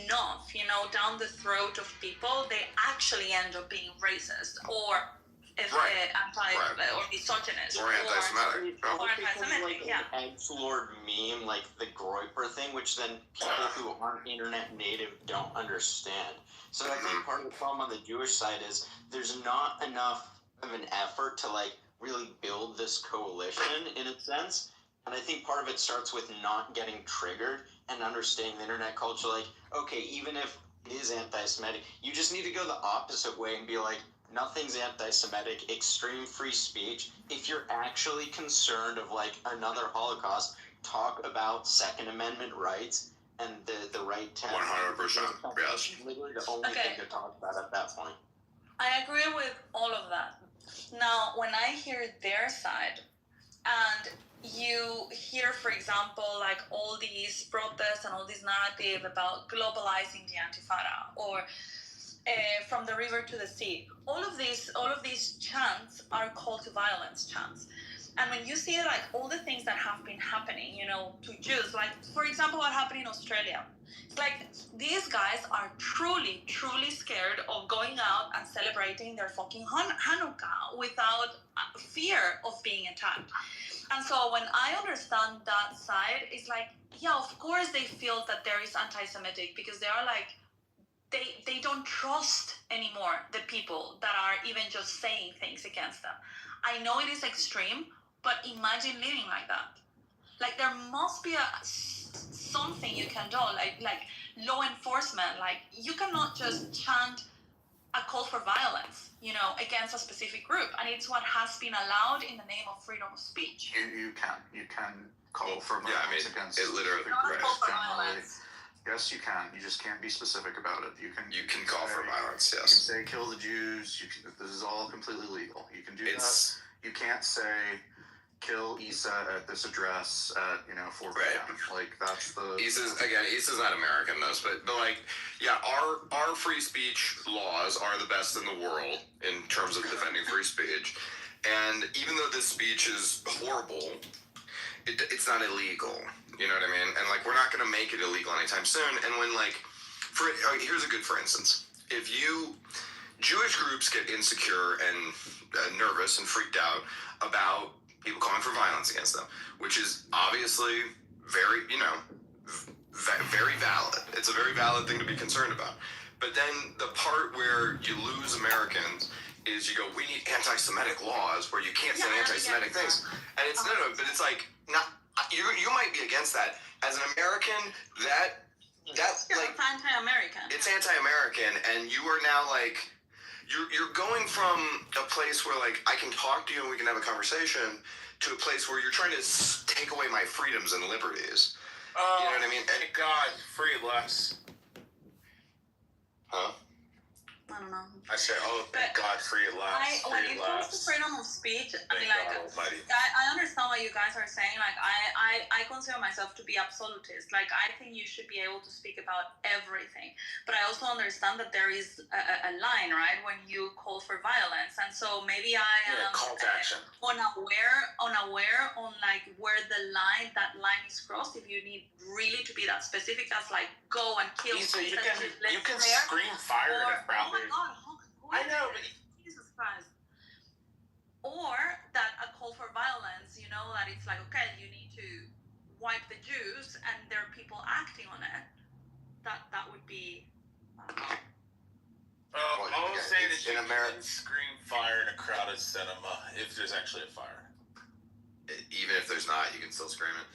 enough, you know, down the throat of people, they actually end up being racist or or misogynist or anti-Semitic. Or anti-Semitic, yeah. An edge lord meme, like the Groyper thing, which then people who aren't internet native don't understand. So I think part of the problem on the Jewish side is there's not enough of an effort to like really build this coalition in a sense. And I think part of it starts with not getting triggered and understanding the internet culture. Like, okay, even if it is anti-Semitic, you just need to go the opposite way and be like, nothing's anti-Semitic, extreme free speech. If you're actually concerned of like another Holocaust, talk about Second Amendment rights and the right to 100%. Yes. Literally the only thing to talk about at that point. I agree with all of that. Now, when I hear their side, and you hear, for example, like all these protests and all this narrative about globalizing the Antifada, or from the river to the sea, all of these chants are call to violence chants. And when you see like all the things that have been happening, you know, to Jews, like for example what happened in Australia, it's like these guys are truly scared of going out and celebrating their fucking Hanukkah without fear of being attacked. And so when I understand that side, it's like, yeah, of course they feel that there is anti-Semitic, because they are like, they don't trust anymore the people that are even just saying things against them. I know it is extreme, but imagine living like that. Like there must be something you can do, like law enforcement. Like you cannot just chant a call for violence, you know, against a specific group, and it's what has been allowed in the name of freedom of speech. You can call for violence against it literally. Generally. Yes, you can. You just can't be specific about it. You can call for violence. Yes. You can say kill the Jews. This is all completely legal. You can do that. You can't say kill Isa at this address at 4 p.m. Like that's the. Isa's not American though, but like yeah, our free speech laws are the best in the world in terms of defending free speech, and even though this speech is horrible, it's not illegal. You know what I mean? And like we're not going to make it illegal anytime soon. And when like, here's a good for instance. If Jewish groups get insecure and nervous and freaked out about people calling for violence against them, which is obviously very, very valid. It's a very valid thing to be concerned about. But then the part where you lose Americans is you go, we need anti-Semitic laws where you can't say anti-Semitic things. And it's no, but it's like not. You might be against that as an American. That's like anti-American. It's anti-American, and you are now like you're going from a place where like I can talk to you and we can have a conversation to a place where you're trying to take away my freedoms and liberties. You know what I mean? Thank God, free less. Huh? I don't know. I said, thank God, free less. When it comes to freedom of speech, I mean, like, I understand what you guys are saying. Like, I consider myself to be absolutist. Like, I think you should be able to speak about everything. But I also understand that there is a line, right, when you call for violence. And so maybe I am call to action. unaware on, like, where that line is crossed. If you need really to be that specific as, like, go and kill. So you can scream fire at a crowd. Oh my God! I know, but Jesus Christ! or that a call for violence, you know, that it's like, okay, you need to wipe the Jews, and there are people acting on it. That would be. I will say that you can scream fire in a crowded cinema if there's actually a fire. Even if there's not, you can still scream it.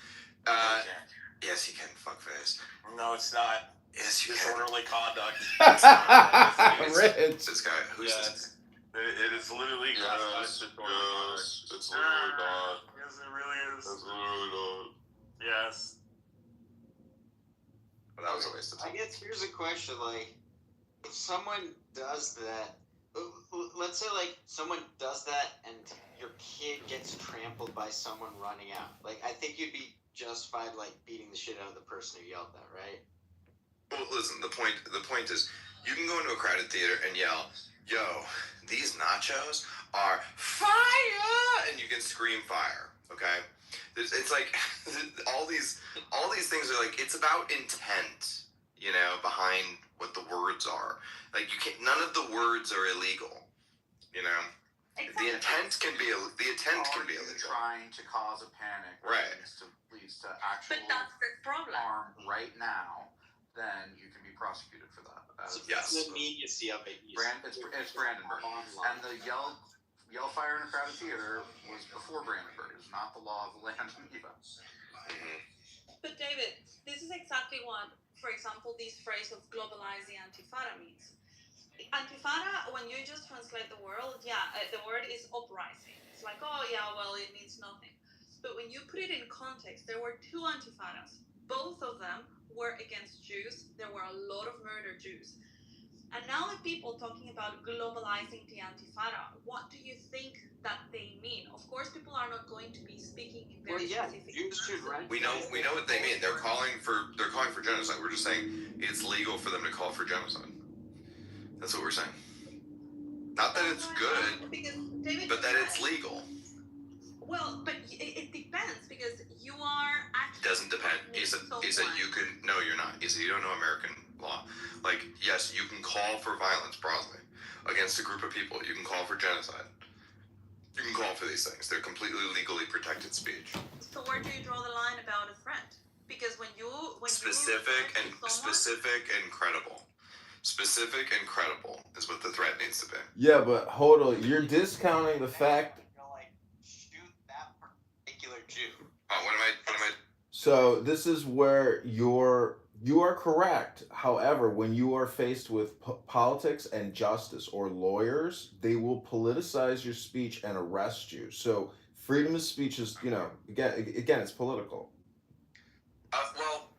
Yes, you can. Fuckface. No, it's not. Yes, you can. Disorderly conduct. Rich. This guy. Who's this? It is literally Yes, it's literally not. Yes, it really is. It's literally not. Yes. But that was a waste of time. I guess here's a question, like, if someone does that, let's say, like, someone does that and your kid gets trampled by someone running out. Like, I think you'd be justified, like, beating the shit out of the person who yelled that, right? Well, listen, the point is, you can go into a crowded theater and yell, yo, these nachos are fire! And you can scream fire, okay? It's like, all these things are like, it's about intent, you know, behind what the words are. Like, you can't, none of the words are illegal, you know? The intent can be illegal. Trying to cause a panic leads to actual harm right now, then you can be prosecuted for that. Yes. The immediacy of it. It's Brandenburg. And the yell fire in a crowded theater was before Brandenburg. It's not the law of the land in Eva. But David, this is exactly what, for example, this phrase of globalize the Antifada means. Antifada, when you just translate the word, the word is uprising. It's like, oh yeah, well, it means nothing. But when you put it in context, there were two Antifadas. Both of them were against Jews. There were a lot of murdered Jews. And now the people talking about globalizing the Antifada, what do you think that they mean? Of course, people are not going to be speaking in very specific Jews, right? We know what they mean. They're calling for genocide. We're just saying it's legal for them to call for genocide. That's what we're saying. Not that it's good, but that it's legal. Well, but it depends, because you are actually... It doesn't depend. He said you can... No, you're not. He said you don't know American law. Like, yes, you can call for violence broadly against a group of people. You can call for genocide. You can call for these things. They're completely legally protected speech. So where do you draw the line about a threat? Because when specific and credible. Specific and credible is what the threat needs to be. Yeah, but hold on. You're discounting the fact. Shoot that particular Jew. Oh, what am I? So this is where you are correct. However, when you are faced with politics and justice or lawyers, they will politicize your speech and arrest you. So freedom of speech is, again, it's political. Well,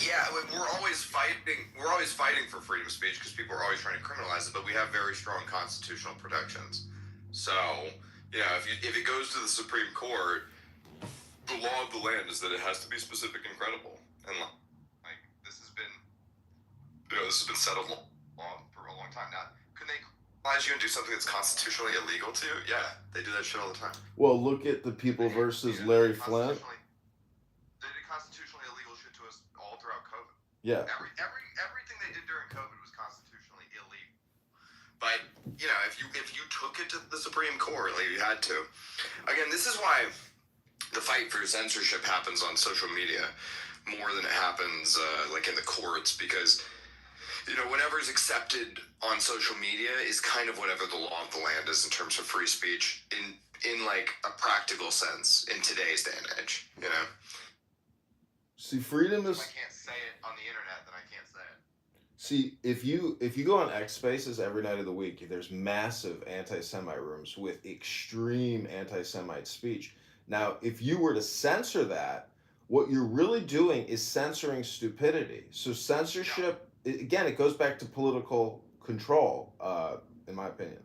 yeah, we're always fighting for freedom of speech because people are always trying to criminalize it, but we have very strong constitutional protections. So, if it goes to the Supreme Court, the law of the land is that it has to be specific and credible. And this has been settled for a long time now. Can they criminalize you and do something that's constitutionally illegal to you? Yeah, they do that shit all the time. Well, look at the people versus Larry Flint. They did constitutionally illegal shit to us all throughout COVID. Yeah. Everything they did during COVID was constitutionally illegal. But if you took it to the Supreme Court, like you had to. Again, this is why the fight for censorship happens on social media more than it happens like in the courts, because whatever's accepted on social media is kind of whatever the law of the land is in terms of free speech in like a practical sense in today's day and age. See, freedom is. If I can't say it on the internet, then I can't say it. See, if you go on X Spaces every night of the week, there's massive anti-Semite rooms with extreme anti-Semite speech. Now, if you were to censor that, what you're really doing is censoring stupidity. So censorship, again, it goes back to political control, in my opinion.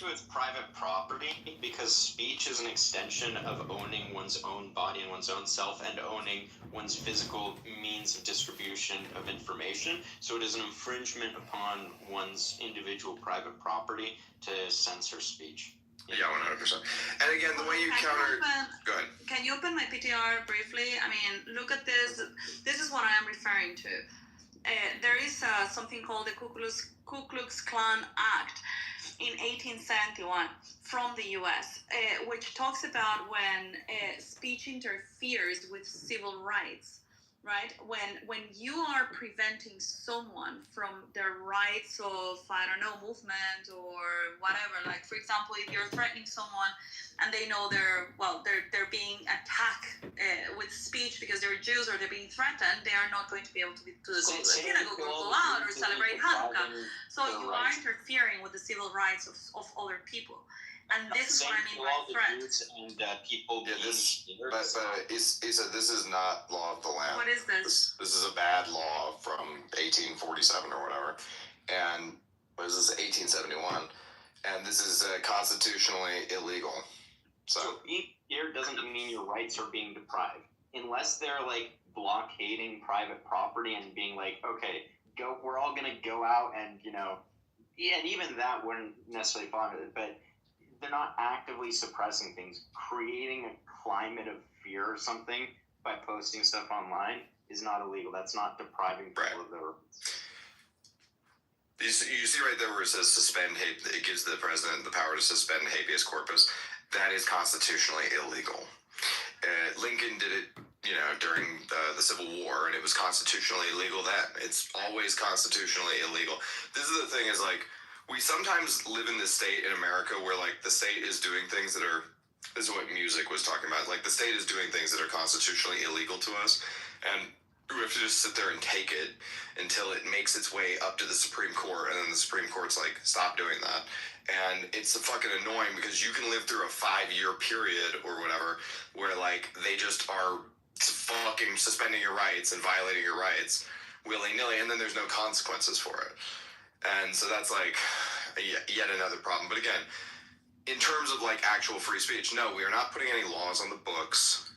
It's private property, because speech is an extension of owning one's own body and one's own self, and owning one's physical means of distribution of information. So it is an infringement upon one's individual private property to censor speech. Yeah, 100%. And again, the way you counter... Go ahead. Can you open my PTR briefly? I mean, look at this. This is what I am referring to. There is something called the Ku Klux Klan Act. in 1871 from the U.S., which talks about when speech interferes with civil rights. Right? When you are preventing someone from their rights of, I don't know, movement or whatever, like, for example, if you're threatening someone and they know they're being attacked with speech because they're Jews or they're being threatened, they are not going to be able to go to the synagogue or go out or celebrate Hanukkah. So you are interfering with the civil rights of other people. And this is what I mean by threat. And people this is not law of the land. What is this? This is a bad law from 1847 or whatever. And what is this, 1871? And this is constitutionally illegal. So being here doesn't mean your rights are being deprived. Unless they're like blockading private property and being like, okay, we're all going to go out and, and even that wouldn't necessarily fall into it, but they're not actively suppressing things. Creating a climate of fear or something by posting stuff online is not illegal. That's not depriving people of their rights. You see right there where it says suspend hate, it gives the president the power to suspend habeas corpus. That is constitutionally illegal. Lincoln did it, during the Civil War, and it was constitutionally illegal then. It's always constitutionally illegal. This is the thing is, like, we sometimes live in this state in America where, like, the state is doing things that are, this is what music was talking about, like, the state is doing things that are constitutionally illegal to us, and we have to just sit there and take it until it makes its way up to the Supreme Court, and then the Supreme Court's like, stop doing that. And it's fucking annoying because you can live through a 5-year period or whatever where, like, they just are fucking suspending your rights and violating your rights willy-nilly, and then there's no consequences for it. And so that's, like, yet another problem. But again, in terms of, like, actual free speech, no, we are not putting any laws on the books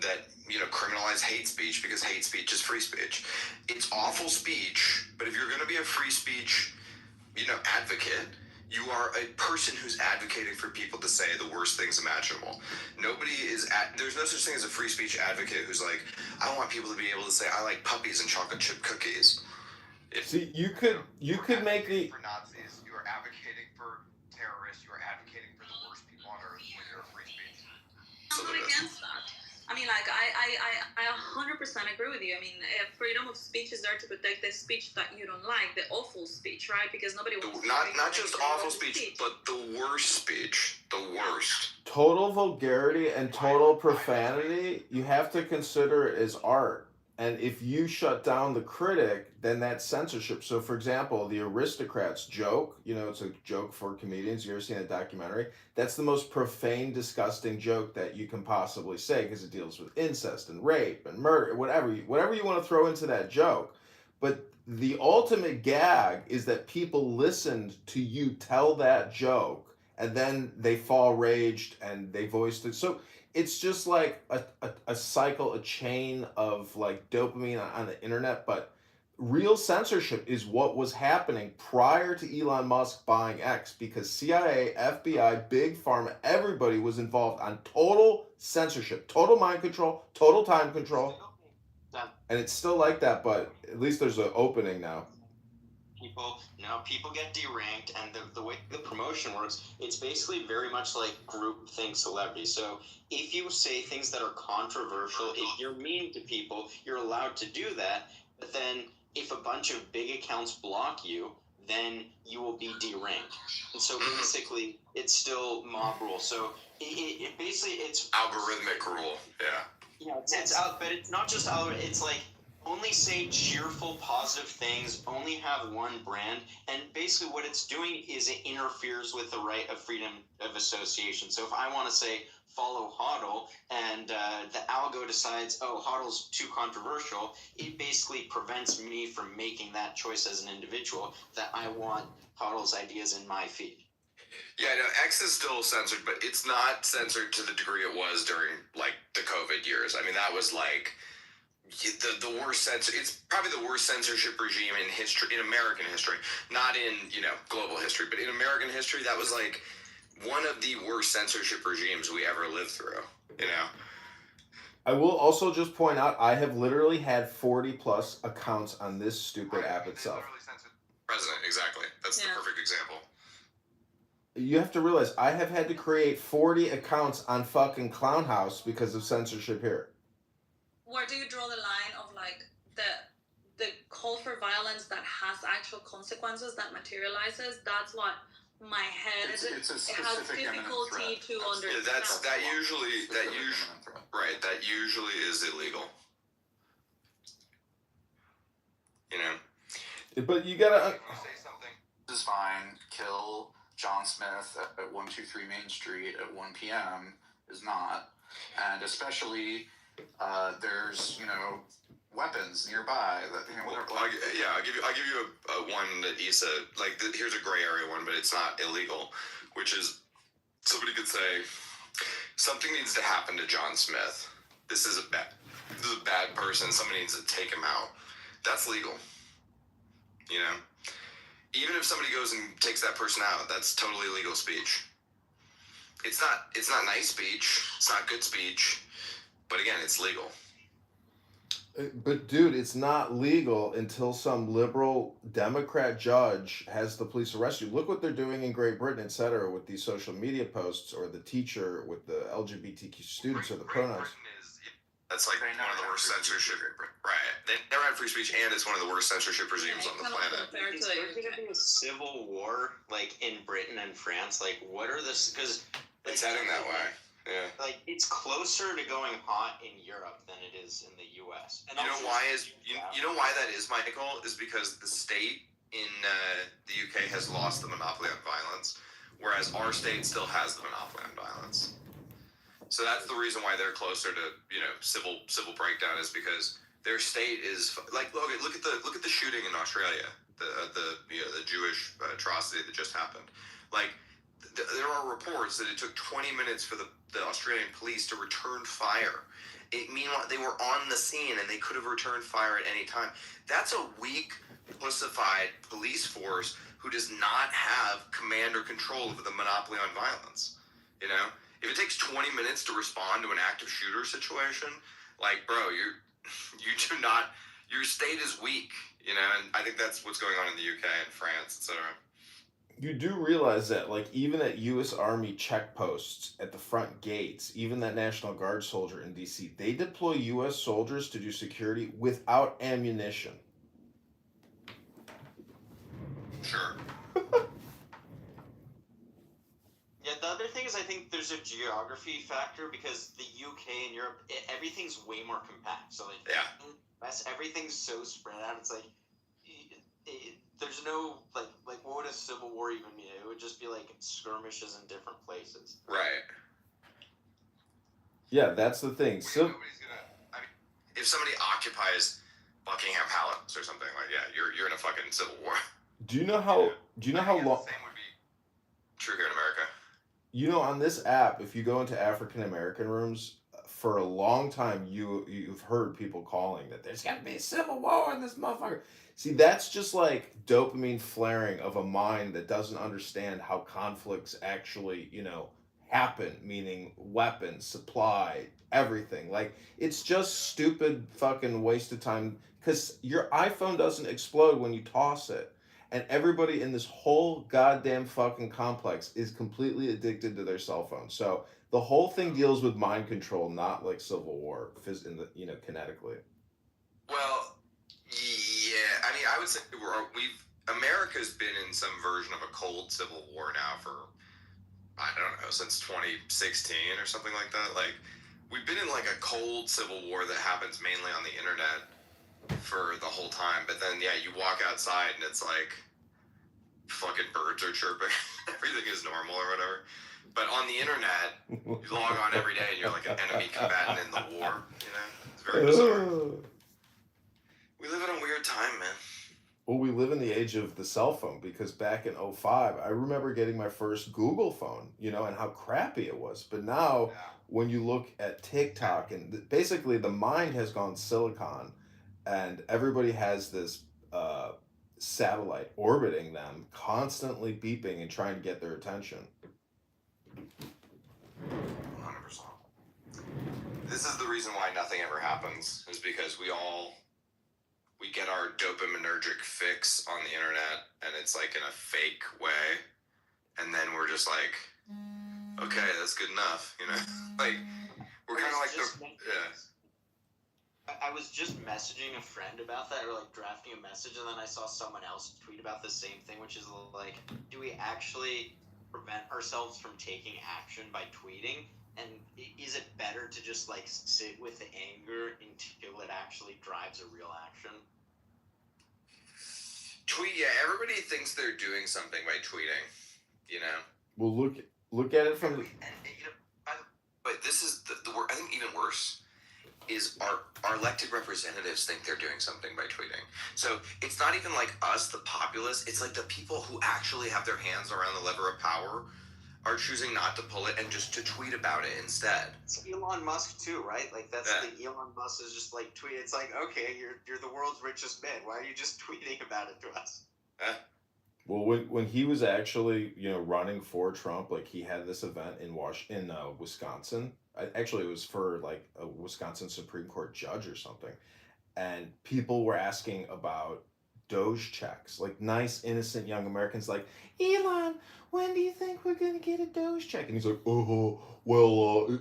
that, criminalize hate speech, because hate speech is free speech. It's awful speech, but if you're going to be a free speech, advocate, you are a person who's advocating for people to say the worst things imaginable. There's no such thing as a free speech advocate who's like, I want people to be able to say, I like puppies and chocolate chip cookies. See, you could make the... For Nazis, you are advocating for terrorists, you are advocating for the worst people on earth when you're a free speech. I'm not against that. I mean, like, I 100% agree with you. I mean, freedom of speech is there to protect the speech that you don't like, the awful speech, right? Because nobody wants not just awful speech, but the worst speech. The worst. Total vulgarity and total profanity, you have to consider it as art. And if you shut down the critic, then that's censorship. So, for example, the Aristocrats joke, it's a joke for comedians. You ever seen a documentary? That's the most profane, disgusting joke that you can possibly say because it deals with incest and rape and murder, whatever you want to throw into that joke. But the ultimate gag is that people listened to you tell that joke and then they fall raged and they voiced it. So it's just like a cycle, a chain of, like, dopamine on the internet. But real censorship is what was happening prior to Elon Musk buying X, because CIA, FBI, Big Pharma, everybody was involved on total censorship, total mind control, total time control. And it's still like that, but at least there's an opening now. People get deranked, and the way the promotion works, it's basically very much like groupthink celebrity. So if you say things that are controversial, if you're mean to people, you're allowed to do that. But then if a bunch of big accounts block you, then you will be deranked. And so basically, it's still mob rule. So it basically, it's algorithmic rule. Yeah, it's out, but it's not just algorithm. It's like, only say cheerful, positive things, only have one brand, and basically what it's doing is it interferes with the right of freedom of association. So if I want to say follow HODL, and the algo decides, oh, HODL's too controversial, it basically prevents me from making that choice as an individual, that I want HODL's ideas in my feed. Yeah, no, X is still censored, but it's not censored to the degree it was during, like, the COVID years. I mean, that was, like, the worst censor. It's probably the worst censorship regime in history, in American history, not in global history, but in American history, that was like one of the worst censorship regimes we ever lived through. I will also just point out, I have literally had 40 plus accounts on this stupid app itself. President, exactly. That's the perfect example. You have to realize I have had to create 40 accounts on fucking Clown House because of censorship here. Where do you draw the line of like the call for violence that has actual consequences that materializes? That's what my head It's a it has specific imminent difficulty threat. to understand. That usually is illegal. You know. But you gotta. Say something. This is fine. Kill John Smith at 123 Main Street at 1 p.m. is not, and especially there's weapons nearby that I'll give you a one that Issa here's a gray area one, but it's not illegal, which is somebody could say something needs to happen to John Smith. This is a bad person. Somebody needs to take him out. That's legal. You know, even if somebody goes and takes that person out, that's totally legal speech. It's not nice speech. It's not good speech. But again, it's legal. But dude, it's not legal until some liberal Democrat judge has the police arrest you. Look what they're doing in Great Britain, etc., with these social media posts, or the teacher with the LGBTQ students or the pronouns. That's like one of the worst censorship. Right. They never had free speech, and it's one of the worst censorship regimes on the planet. Is there going to be a civil war like in Britain and France? Like, what are this? Because it's heading that way. Yeah. Like, it's closer to going hot in Europe than it is in the U.S. And you know why that is, Michael? Is because the state in the UK has lost the monopoly on violence, whereas our state still has the monopoly on violence. So that's the reason why they're closer to civil breakdown, is because their state is like look at the shooting in Australia, the Jewish atrocity that just happened. Like there are reports that it took 20 minutes for the Australian police to return fire. Meanwhile, they were on the scene and they could have returned fire at any time. That's a weak, pussified police force who does not have command or control over the monopoly on violence. You know, if it takes 20 minutes to respond to an active shooter situation, like, bro, your state is weak. You know, and I think that's what's going on in the UK and France, etc. You do realize that, like, even at U.S. Army checkposts at the front gates, even that National Guard soldier in D.C., they deploy U.S. soldiers to do security without ammunition. Sure. Yeah, the other thing is I think there's a geography factor because the UK and Europe, everything's way more compact. So, like, everything's so spread out. It's like, there's no, like, what would a civil war even mean? It would just be, like, skirmishes in different places. Right. Yeah, that's the thing. So, if somebody occupies Buckingham Palace or something, like, you're in a fucking civil war. Do you know how long? The same would be true here in America. You know, on this app, if you go into African American rooms, for a long time, you've heard people calling that there's got to be a civil war in this motherfucker. See, that's just like dopamine flaring of a mind that doesn't understand how conflicts actually, happen, meaning weapons, supply, everything. Like, it's just stupid fucking waste of time because your iPhone doesn't explode when you toss it. And everybody in this whole goddamn fucking complex is completely addicted to their cell phone. So the whole thing deals with mind control, not like civil war, kinetically. Well, yeah. I mean, I would say America's been in some version of a cold civil war now for, I don't know, since 2016 or something like that. Like, we've been in like a cold civil war that happens mainly on the internet for the whole time. But then, you walk outside and it's like fucking birds are chirping. Everything is normal or whatever. But on the internet, you log on every day and you're like an enemy combatant in the war. It's very bizarre. We live in a weird time, man. Well, we live in the age of the cell phone because back in 2005, I remember getting my first Google phone, and how crappy it was. But now, when you look at TikTok, and basically the mind has gone silicon, and everybody has this satellite orbiting them, constantly beeping and trying to get their attention. 100%. This is the reason why nothing ever happens, is because we get our dopaminergic fix on the internet, and it's like in a fake way, and then we're just like, okay, that's good enough, you know? Like, we're kind of like I was just messaging a friend about that, or like drafting a message, and then I saw someone else tweet about the same thing, which is like, do we actually prevent ourselves from taking action by tweeting? And is it better to just like sit with the anger until it actually drives a real action? Tweet, yeah, everybody thinks they're doing something by tweeting, you know? Well, look at it from the... But this is the I think even worse is our elected representatives think they're doing something by tweeting. So it's not even like us, the populace, it's like the people who actually have their hands around the lever of power are choosing not to pull it and just to tweet about it instead. It's Elon Musk too, right? Like that's the Elon Musk is just like tweet. It's like, okay, you're the world's richest man. Why are you just tweeting about it to us? Well, when he was actually, running for Trump, like he had this event in Wisconsin. Actually, it was for like a Wisconsin Supreme Court judge or something, and people were asking about Doge checks, like nice, innocent young Americans, like, Elon, when do you think we're gonna get a Doge check? And he's like, oh, well,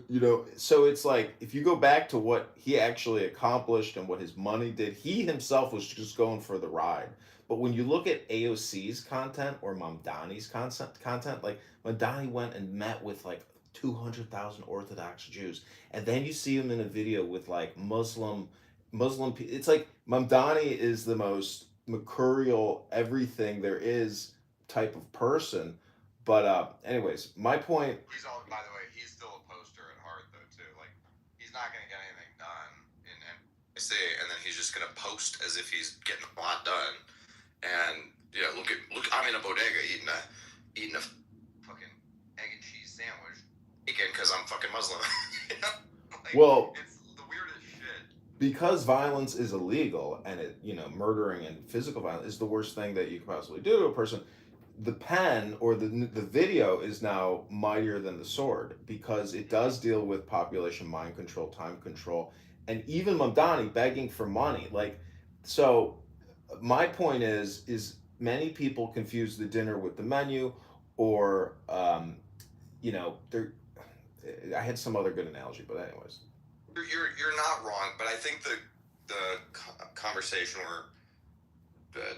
So it's like if you go back to what he actually accomplished and what his money did, he himself was just going for the ride. But when you look at AOC's content or Mamdani's content, like Mamdani went and met with like 200,000 Orthodox Jews, and then you see him in a video with like Muslim. It's like Mamdani is the most mercurial everything there is type of person. But anyways, my point. He's all, by the way, he's still a poster at heart though too. Like he's not gonna get anything done in NBC, and then he's just gonna post as if he's getting a lot done. And look, I'm in a bodega eating a fucking egg and cheese sandwich again because I'm fucking Muslim. Well, it's the weirdest shit. Because violence is illegal, and murdering and physical violence is the worst thing that you could possibly do to a person. The pen or the video is now mightier than the sword because it does deal with population mind control, time control, and even Mamdani begging for money. So my point is many people confuse the dinner with the menu, or I had some other good analogy, but anyways. You're not wrong, but I think the conversation we're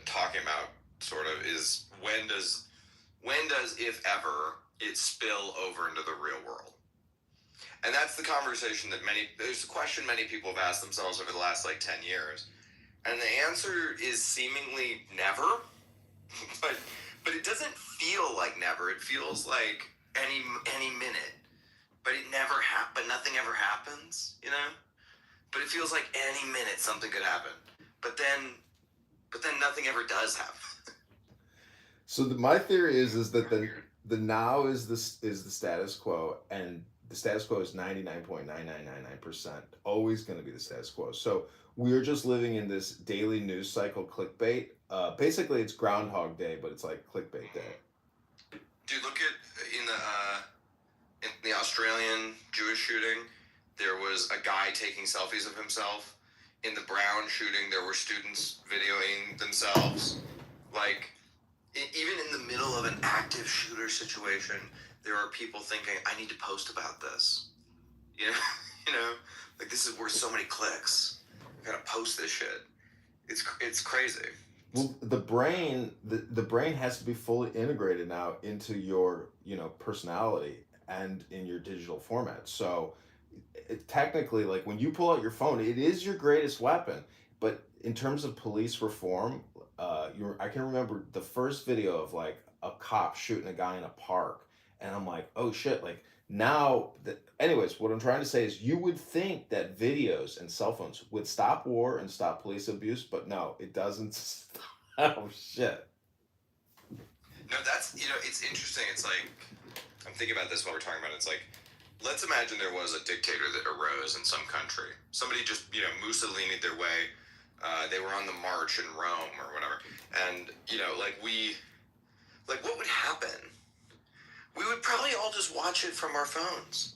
talking about sort of is when does if ever it spill over into the real world, and that's the conversation that there's a question many people have asked themselves over the last 10 years, and the answer is seemingly never, but it doesn't feel like never. It feels like any minute. But but nothing ever happens, But it feels like any minute something could happen. But then nothing ever does happen. So my theory is that the now is the status quo, and the status quo is 99.9999% always going to be the status quo. So we're just living in this daily news cycle clickbait. Basically, it's Groundhog Day, but it's like clickbait day. Dude, look at in the Australian Jewish shooting, there was a guy taking selfies of himself. In the Brown shooting, there were students videoing themselves. Even in the middle of an active shooter situation, there are people thinking, I need to post about this. This is worth so many clicks. I gotta post this shit. It's crazy. Well, the brain has to be fully integrated now into your, personality and in your digital format. So technically, when you pull out your phone, it is your greatest weapon. But in terms of police reform, I can remember the first video of a cop shooting a guy in a park, and I'm like, oh shit, anyways, what I'm trying to say is you would think that videos and cell phones would stop war and stop police abuse, but no, it doesn't. Oh shit. No, that's, it's interesting. It's I'm thinking about this while we're talking about it. It's let's imagine there was a dictator that arose in some country. Somebody just, Mussolini'd their way. They were on the march in Rome or whatever. And, what would happen? We would probably all just watch it from our phones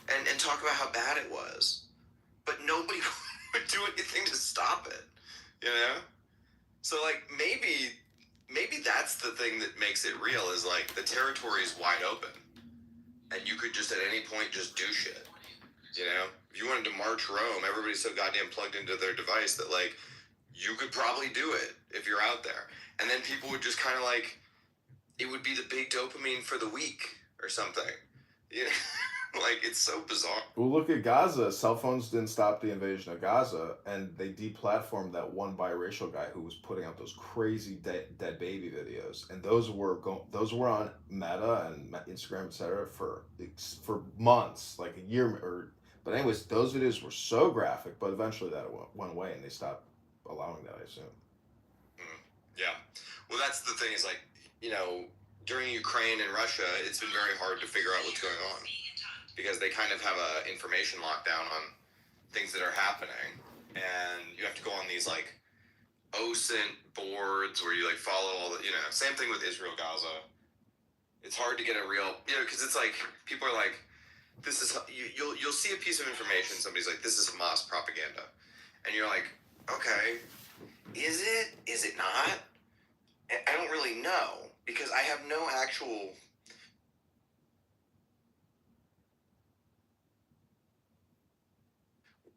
and talk about how bad it was. But nobody would do anything to stop it, So, maybe maybe that's the thing that makes it real, is like the territory is wide open and you could just at any point just do shit. You know, if you wanted to march Rome, everybody's so goddamn plugged into their device that like you could probably do it if you're out there. And then people would just kind of like, it would be the big dopamine for the week or something. You know? Like, it's so bizarre. Well, look at Gaza. Cell phones didn't stop the invasion of Gaza, and they deplatformed that one biracial guy who was putting out those crazy dead baby videos, and those were on Meta and Instagram, etc. for months, like a year. But anyways, those videos were so graphic, but eventually that went away, and they stopped allowing that, I assume. Yeah. Well, that's the thing, is like, you know, during Ukraine and Russia, it's been very hard to figure out what's going on, because they kind of have a information lockdown on things that are happening, and you have to go on these like OSINT boards where you like follow all the, you know, same thing with Israel, Gaza. It's hard to get a real, you know, because it's like people are like, this is, you'll see a piece of information, somebody's like, this is Hamas propaganda, and you're like, okay, is it not? I don't really know, because I have no actual.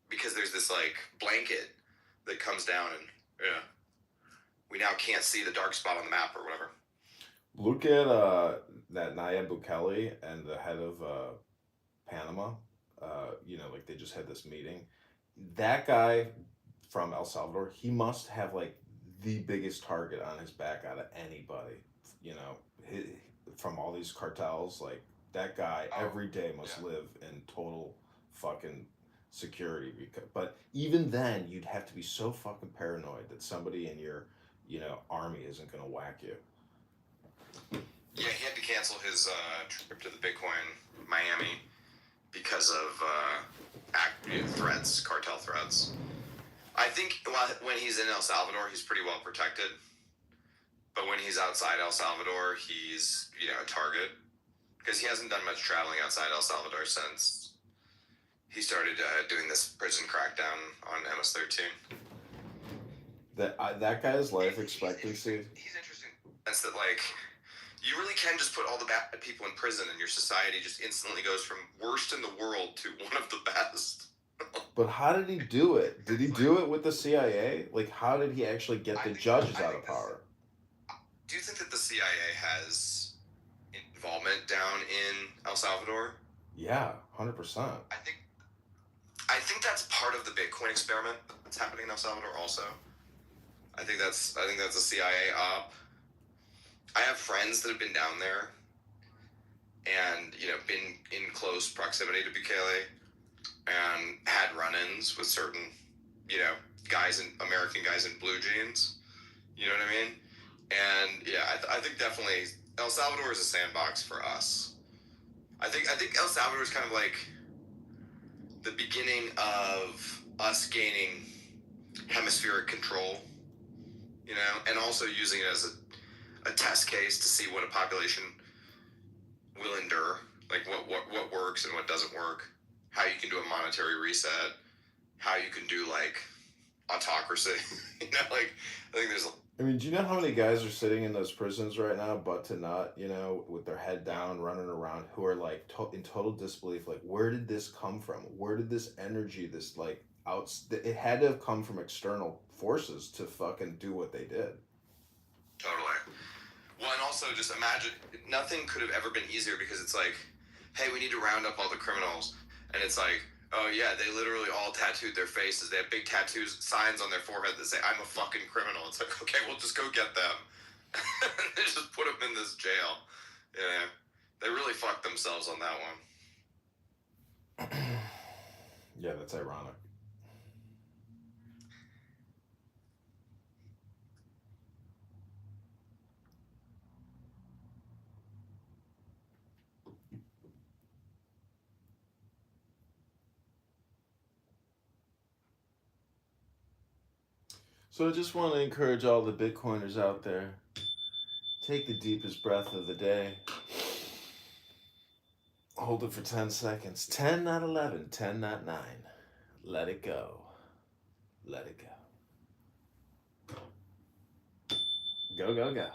Because there's this like blanket that comes down, and yeah, we now can't see the dark spot on the map or whatever. Look at that Nayib Bukele and the head of Panama. You know, like they just had this meeting. That guy from El Salvador, he must have like the biggest target on his back out of anybody. You know, from all these cartels, like that guy every day must live in total fucking security. But even then, you'd have to be so fucking paranoid that somebody in your, you know, army isn't gonna whack you. Yeah, he had to cancel his trip to the Bitcoin Miami because of threats, cartel threats. I think when he's in El Salvador, he's pretty well protected. But when he's outside El Salvador, he's, you know, a target. Because he hasn't done much traveling outside El Salvador since he started doing this prison crackdown on MS-13. That guy's life expectancy. He's interesting. That's that, like, you really can just put all the bad people in prison, and your society just instantly goes from worst in the world to one of the best. But how did he do it? Did he do it with the CIA? Like, how did he actually get the judges out of power? Do you think that the CIA has involvement down in El Salvador? Yeah, 100%. I think that's part of the Bitcoin experiment that's happening in El Salvador also. I think that's a CIA op. I have friends that have been down there and, you know, been in close proximity to Bukele and had run-ins with certain, you know, American guys in blue jeans. You know what I mean? And yeah, I think definitely El Salvador is a sandbox for us. I think El Salvador is kind of like the beginning of us gaining hemispheric control, you know, and also using it as a test case to see what a population will endure, like what works and what doesn't work, how you can do a monetary reset, how you can do like autocracy. You know, like I think there's. I mean, do you know how many guys are sitting in those prisons right now, butt to nut, you know, with their head down, running around, who are like in total disbelief? Like, where did this come from? Where did this energy, this like it had to have come from external forces to fucking do what they did. Totally. Well, and also just imagine, nothing could have ever been easier, because it's like, hey, we need to round up all the criminals. And it's like, oh yeah, they literally all tattooed their faces. They have big tattoos, signs on their forehead that say, I'm a fucking criminal. It's like, okay, we'll just go get them. They just put them in this jail. Yeah. They really fucked themselves on that one. Yeah, that's ironic. So I just want to encourage all the Bitcoiners out there, take the deepest breath of the day. Hold it for 10 seconds. 10, not 11. 10, not 9. Let it go. Let it go. Go, go, go.